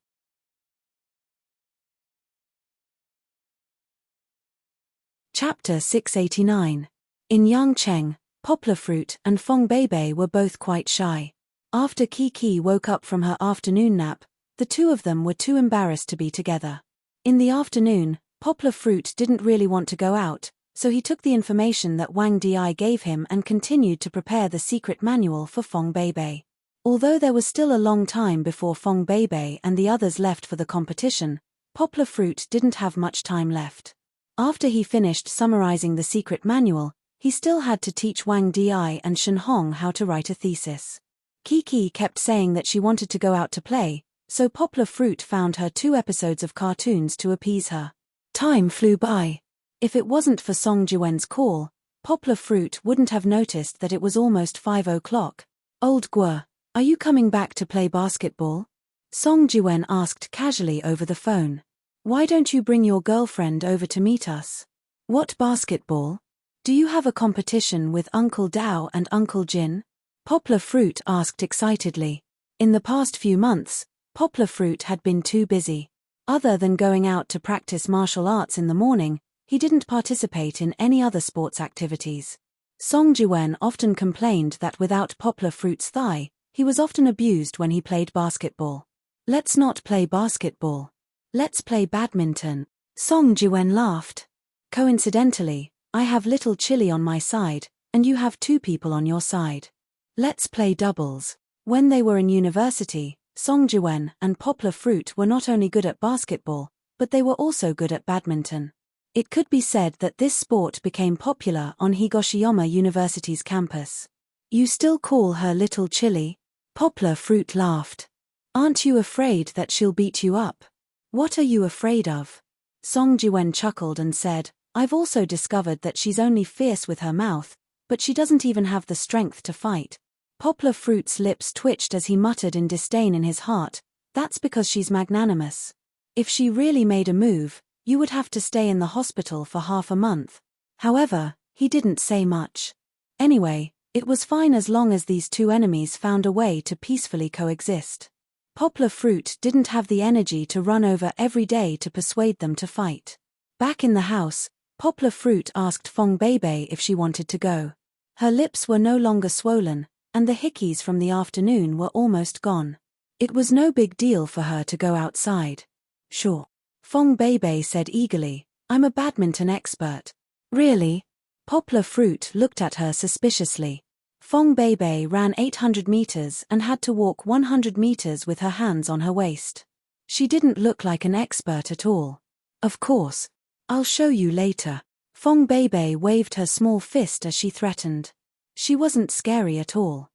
Speaker 1: Chapter 689. In Yangcheng, Poplar Fruit and Fong Beibei were both quite shy. After Kiki woke up from her afternoon nap, the two of them were too embarrassed to be together. In the afternoon, Poplar Fruit didn't really want to go out, so he took the information that Wang Di gave him and continued to prepare the secret manual for Fong Beibei. Although there was still a long time before Fong Beibei and the others left for the competition, Poplar Fruit didn't have much time left. After he finished summarizing the secret manual, he still had to teach Wang Di and Shen Hong how to write a thesis. Kiki kept saying that she wanted to go out to play, so Poplar Fruit found her 2 episodes of cartoons to appease her. Time flew by. If it wasn't for Song Jiwen's call, Poplar Fruit wouldn't have noticed that it was almost 5 o'clock. Old Guo, are you coming back to play basketball? Song Jiwen asked casually over the phone. Why don't you bring your girlfriend over to meet us? What basketball? Do you have a competition with Uncle Dao and Uncle Jin? Poplar Fruit asked excitedly. In the past few months, Poplar Fruit had been too busy. Other than going out to practice martial arts in the morning, he didn't participate in any other sports activities. Song Jiwen often complained that without Poplar Fruit's thigh, he was often abused when he played basketball. Let's not play basketball. Let's play badminton. Song Jiwen laughed. Coincidentally, I have little Chili on my side, and you have 2 people on your side. Let's play doubles. When they were in university, Song Jiwen and Poplar Fruit were not only good at basketball, but they were also good at badminton. It could be said that this sport became popular on Higoshiyama University's campus. You still call her Little Chili? Poplar Fruit laughed. Aren't you afraid that she'll beat you up? What are you afraid of? Song Jiwen chuckled and said, I've also discovered that she's only fierce with her mouth, but she doesn't even have the strength to fight. Poplar Fruit's lips twitched as he muttered in disdain in his heart, that's because she's magnanimous. If she really made a move, you would have to stay in the hospital for half a month. However, he didn't say much. Anyway, it was fine as long as these 2 enemies found a way to peacefully coexist. Poplar Fruit didn't have the energy to run over every day to persuade them to fight. Back in the house, Poplar Fruit asked Fong Beibei if she wanted to go. Her lips were no longer swollen, and the hickeys from the afternoon were almost gone. It was no big deal for her to go outside. Sure. Fong Beibei said eagerly, I'm a badminton expert. Really? Poplar Fruit looked at her suspiciously. Fong Beibei ran 800 meters and had to walk 100 meters with her hands on her waist. She didn't look like an expert at all. Of course. I'll show you later. Fong Beibei waved her small fist as she threatened. She wasn't scary at all.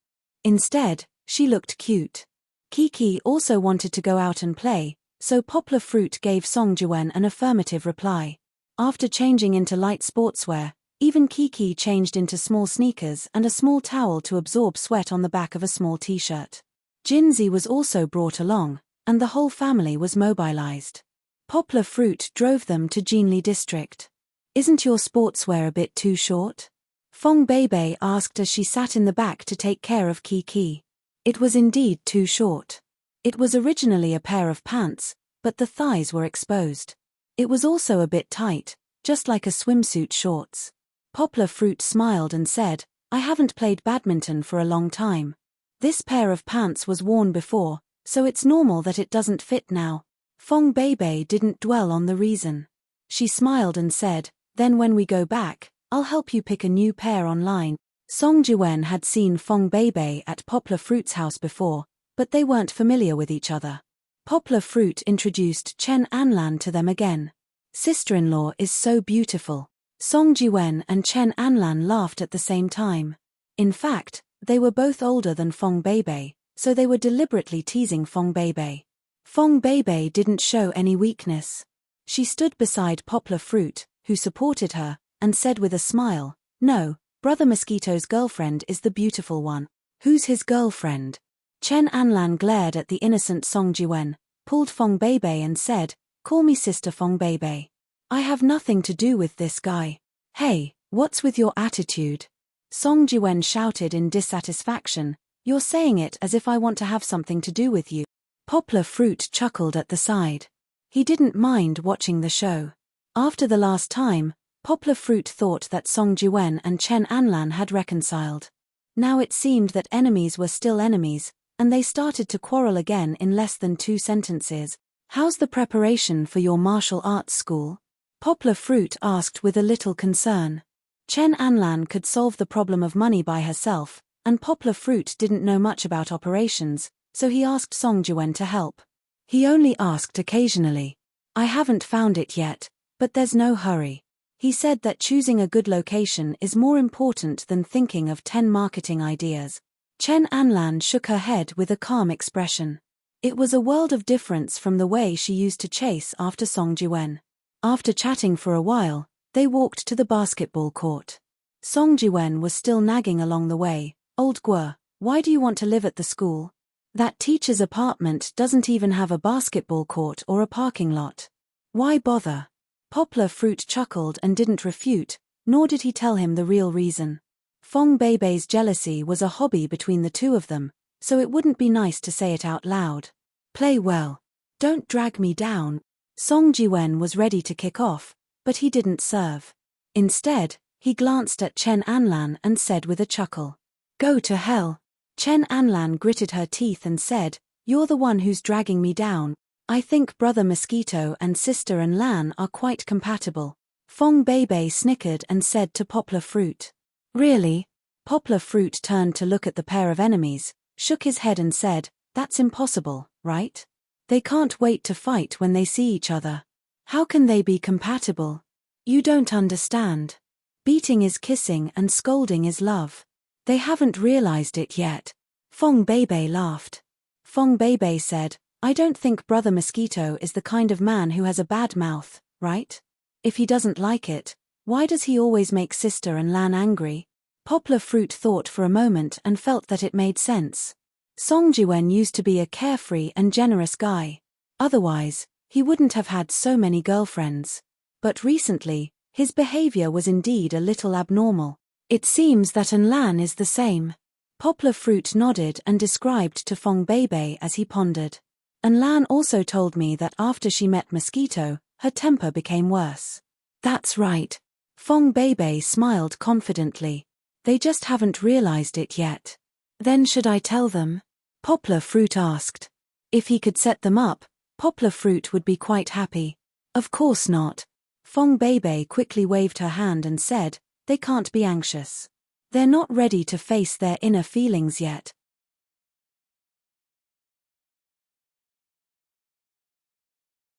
Speaker 1: Instead, she looked cute. Kiki also wanted to go out and play, so Poplar Fruit gave Song Jiwen an affirmative reply. After changing into light sportswear, even Kiki changed into small sneakers and a small towel to absorb sweat on the back of a small t-shirt. Jinzi was also brought along, and the whole family was mobilized. Poplar Fruit drove them to Jinli district. Isn't your sportswear a bit too short? Fong Beibei asked as she sat in the back to take care of Kiki. It was indeed too short. It was originally a pair of pants, but the thighs were exposed. It was also a bit tight, just like a swimsuit shorts. Poplar Fruit smiled and said, I haven't played badminton for a long time. This pair of pants was worn before, so it's normal that it doesn't fit now. Fong Beibei didn't dwell on the reason. She smiled and said, then when we go back, I'll help you pick a new pair online. Song Jiwen had seen Fong Beibei at Poplar Fruit's house before, but they weren't familiar with each other. Poplar Fruit introduced Chen Anlan to them again. Sister-in-law is so beautiful. Song Jiwen and Chen Anlan laughed at the same time. In fact, they were both older than Fong Beibei, so they were deliberately teasing Fong Beibei. Fong Beibei didn't show any weakness. She stood beside Poplar Fruit, who supported her, and said with a smile, no, Brother Mosquito's girlfriend is the beautiful one. Who's his girlfriend? Chen Anlan glared at the innocent Song Jiwen, pulled Fong Beibei and said, call me Sister Fong Beibei. I have nothing to do with this guy. Hey, what's with your attitude? Song Jiwen shouted in dissatisfaction, you're saying it as if I want to have something to do with you. Poplar Fruit chuckled at the side. He didn't mind watching the show. After the last time, Poplar Fruit thought that Song Jiwen and Chen Anlan had reconciled. Now it seemed that enemies were still enemies, and they started to quarrel again in less than 2 sentences. How's the preparation for your martial arts school? Poplar Fruit asked with a little concern. Chen Anlan could solve the problem of money by herself, and Poplar Fruit didn't know much about operations, so he asked Song Jiwen to help. He only asked occasionally. I haven't found it yet, but there's no hurry. He said that choosing a good location is more important than thinking of 10 marketing ideas. Chen Anlan shook her head with a calm expression. It was a world of difference from the way she used to chase after Song Jiwen. After chatting for a while, they walked to the basketball court. Song Jiwen was still nagging along the way. Old Guo, why do you want to live at the school? That teacher's apartment doesn't even have a basketball court or a parking lot. Why bother? Poplar Fruit chuckled and didn't refute, nor did he tell him the real reason. Fong Beibei's jealousy was a hobby between the two of them, so it wouldn't be nice to say it out loud. Play well. Don't drag me down. Song Jiwen was ready to kick off, but he didn't serve. Instead, he glanced at Chen Anlan and said with a chuckle, go to hell. Chen Anlan gritted her teeth and said, you're the one who's dragging me down. I think Brother Mosquito and Sister Anlan are quite compatible. Fong Beibei snickered and said to Poplar Fruit. Really? Poplar Fruit turned to look at the pair of enemies, shook his head and said, that's impossible, right? They can't wait to fight when they see each other. How can they be compatible? You don't understand. Beating is kissing and scolding is love. They haven't realized it yet. Fong Beibei laughed. Fong Beibei said, I don't think Brother Mosquito is the kind of man who has a bad mouth, right? If he doesn't like it, why does he always make Sister and Lan angry? Poplar Fruit thought for a moment and felt that it made sense. Song Jiwen used to be a carefree and generous guy. Otherwise, he wouldn't have had so many girlfriends. But recently, his behavior was indeed a little abnormal. It seems that Lan is the same. Poplar Fruit nodded and described to Fong Beibei as he pondered. Lan also told me that after she met Mosquito, her temper became worse. That's right. Fong Beibei smiled confidently. They just haven't realized it yet. Then should I tell them? Poplar Fruit asked. If he could set them up, Poplar Fruit would be quite happy. Of course not. Fong Beibei quickly waved her hand and said, they can't be anxious. They're not ready to face their inner feelings yet.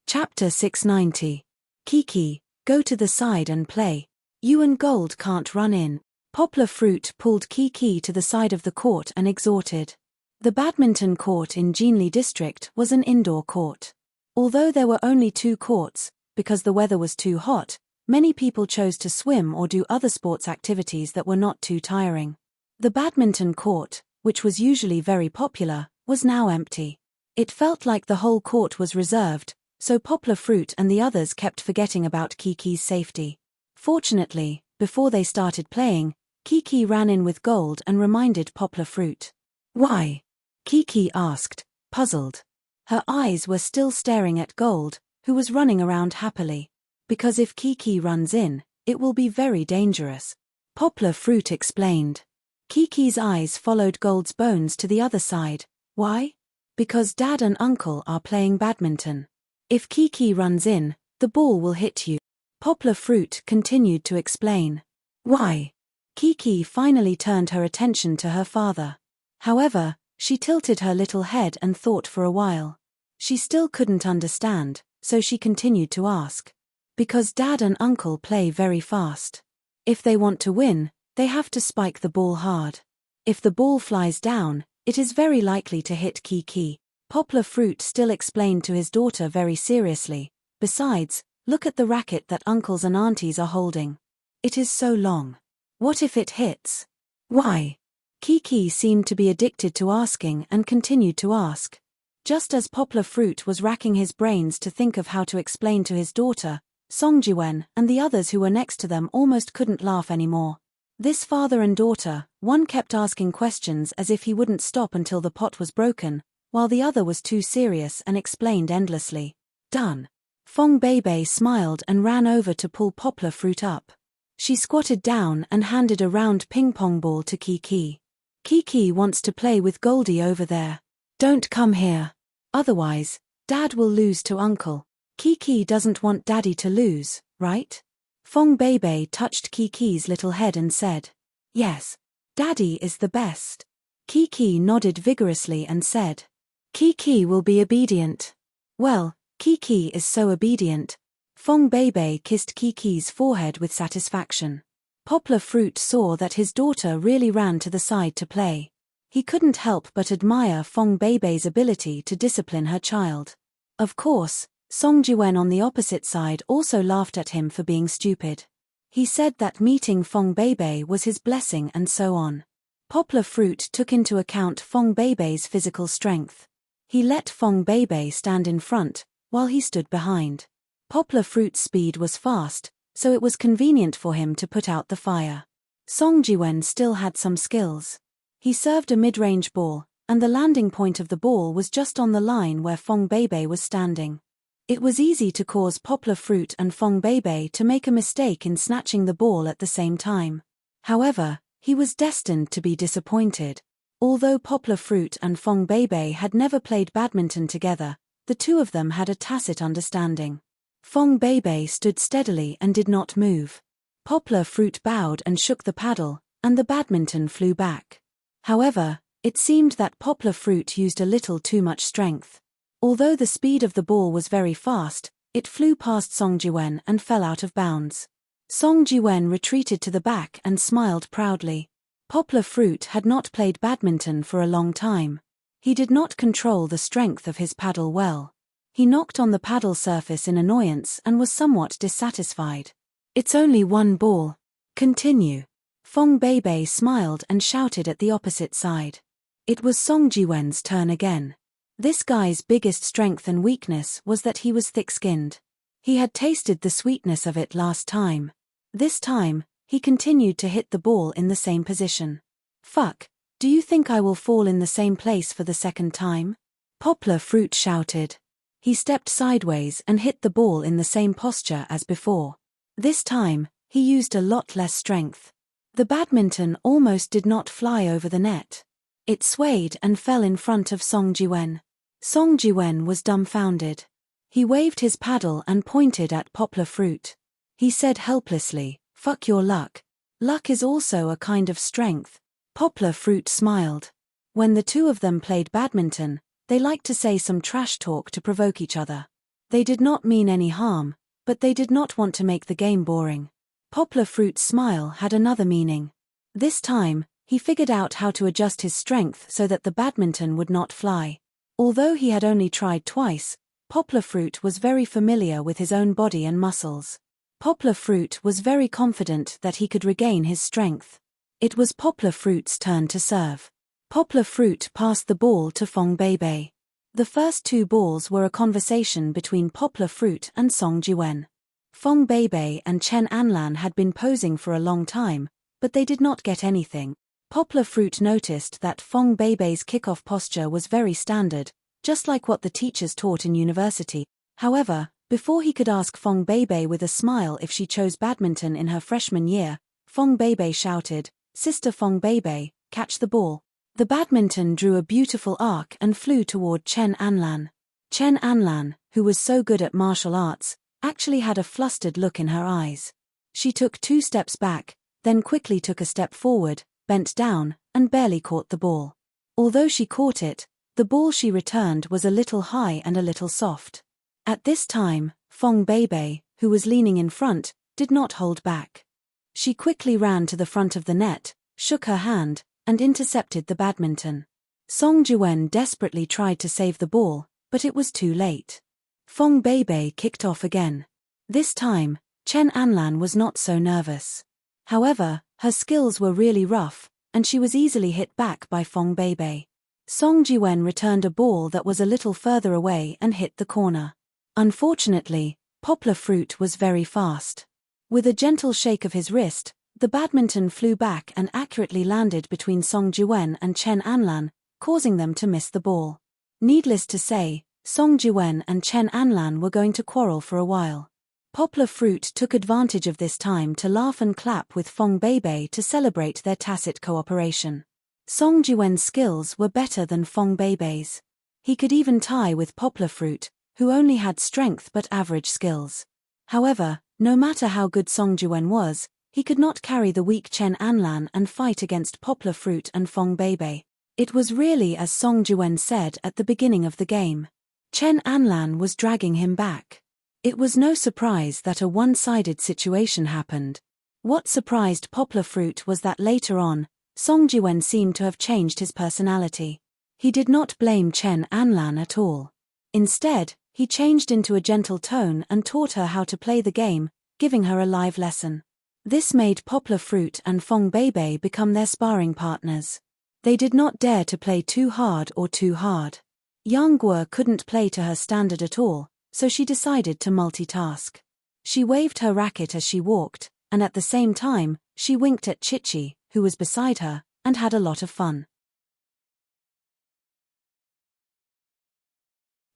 Speaker 1: Chapter 690. Kiki, go to the side and play. You and Gold can't run in. Poplar Fruit pulled Kiki to the side of the court and exhorted. The badminton court in Jinli district was an indoor court. Although there were only 2 courts, because the weather was too hot, many people chose to swim or do other sports activities that were not too tiring. The badminton court, which was usually very popular, was now empty. It felt like the whole court was reserved, so Poplar Fruit and the others kept forgetting about Kiki's safety. Fortunately, before they started playing, Kiki ran in with gold and reminded Poplar Fruit. "Why?" Kiki asked, puzzled. Her eyes were still staring at Gold, who was running around happily. "Because if Kiki runs in, it will be very dangerous," Poplar Fruit explained. Kiki's eyes followed Gold's bones to the other side. "Why?" "Because Dad and Uncle are playing badminton. If Kiki runs in, the ball will hit you," Poplar Fruit continued to explain. "Why?" Kiki finally turned her attention to her father. However, she tilted her little head and thought for a while. She still couldn't understand, so she continued to ask. "Because Dad and Uncle play very fast. If they want to win, they have to spike the ball hard. If the ball flies down, it is very likely to hit Kiki," Poplar Fruit still explained to his daughter very seriously. "Besides, look at the racket that uncles and aunties are holding. It is so long. What if it hits?" "Why?" Kiki seemed to be addicted to asking and continued to ask. Just as Poplar Fruit was racking his brains to think of how to explain to his daughter, Songjiwen and the others who were next to them almost couldn't laugh anymore. This father and daughter, one kept asking questions as if he wouldn't stop until the pot was broken, while the other was too serious and explained endlessly. "Done." Fong Beibei smiled and ran over to pull Poplar Fruit up. She squatted down and handed a round ping-pong ball to Kiki. "Kiki wants to play with Goldie over there. Don't come here. Otherwise, Dad will lose to Uncle. Kiki doesn't want Daddy to lose, right?" Fong Beibei touched Kiki's little head and said, "Yes. Daddy is the best." Kiki nodded vigorously and said, "Kiki will be obedient." "Well, Kiki is so obedient." Fong Beibei kissed Kiki's forehead with satisfaction. Poplar Fruit saw that his daughter really ran to the side to play. He couldn't help but admire Fong Beibei's ability to discipline her child. Of course, Songjiwen on the opposite side also laughed at him for being stupid. He said that meeting Fong Beibei was his blessing and so on. Poplar Fruit took into account Fong Beibei's physical strength. He let Fong Beibei stand in front, while he stood behind. Poplar Fruit's speed was fast, so it was convenient for him to put out the fire. Songjiwen still had some skills. He served a mid-range ball, and the landing point of the ball was just on the line where Fong Beibei was standing. It was easy to cause Poplar Fruit and Fong Beibei to make a mistake in snatching the ball at the same time. However, he was destined to be disappointed. Although Poplar Fruit and Fong Beibei had never played badminton together, the two of them had a tacit understanding. Fong Beibei stood steadily and did not move. Poplar Fruit bowed and shook the paddle, and the badminton flew back. However, it seemed that Poplar Fruit used a little too much strength. Although the speed of the ball was very fast, it flew past Songjiwen and fell out of bounds. Songjiwen retreated to the back and smiled proudly. Poplar Fruit had not played badminton for a long time. He did not control the strength of his paddle well. He knocked on the paddle surface in annoyance and was somewhat dissatisfied. "It's only one ball. Continue." Fong Beibei smiled and shouted at the opposite side. It was Songjiwen's turn again. This guy's biggest strength and weakness was that he was thick-skinned. He had tasted the sweetness of it last time. This time, he continued to hit the ball in the same position. "Fuck, do you think I will fall in the same place for the second time?" Poplar Fruit shouted. He stepped sideways and hit the ball in the same posture as before. This time, he used a lot less strength. The badminton almost did not fly over the net. It swayed and fell in front of Songjiwen. Songjiwen was dumbfounded. He waved his paddle and pointed at Poplar Fruit. He said helplessly, "Fuck your luck. Luck is also a kind of strength." Poplar Fruit smiled. When the two of them played badminton, they liked to say some trash talk to provoke each other. They did not mean any harm, but they did not want to make the game boring. Poplar Fruit's smile had another meaning. This time, he figured out how to adjust his strength so that the badminton would not fly. Although he had only tried twice, Poplar Fruit was very familiar with his own body and muscles. Poplar Fruit was very confident that he could regain his strength. It was Poplar Fruit's turn to serve. Poplar Fruit passed the ball to Fong Beibei. The first 2 balls were a conversation between Poplar Fruit and Song Jiwen. Fong Beibei and Chen Anlan had been posing for a long time, but they did not get anything. Poplar Fruit noticed that Fong Beibei's kickoff posture was very standard, just like what the teachers taught in university. However, before he could ask Fong Beibei with a smile if she chose badminton in her freshman year, Fong Beibei shouted, "Sister Fong Beibei, catch the ball." The badminton drew a beautiful arc and flew toward Chen Anlan. Chen Anlan, who was so good at martial arts, actually had a flustered look in her eyes. She took 2 steps back, then quickly took a step forward, bent down, and barely caught the ball. Although she caught it, the ball she returned was a little high and a little soft. At this time, Fong Beibei, who was leaning in front, did not hold back. She quickly ran to the front of the net, shook her hand, and intercepted the badminton. Song Jiwen desperately tried to save the ball, but it was too late. Fong Beibei kicked off again. This time, Chen Anlan was not so nervous. However, her skills were really rough, and she was easily hit back by Fong Beibei. Song Jiwen returned a ball that was a little further away and hit the corner. Unfortunately, Poplar Fruit was very fast. With a gentle shake of his wrist, the badminton flew back and accurately landed between Song Jiwen and Chen Anlan, causing them to miss the ball. Needless to say, Song Jiwen and Chen Anlan were going to quarrel for a while. Poplar Fruit took advantage of this time to laugh and clap with Fong Beibei to celebrate their tacit cooperation. Song Jiwen's skills were better than Fong Beibei's. He could even tie with Poplar Fruit, who only had strength but average skills. However, no matter how good Song Jiwen was, he could not carry the weak Chen Anlan and fight against Poplar Fruit and Fong Beibei. It was really as Song Jiwen said at the beginning of the game. Chen Anlan was dragging him back. It was no surprise that a one-sided situation happened. What surprised Poplar Fruit was that later on, Song Jiwen seemed to have changed his personality. He did not blame Chen Anlan at all. Instead, he changed into a gentle tone and taught her how to play the game, giving her a live lesson. This made Poplar Fruit and Fong Beibei become their sparring partners. They did not dare to play too hard or too hard. Yang Guo couldn't play to her standard at all, so she decided to multitask. She waved her racket as she walked, and at the same time, she winked at Chichi, who was beside her, and had a lot of fun.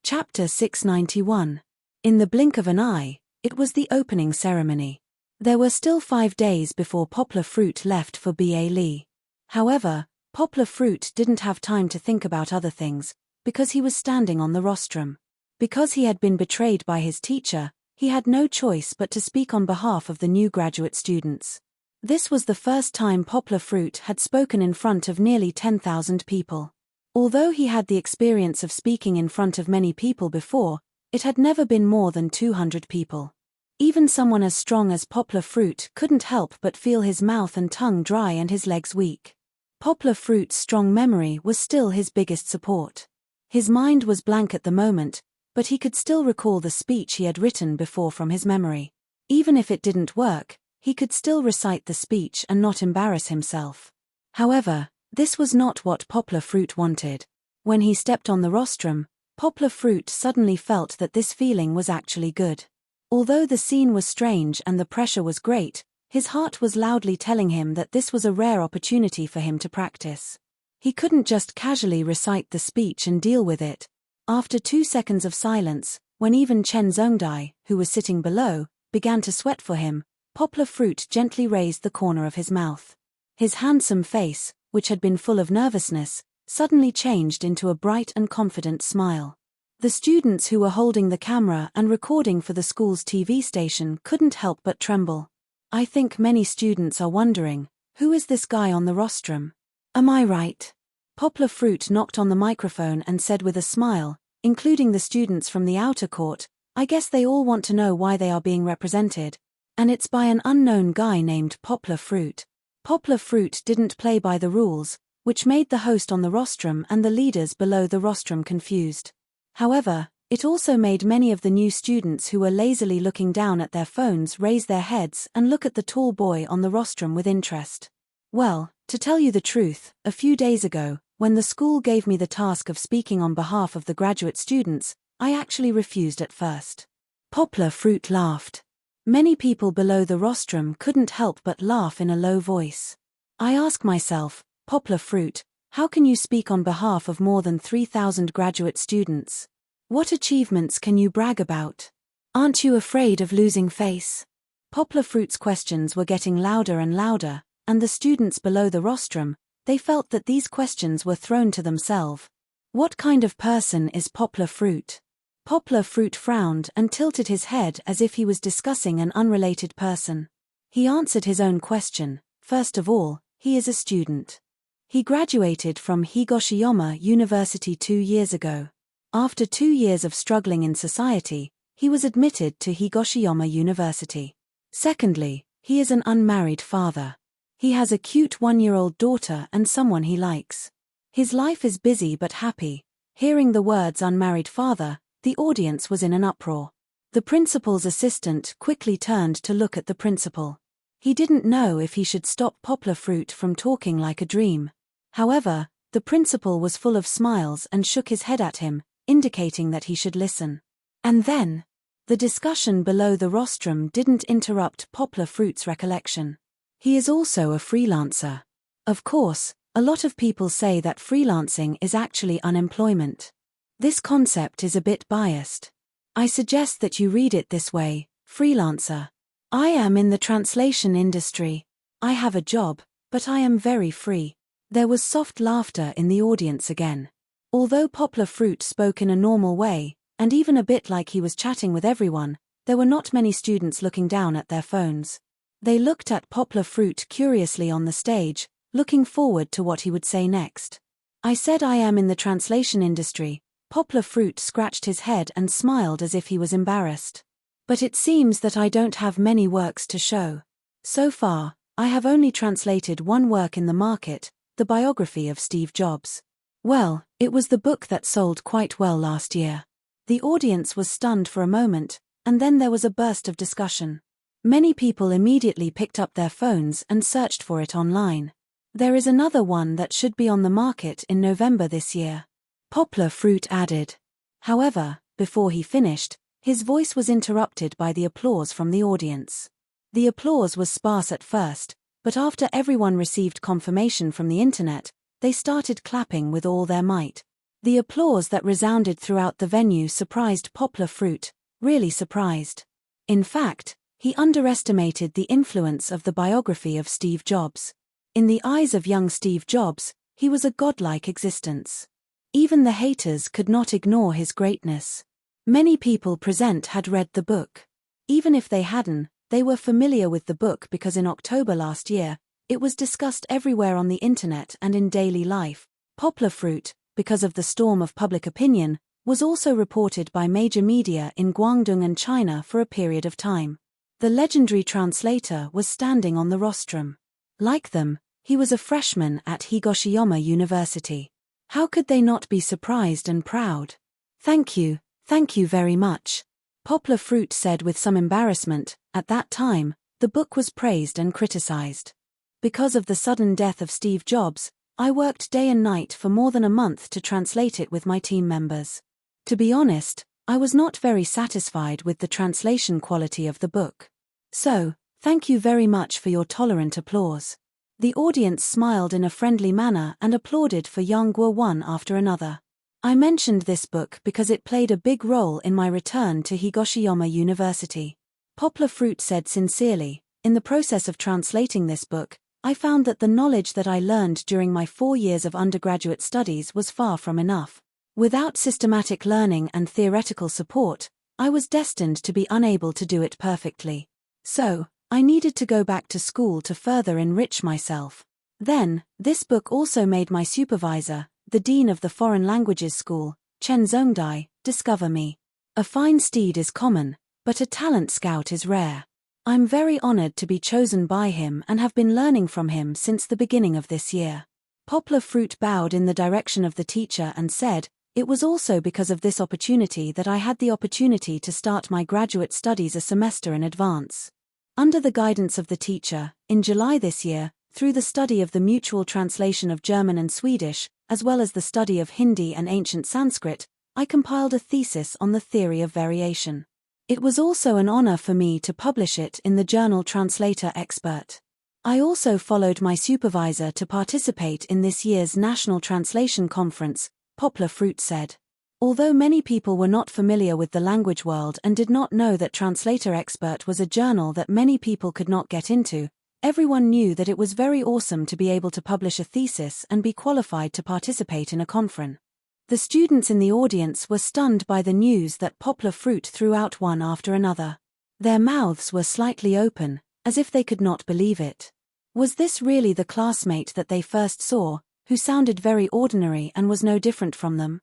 Speaker 1: Chapter 691. In the blink of an eye, it was the opening ceremony. There were still 5 days before Poplar Fruit left for BA Lee. However, Poplar Fruit didn't have time to think about other things, because he was standing on the rostrum. Because he had been betrayed by his teacher, he had no choice but to speak on behalf of the new graduate students. This was the first time Poplar Fruit had spoken in front of nearly 10,000 people. Although he had the experience of speaking in front of many people before, it had never been more than 200 people. Even someone as strong as Poplar Fruit couldn't help but feel his mouth and tongue dry and his legs weak. Poplar Fruit's strong memory was still his biggest support. His mind was blank at the moment, but he could still recall the speech he had written before from his memory. Even if it didn't work, he could still recite the speech and not embarrass himself. However, this was not what Poplar Fruit wanted. When he stepped on the rostrum, Poplar Fruit suddenly felt that this feeling was actually good. Although the scene was strange and the pressure was great, his heart was loudly telling him that this was a rare opportunity for him to practice. He couldn't just casually recite the speech and deal with it. After 2 seconds of silence, when even Chen Zhongdai, who was sitting below, began to sweat for him, Poplar Fruit gently raised the corner of his mouth. His handsome face, which had been full of nervousness, suddenly changed into a bright and confident smile. The students who were holding the camera and recording for the school's TV station couldn't help but tremble. I think many students are wondering, who is this guy on the rostrum? Am I right? Poplar Fruit knocked on the microphone and said with a smile, including the students from the outer court, I guess they all want to know why they are being represented. And it's by an unknown guy named Poplar Fruit. Poplar Fruit didn't play by the rules, which made the host on the rostrum and the leaders below the rostrum confused. However, it also made many of the new students who were lazily looking down at their phones raise their heads and look at the tall boy on the rostrum with interest. Well, to tell you the truth, a few days ago, When the school gave me the task of speaking on behalf of the graduate students, I actually refused at first. Poplar Fruit laughed. Many people below the rostrum couldn't help but laugh in a low voice. I ask myself, Poplar Fruit, how can you speak on behalf of more than 3,000 graduate students? What achievements can you brag about? Aren't you afraid of losing face? Poplar Fruit's questions were getting louder and louder, and the students below the rostrum, they felt that these questions were thrown to themselves. What kind of person is Poplar Fruit? Poplar Fruit frowned and tilted his head as if he was discussing an unrelated person. He answered his own question. First of all, he is a student. He graduated from Higoshiyama University 2 years ago. After 2 years of struggling in society, he was admitted to Higoshiyama University. Secondly, he is an unmarried father. He has a cute 1-year-old daughter and someone he likes. His life is busy but happy. Hearing the words unmarried father, the audience was in an uproar. The principal's assistant quickly turned to look at the principal. He didn't know if he should stop Poplar Fruit from talking like a dream. However, the principal was full of smiles and shook his head at him, indicating that he should listen. And then, the discussion below the rostrum didn't interrupt Poplar Fruit's recollection. He is also a freelancer. Of course, a lot of people say that freelancing is actually unemployment. This concept is a bit biased. I suggest that you read it this way: freelancer. I am in the translation industry. I have a job, but I am very free. There was soft laughter in the audience again. Although Poplar Fruit spoke in a normal way, and even a bit like he was chatting with everyone, there were not many students looking down at their phones. They looked at Poplar Fruit curiously on the stage, looking forward to what he would say next. I said I am in the translation industry. Poplar Fruit scratched his head and smiled as if he was embarrassed. But it seems that I don't have many works to show. So far, I have only translated one work in the market, the biography of Steve Jobs. Well, it was the book that sold quite well last year. The audience was stunned for a moment, and then there was a burst of discussion. Many people immediately picked up their phones and searched for it online. There is another one that should be on the market in November this year. Poplar Fruit added. However, before he finished, his voice was interrupted by the applause from the audience. The applause was sparse at first, but after everyone received confirmation from the internet, they started clapping with all their might. The applause that resounded throughout the venue surprised Poplar Fruit, really surprised. In fact, he underestimated the influence of the biography of Steve Jobs. In the eyes of young Steve Jobs, he was a godlike existence. Even the haters could not ignore his greatness. Many people present had read the book. Even if they hadn't, they were familiar with the book because in October last year, it was discussed everywhere on the internet and in daily life. Poplar Fruit, because of the storm of public opinion, was also reported by major media in Guangdong and China for a period of time. The legendary translator was standing on the rostrum. Like them, he was a freshman at Higoshiyama University. How could they not be surprised and proud? Thank you very much. Poplar Fruit said with some embarrassment. At that time, the book was praised and criticized. Because of the sudden death of Steve Jobs, I worked day and night for more than a month to translate it with my team members. To be honest, I was not very satisfied with the translation quality of the book. So, thank you very much for your tolerant applause. The audience smiled in a friendly manner and applauded for Yangguo one after another. I mentioned this book because it played a big role in my return to Higoshiyama University. Poplar Fruit said sincerely, in the process of translating this book, I found that the knowledge that I learned during my 4 years of undergraduate studies was far from enough. Without systematic learning and theoretical support, I was destined to be unable to do it perfectly. So, I needed to go back to school to further enrich myself. Then, this book also made my supervisor, the dean of the foreign languages school, Chen Zhongdai, discover me. A fine steed is common, but a talent scout is rare. I'm very honored to be chosen by him and have been learning from him since the beginning of this year. Poplar Fruit bowed in the direction of the teacher and said, it was also because of this opportunity that I had the opportunity to start my graduate studies a semester in advance. Under the guidance of the teacher, in July this year, through the study of the mutual translation of German and Swedish, as well as the study of Hindi and ancient Sanskrit, I compiled a thesis on the theory of variation. It was also an honor for me to publish it in the journal Translator Expert. I also followed my supervisor to participate in this year's National Translation Conference, Poplar Fruit said. Although many people were not familiar with the language world and did not know that Translator Expert was a journal that many people could not get into, everyone knew that it was very awesome to be able to publish a thesis and be qualified to participate in a conference. The students in the audience were stunned by the news that Poplar Fruit threw out one after another. Their mouths were slightly open, as if they could not believe it. Was this really the classmate that they first saw, who sounded very ordinary and was no different from them?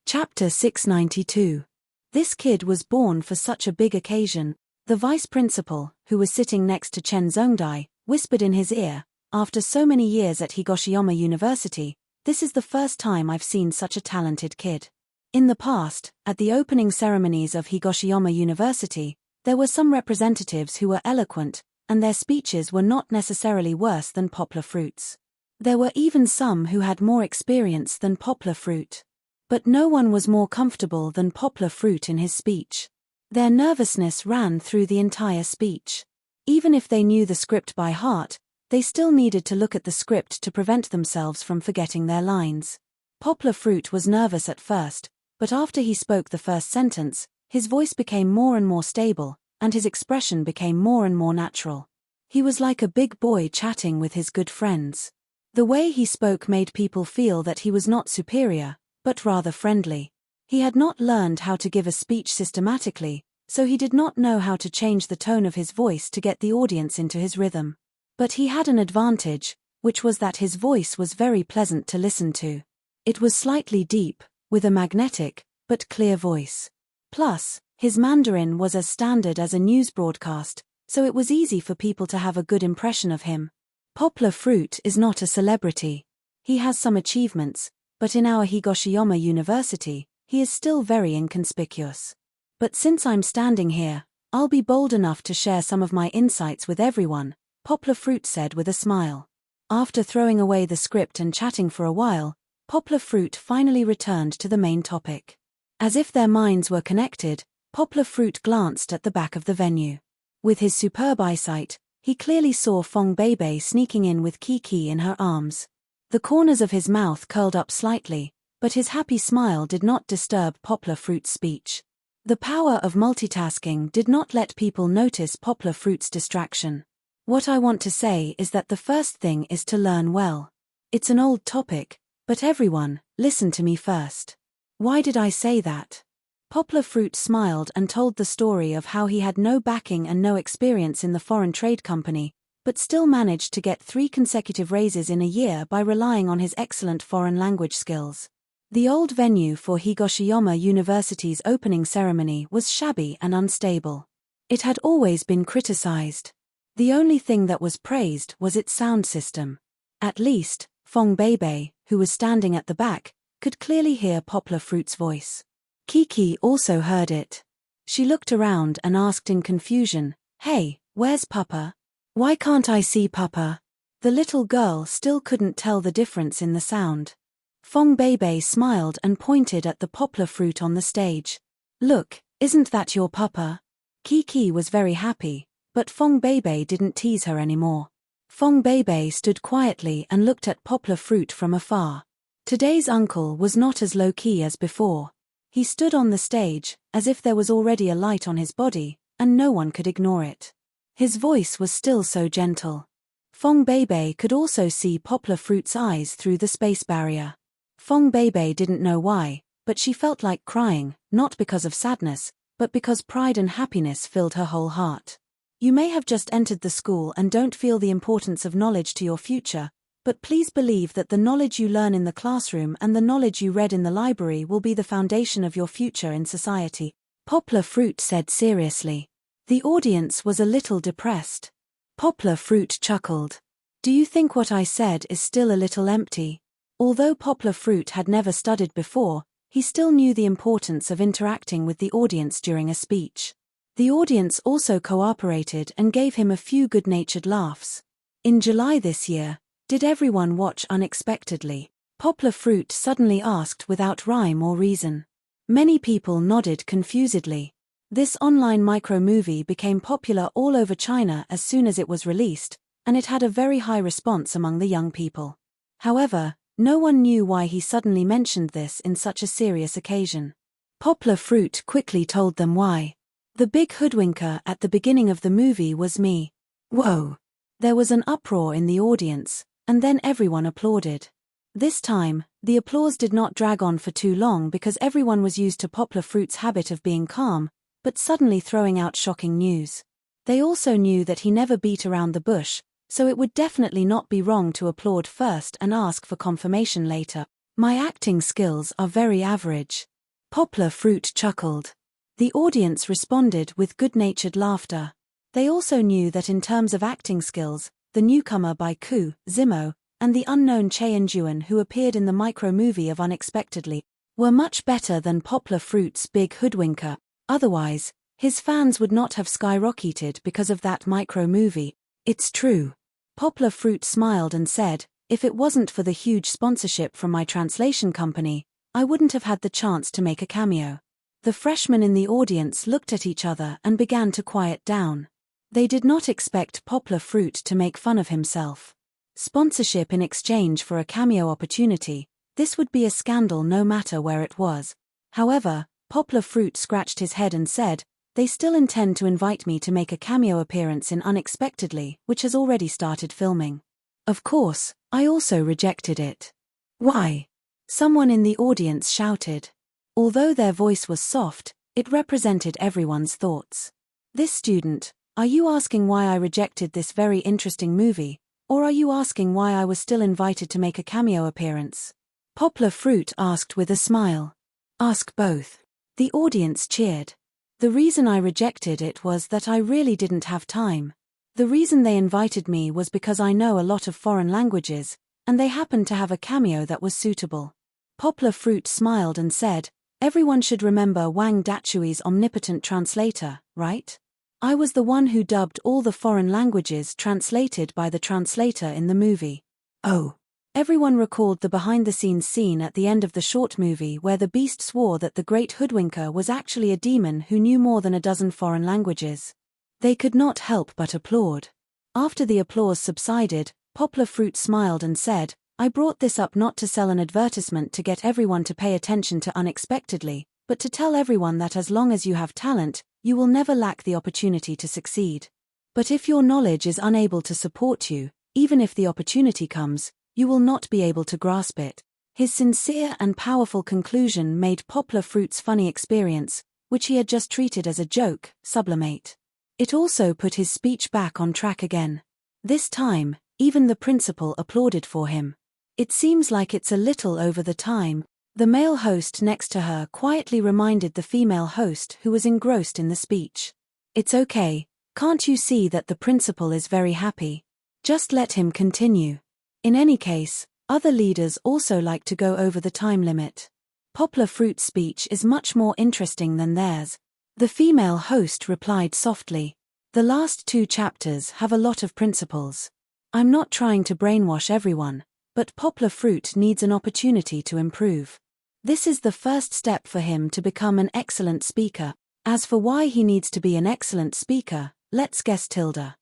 Speaker 1: Chapter 692. This kid was born for such a big occasion. The vice principal, who was sitting next to Chen Zongdai, whispered in his ear, "After so many years at Higoshiyama University, this is the first time I've seen such a talented kid." In the past, at the opening ceremonies of Higoshiyama University, there were some representatives who were eloquent, and their speeches were not necessarily worse than Poplar Fruit's. There were even some who had more experience than Poplar Fruit. But no one was more comfortable than Poplar Fruit in his speech. Their nervousness ran through the entire speech. Even if they knew the script by heart, they still needed to look at the script to prevent themselves from forgetting their lines. Poplar Fruit was nervous at first, but after he spoke the first sentence, his voice became more and more stable, and his expression became more and more natural. He was like a big boy chatting with his good friends. The way he spoke made people feel that he was not superior, but rather friendly. He had not learned how to give a speech systematically, so he did not know how to change the tone of his voice to get the audience into his rhythm. But he had an advantage, which was that his voice was very pleasant to listen to. It was slightly deep, with a magnetic, but clear voice. Plus, his Mandarin was as standard as a news broadcast, so it was easy for people to have a good impression of him. Poplar Fruit is not a celebrity. He has some achievements, but in our Higoshiyama University, he is still very inconspicuous. But since I'm standing here, I'll be bold enough to share some of my insights with everyone, Poplar Fruit said with a smile. After throwing away the script and chatting for a while, Poplar Fruit finally returned to the main topic. As if their minds were connected, Poplar Fruit glanced at the back of the venue. With his superb eyesight, he clearly saw Fong Beibei sneaking in with Kiki in her arms. The corners of his mouth curled up slightly, but his happy smile did not disturb Poplar Fruit's speech. The power of multitasking did not let people notice Poplar Fruit's distraction. What I want to say is that the first thing is to learn well. It's an old topic, but everyone, listen to me first. Why did I say that? Poplar Fruit smiled and told the story of how he had no backing and no experience in the foreign trade company, but still managed to get 3 consecutive raises in a year by relying on his excellent foreign language skills. The old venue for Higoshiyama University's opening ceremony was shabby and unstable. It had always been criticized. The only thing that was praised was its sound system. At least, Fong Beibei, who was standing at the back, could clearly hear Poplar Fruit's voice. Kiki also heard it. She looked around and asked in confusion, "Hey, where's Papa? Why can't I see Papa?" The little girl still couldn't tell the difference in the sound. Fong Beibei smiled and pointed at the Poplar Fruit on the stage. "Look, isn't that your Papa?" Kiki was very happy, but Fong Beibei didn't tease her anymore. Fong Beibei stood quietly and looked at Poplar Fruit from afar. Today's uncle was not as low-key as before. He stood on the stage, as if there was already a light on his body, and no one could ignore it. His voice was still so gentle. Fong Beibei could also see Poplar Fruit's eyes through the space barrier. Fong Beibei didn't know why, but she felt like crying, not because of sadness, but because pride and happiness filled her whole heart. You may have just entered the school and don't feel the importance of knowledge to your future, but please believe that the knowledge you learn in the classroom and the knowledge you read in the library will be the foundation of your future in society, Poplar Fruit said seriously. The audience was a little depressed. Poplar Fruit chuckled. "Do you think what I said is still a little empty?" Although Poplar Fruit had never studied before, he still knew the importance of interacting with the audience during a speech. The audience also cooperated and gave him a few good-natured laughs. In July this year, did everyone watch Unexpectedly? Poplar Fruit suddenly asked without rhyme or reason. Many people nodded confusedly. This online micro-movie became popular all over China as soon as it was released, and it had a very high response among the young people. However, no one knew why he suddenly mentioned this in such a serious occasion. Poplar Fruit quickly told them why. The big hoodwinker at the beginning of the movie was me. Whoa! There was an uproar in the audience, and then everyone applauded. This time, the applause did not drag on for too long because everyone was used to Poplar Fruit's habit of being calm, but suddenly throwing out shocking news. They also knew that he never beat around the bush, so it would definitely not be wrong to applaud first and ask for confirmation later. My acting skills are very average. Poplar Fruit chuckled. The audience responded with good-natured laughter. They also knew that in terms of acting skills, the newcomer by Ku, Zimo, and the unknown Cheon-juan who appeared in the micro-movie of Unexpectedly, were much better than Poplar Fruit's big hoodwinker. Otherwise, his fans would not have skyrocketed because of that micro-movie. It's true. Poplar Fruit smiled and said, if it wasn't for the huge sponsorship from my translation company, I wouldn't have had the chance to make a cameo. The freshmen in the audience looked at each other and began to quiet down. They did not expect Poplar Fruit to make fun of himself. Sponsorship in exchange for a cameo opportunity, this would be a scandal no matter where it was. However, Poplar Fruit scratched his head and said, they still intend to invite me to make a cameo appearance in Unexpectedly, which has already started filming. Of course, I also rejected it. Why? Someone in the audience shouted. Although their voice was soft, it represented everyone's thoughts. This student, are you asking why I rejected this very interesting movie, or are you asking why I was still invited to make a cameo appearance? Poplar Fruit asked with a smile. Ask both. The audience cheered. The reason I rejected it was that I really didn't have time. The reason they invited me was because I know a lot of foreign languages, and they happened to have a cameo that was suitable. Poplar Fruit smiled and said, everyone should remember Wang Dachui's omnipotent translator, right? I was the one who dubbed all the foreign languages translated by the translator in the movie. Oh. Everyone recalled the behind-the-scenes scene at the end of the short movie where the beast swore that the great hoodwinker was actually a demon who knew more than a dozen foreign languages. They could not help but applaud. After the applause subsided, Poplar Fruit smiled and said, I brought this up not to sell an advertisement to get everyone to pay attention to Unexpectedly, but to tell everyone that as long as you have talent, you will never lack the opportunity to succeed. But if your knowledge is unable to support you, even if the opportunity comes, you will not be able to grasp it. His sincere and powerful conclusion made Poplar Fruit's funny experience, which he had just treated as a joke, sublimate. It also put his speech back on track again. This time, even the principal applauded for him. It seems like it's a little over the time. The male host next to her quietly reminded the female host who was engrossed in the speech. It's okay, can't you see that the principal is very happy? Just let him continue. In any case, other leaders also like to go over the time limit. Poplar Fruit's speech is much more interesting than theirs. The female host replied softly. The last 2 chapters have a lot of principles. I'm not trying to brainwash everyone, but Poplar Fruit needs an opportunity to improve. This is the first step for him to become an excellent speaker. As for why he needs to be an excellent speaker, let's guess tilde.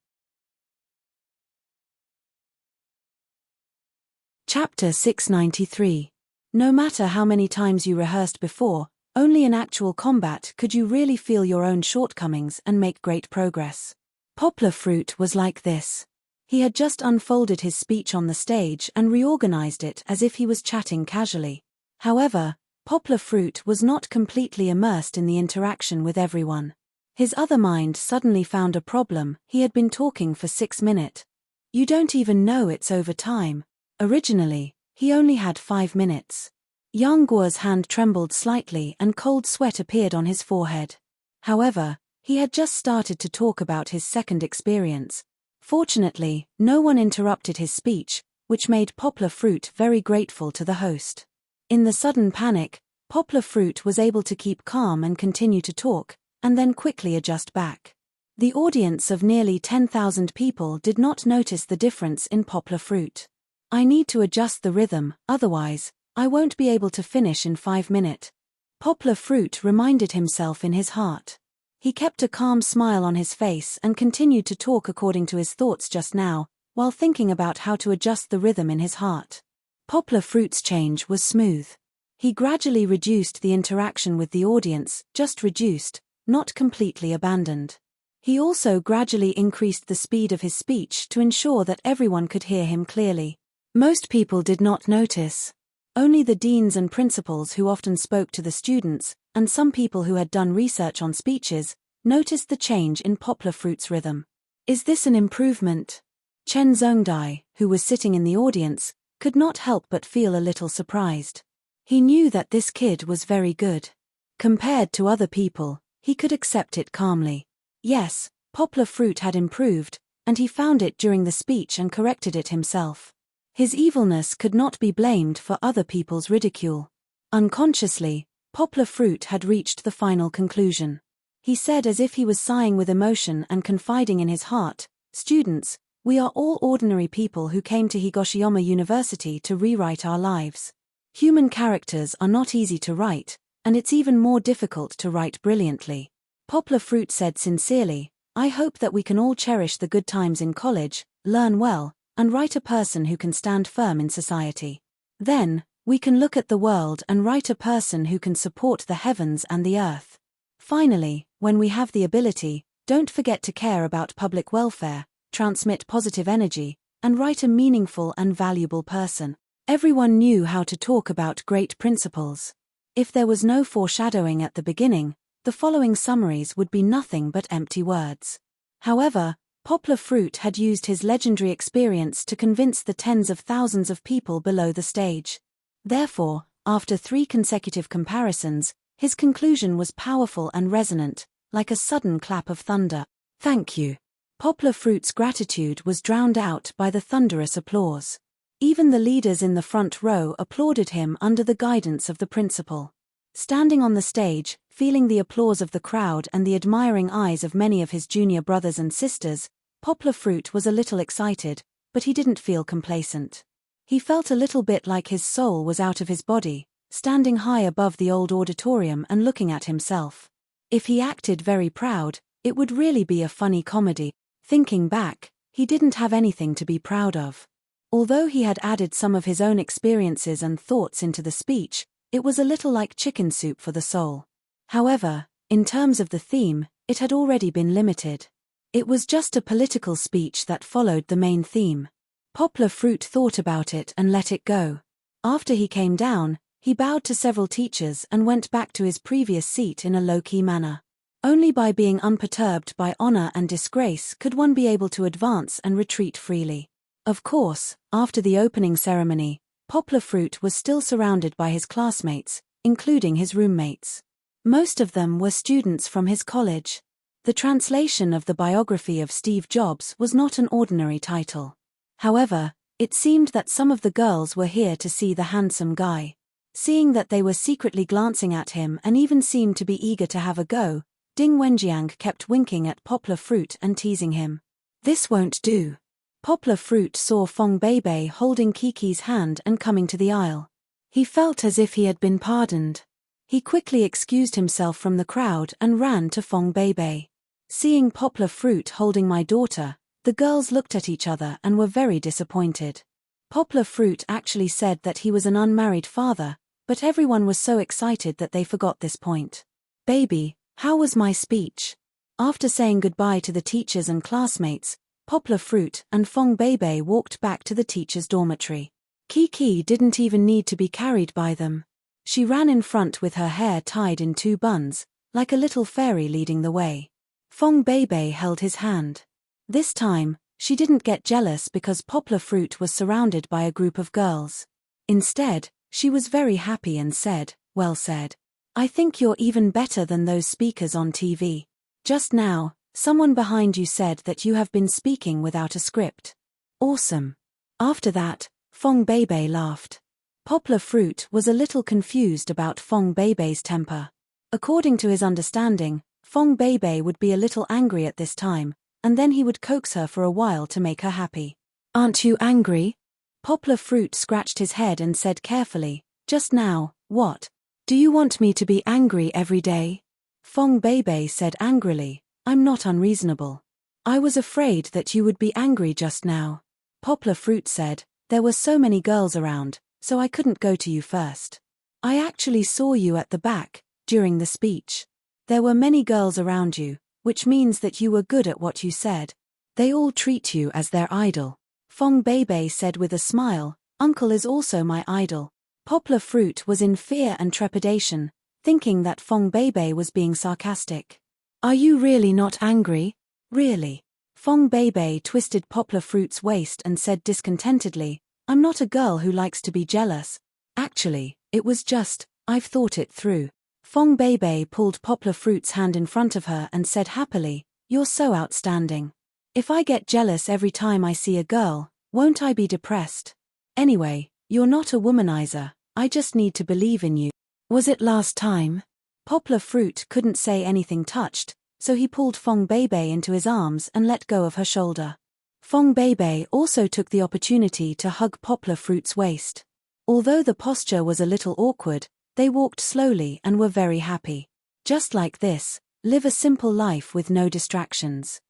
Speaker 1: Chapter 693. No matter how many times you rehearsed before, only in actual combat could you really feel your own shortcomings and make great progress. Poplar Fruit was like this. He had just unfolded his speech on the stage and reorganized it as if he was chatting casually. However, Poplar Fruit was not completely immersed in the interaction with everyone. His other mind suddenly found a problem. He had been talking for 6 minutes. You don't even know it's over time. Originally, he only had 5 minutes. Yang Guo's hand trembled slightly and cold sweat appeared on his forehead. However, he had just started to talk about his second experience. Fortunately, no one interrupted his speech, which made Poplar Fruit very grateful to the host. In the sudden panic, Poplar Fruit was able to keep calm and continue to talk, and then quickly adjust back. The audience of nearly 10,000 people did not notice the difference in poplar fruit. I need to adjust the rhythm, otherwise, I won't be able to finish in 5 minutes. Poplar fruit reminded himself in his heart. He kept a calm smile on his face and continued to talk according to his thoughts just now, while thinking about how to adjust the rhythm in his heart. Poplar fruit's change was smooth. He gradually reduced the interaction with the audience, just reduced, not completely abandoned. He also gradually increased the speed of his speech to ensure that everyone could hear him clearly. Most people did not notice. Only the deans and principals who often spoke to the students, and some people who had done research on speeches, noticed the change in poplar fruit's rhythm. Is this an improvement? Chen Zhongdai, who was sitting in the audience, could not help but feel a little surprised. He knew that this kid was very good. Compared to other people, he could accept it calmly. Yes, poplar fruit had improved, and he found it during the speech and corrected it himself. His evilness could not be blamed for other people's ridicule. Unconsciously, poplar fruit had reached the final conclusion. He said as if he was sighing with emotion and confiding in his heart, "Students, we are all ordinary people who came to Higoshiyama University to rewrite our lives. Human characters are not easy to write, and it's even more difficult to write brilliantly." Poplar fruit said sincerely, "I hope that we can all cherish the good times in college, learn well, and write a person who can stand firm in society. Then, we can look at the world and write a person who can support the heavens and the earth. Finally, when we have the ability, don't forget to care about public welfare, transmit positive energy, and write a meaningful and valuable person." Everyone knew how to talk about great principles. If there was no foreshadowing at the beginning, the following summaries would be nothing but empty words. However, poplar fruit had used his legendary experience to convince the tens of thousands of people below the stage. Therefore, after 3 consecutive comparisons, his conclusion was powerful and resonant, like a sudden clap of thunder. "Thank you." Poplar fruit's gratitude was drowned out by the thunderous applause. Even the leaders in the front row applauded him under the guidance of the principal. Standing on the stage, feeling the applause of the crowd and the admiring eyes of many of his junior brothers and sisters, poplar fruit was a little excited, but he didn't feel complacent. He felt a little bit like his soul was out of his body, standing high above the old auditorium and looking at himself. If he acted very proud, it would really be a funny comedy. Thinking back, he didn't have anything to be proud of. Although he had added some of his own experiences and thoughts into the speech, it was a little like chicken soup for the soul. However, in terms of the theme, it had already been limited. It was just a political speech that followed the main theme. Poplar fruit thought about it and let it go. After he came down, he bowed to several teachers and went back to his previous seat in a low-key manner. Only by being unperturbed by honor and disgrace could one be able to advance and retreat freely. Of course, after the opening ceremony, poplar fruit was still surrounded by his classmates, including his roommates. Most of them were students from his college. The translation of the biography of Steve Jobs was not an ordinary title. However, it seemed that some of the girls were here to see the handsome guy. Seeing that they were secretly glancing at him and even seemed to be eager to have a go, Ding Wenjiang kept winking at poplar fruit and teasing him. "This won't do." Poplar fruit saw Fong Beibei holding Kiki's hand and coming to the aisle. He felt as if he had been pardoned. He quickly excused himself from the crowd and ran to Fong Beibei. Seeing poplar fruit holding my daughter, the girls looked at each other and were very disappointed. Poplar fruit actually said that he was an unmarried father, but everyone was so excited that they forgot this point. "Baby, how was my speech?" After saying goodbye to the teachers and classmates, poplar fruit and Fong Beibei walked back to the teacher's dormitory. Kiki didn't even need to be carried by them. She ran in front with her hair tied in 2 buns, like a little fairy leading the way. Fong Beibei held his hand. This time, she didn't get jealous because poplar fruit was surrounded by a group of girls. Instead, she was very happy and said, "Well said. I think you're even better than those speakers on TV. Just now, someone behind you said that you have been speaking without a script. Awesome." After that, Fong Beibei laughed. Poplar fruit was a little confused about Fong Beibei's temper. According to his understanding, Fong Beibei would be a little angry at this time, and then he would coax her for a while to make her happy. "Aren't you angry?" Poplar Fruit scratched his head and said carefully, "Just now, what? Do you want me to be angry every day?" Fong Beibei said angrily, "I'm not unreasonable. I was afraid that you would be angry just now." Poplar Fruit said, "There were so many girls around, so I couldn't go to you first. I actually saw you at the back, during the speech. There were many girls around you, which means that you were good at what you said. They all treat you as their idol." Fong Beibei said with a smile, "Uncle is also my idol." Poplar Fruit was in fear and trepidation, thinking that Fong Beibei was being sarcastic. "Are you really not angry? Really?" Fong Beibei twisted Poplar Fruit's waist and said discontentedly, "I'm not a girl who likes to be jealous. Actually, it was just, I've thought it through." Fong Beibei pulled Poplar Fruit's hand in front of her and said happily, "You're so outstanding. If I get jealous every time I see a girl, won't I be depressed? Anyway, you're not a womanizer, I just need to believe in you." "Was it last time?" Poplar Fruit couldn't say anything touched, so he pulled Fong Beibei into his arms and let go of her shoulder. Fong Beibei also took the opportunity to hug Poplar Fruit's waist. Although the posture was a little awkward, they walked slowly and were very happy. Just like this, live a simple life with no distractions.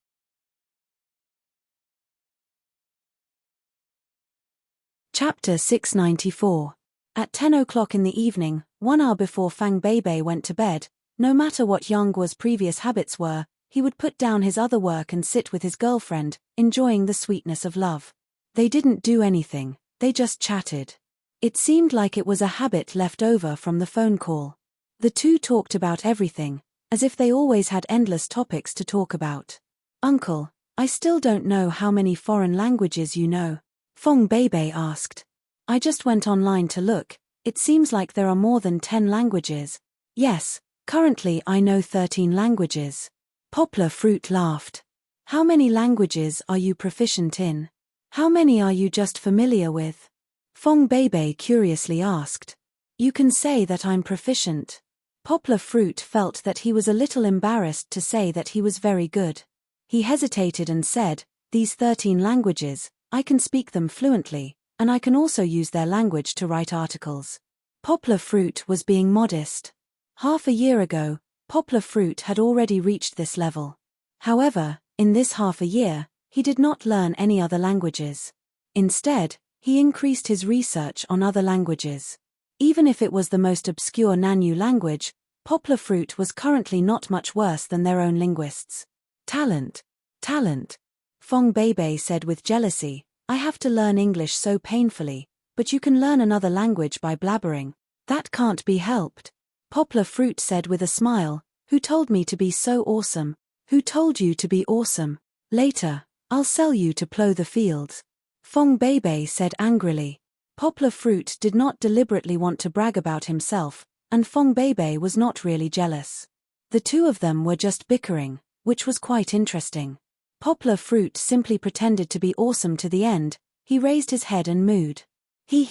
Speaker 1: Chapter 694. At 10 o'clock in the evening, 1 hour before Fang Beibei went to bed, no matter what Yangguo's previous habits were, he would put down his other work and sit with his girlfriend, enjoying the sweetness of love. They didn't do anything, they just chatted. It seemed like it was a habit left over from the phone call. The two talked about everything, as if they always had endless topics to talk about. "Uncle, I still don't know how many foreign languages you know," Fong Beibei asked. "I just went online to look, it seems like there are more than 10 languages. "Yes, currently I know 13 languages." Poplar Fruit laughed. "How many languages are you proficient in? How many are you just familiar with?" Fong Beibei curiously asked. "You can say that I'm proficient." Poplar Fruit felt that he was a little embarrassed to say that he was very good. He hesitated and said, "These 13 languages, I can speak them fluently, and I can also use their language to write articles." Poplar Fruit was being modest. Half a year ago, Poplar Fruit had already reached this level. However, in this half a year, he did not learn any other languages. Instead, he increased his research on other languages. Even if it was the most obscure Nanyu language, Poplar Fruit was currently not much worse than their own linguists. "Talent. Talent." Fong Beibei said with jealousy, "I have to learn English so painfully, but you can learn another language by blabbering. That can't be helped." Poplar Fruit said with a smile, "Who told me to be so awesome? Who told you to be awesome? Later, I'll sell you to plow the fields." Fong Beibei said angrily. Poplar Fruit did not deliberately want to brag about himself, and Fong Beibei was not really jealous. The two of them were just bickering, which was quite interesting. Poplar Fruit simply pretended to be awesome to the end. He raised his head and mooed. Hee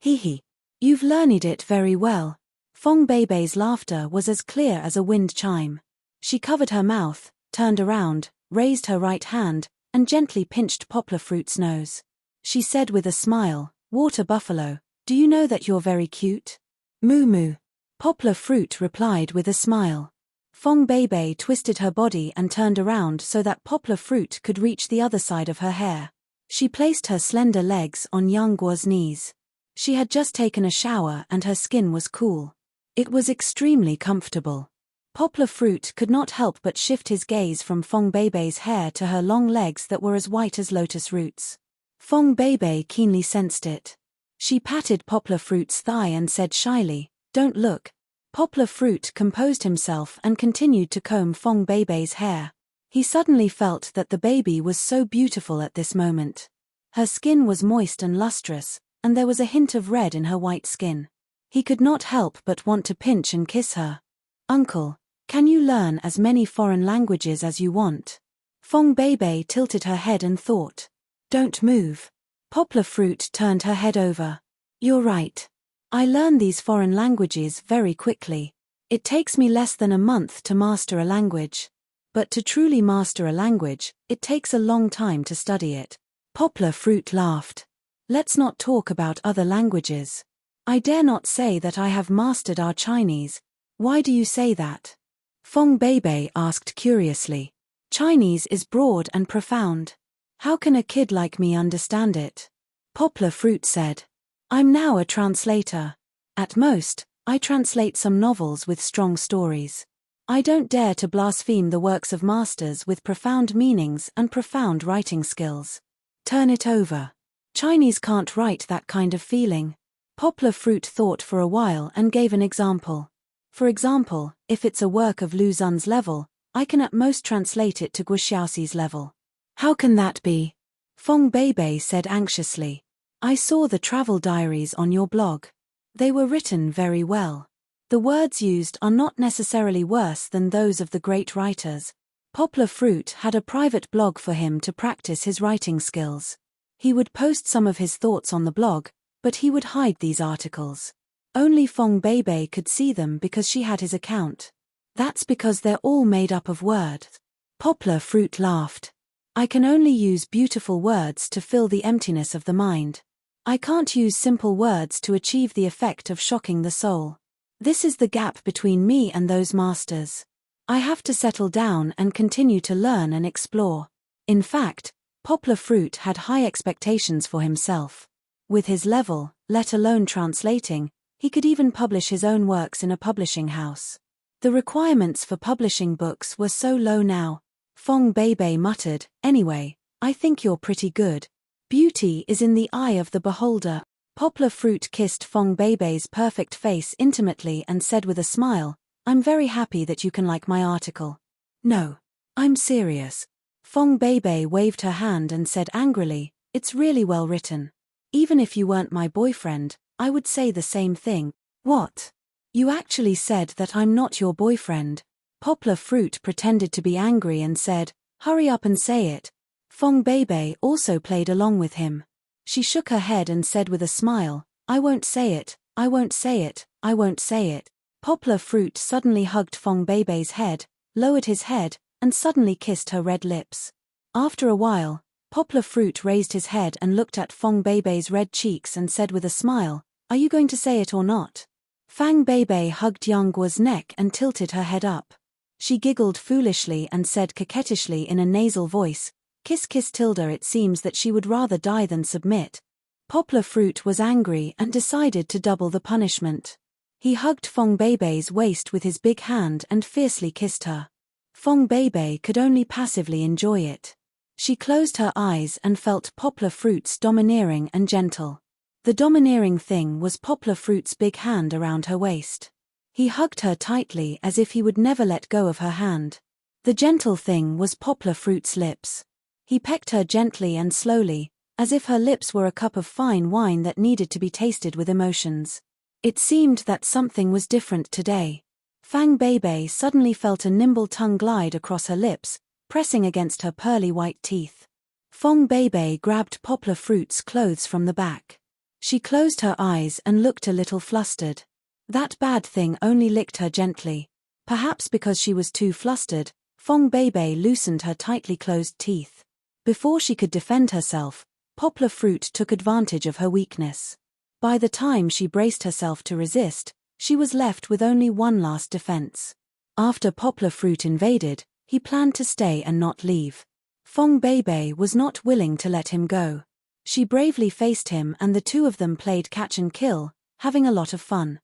Speaker 1: hee. You've learned it very well." Fong Beibei's laughter was as clear as a wind chime. She covered her mouth, turned around, raised her right hand, and gently pinched Poplar Fruit's nose. She said with a smile, "Water buffalo, do you know that you're very cute?" "Moo moo." Poplar Fruit replied with a smile. Fong Beibei twisted her body and turned around so that Poplar Fruit could reach the other side of her hair. She placed her slender legs on Yangguo's knees. She had just taken a shower and her skin was cool. It was extremely comfortable. Poplar Fruit could not help but shift his gaze from Fong Beibei's hair to her long legs that were as white as lotus roots. Fong Beibei keenly sensed it. She patted Poplar Fruit's thigh and said shyly, "Don't look." Poplar Fruit composed himself and continued to comb Fong Beibei's hair. He suddenly felt that the baby was so beautiful at this moment. Her skin was moist and lustrous, and there was a hint of red in her white skin. He could not help but want to pinch and kiss her. "Uncle, can you learn as many foreign languages as you want?" Fong Beibei tilted her head and thought. "Don't move." Poplar Fruit turned her head over. "You're right. I learn these foreign languages very quickly. It takes me less than a month to master a language. But to truly master a language, it takes a long time to study it. Poplar Fruit laughed. Let's not talk about other languages. I dare not say that I have mastered our Chinese. Why do you say that? Fong Beibei asked curiously. Chinese is broad and profound. How can a kid like me understand it? Poplar Fruit said. I'm now a translator. At most, I translate some novels with strong stories. I don't dare to blaspheme the works of masters with profound meanings and profound writing skills. Turn it over. Chinese can't write that kind of feeling. Poplar Fruit thought for a while and gave an example. For example, if it's a work of Lu Xun's level, I can at most translate it to Guxiaoxi's level. How can that be? Fong Beibei said anxiously. I saw the travel diaries on your blog. They were written very well. The words used are not necessarily worse than those of the great writers. Poplar Fruit had a private blog for him to practice his writing skills. He would post some of his thoughts on the blog, but he would hide these articles. Only Fong Beibei could see them because she had his account. That's because they're all made up of words. Poplar Fruit laughed. I can only use beautiful words to fill the emptiness of the mind. I can't use simple words to achieve the effect of shocking the soul. This is the gap between me and those masters. I have to settle down and continue to learn and explore. In fact, Poplar Fruit had high expectations for himself. With his level, let alone translating, he could even publish his own works in a publishing house. The requirements for publishing books were so low now. Fong Beibei muttered, anyway, I think you're pretty good. Beauty is in the eye of the beholder. Poplar Fruit kissed Fong Beibei's perfect face intimately and said with a smile, I'm very happy that you can like my article. No. I'm serious. Fong Beibei waved her hand and said angrily, it's really well written. Even if you weren't my boyfriend, I would say the same thing. What? You actually said that I'm not your boyfriend. Poplar Fruit pretended to be angry and said, hurry up and say it. Fong Beibei also played along with him. She shook her head and said with a smile, I won't say it, I won't say it, I won't say it. Poplar Fruit suddenly hugged Fong Beibei's head, lowered his head, and suddenly kissed her red lips. After a while, Poplar Fruit raised his head and looked at Fong Beibei's red cheeks and said with a smile, are you going to say it or not? Fang Beibei hugged Yang Guo's neck and tilted her head up. She giggled foolishly and said coquettishly in a nasal voice, kiss kiss Tilda, it seems that she would rather die than submit. Poplar Fruit was angry and decided to double the punishment. He hugged Fong Beibei's waist with his big hand and fiercely kissed her. Fong Beibei could only passively enjoy it. She closed her eyes and felt Poplar Fruit's domineering and gentle. The domineering thing was Poplar Fruit's big hand around her waist. He hugged her tightly as if he would never let go of her hand. The gentle thing was Poplar Fruit's lips. He pecked her gently and slowly, as if her lips were a cup of fine wine that needed to be tasted with emotions. It seemed that something was different today. Fang Beibei suddenly felt a nimble tongue glide across her lips, pressing against her pearly white teeth. Fong Beibei grabbed Poplar Fruit's clothes from the back. She closed her eyes and looked a little flustered. That bad thing only licked her gently. Perhaps because she was too flustered, Fong Beibei loosened her tightly closed teeth. Before she could defend herself, Poplar Fruit took advantage of her weakness. By the time she braced herself to resist, she was left with only one last defense. After Poplar Fruit invaded, he planned to stay and not leave. Fong Beibei was not willing to let him go. She bravely faced him and the two of them played catch and kill, having a lot of fun.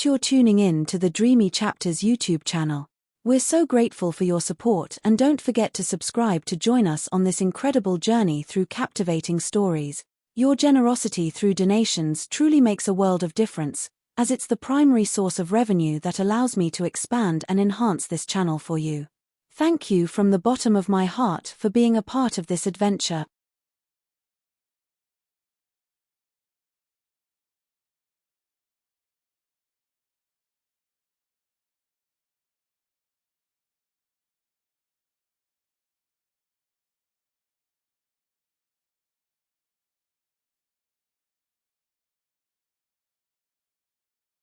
Speaker 1: You're tuning in to the Dreamy Chapters YouTube channel. We're so grateful for your support and don't forget to subscribe to join us on this incredible journey through captivating stories. Your generosity through donations truly makes a world of difference, as it's the primary source of revenue that allows me to expand and enhance this channel for you. Thank you from the bottom of my heart for being a part of this adventure.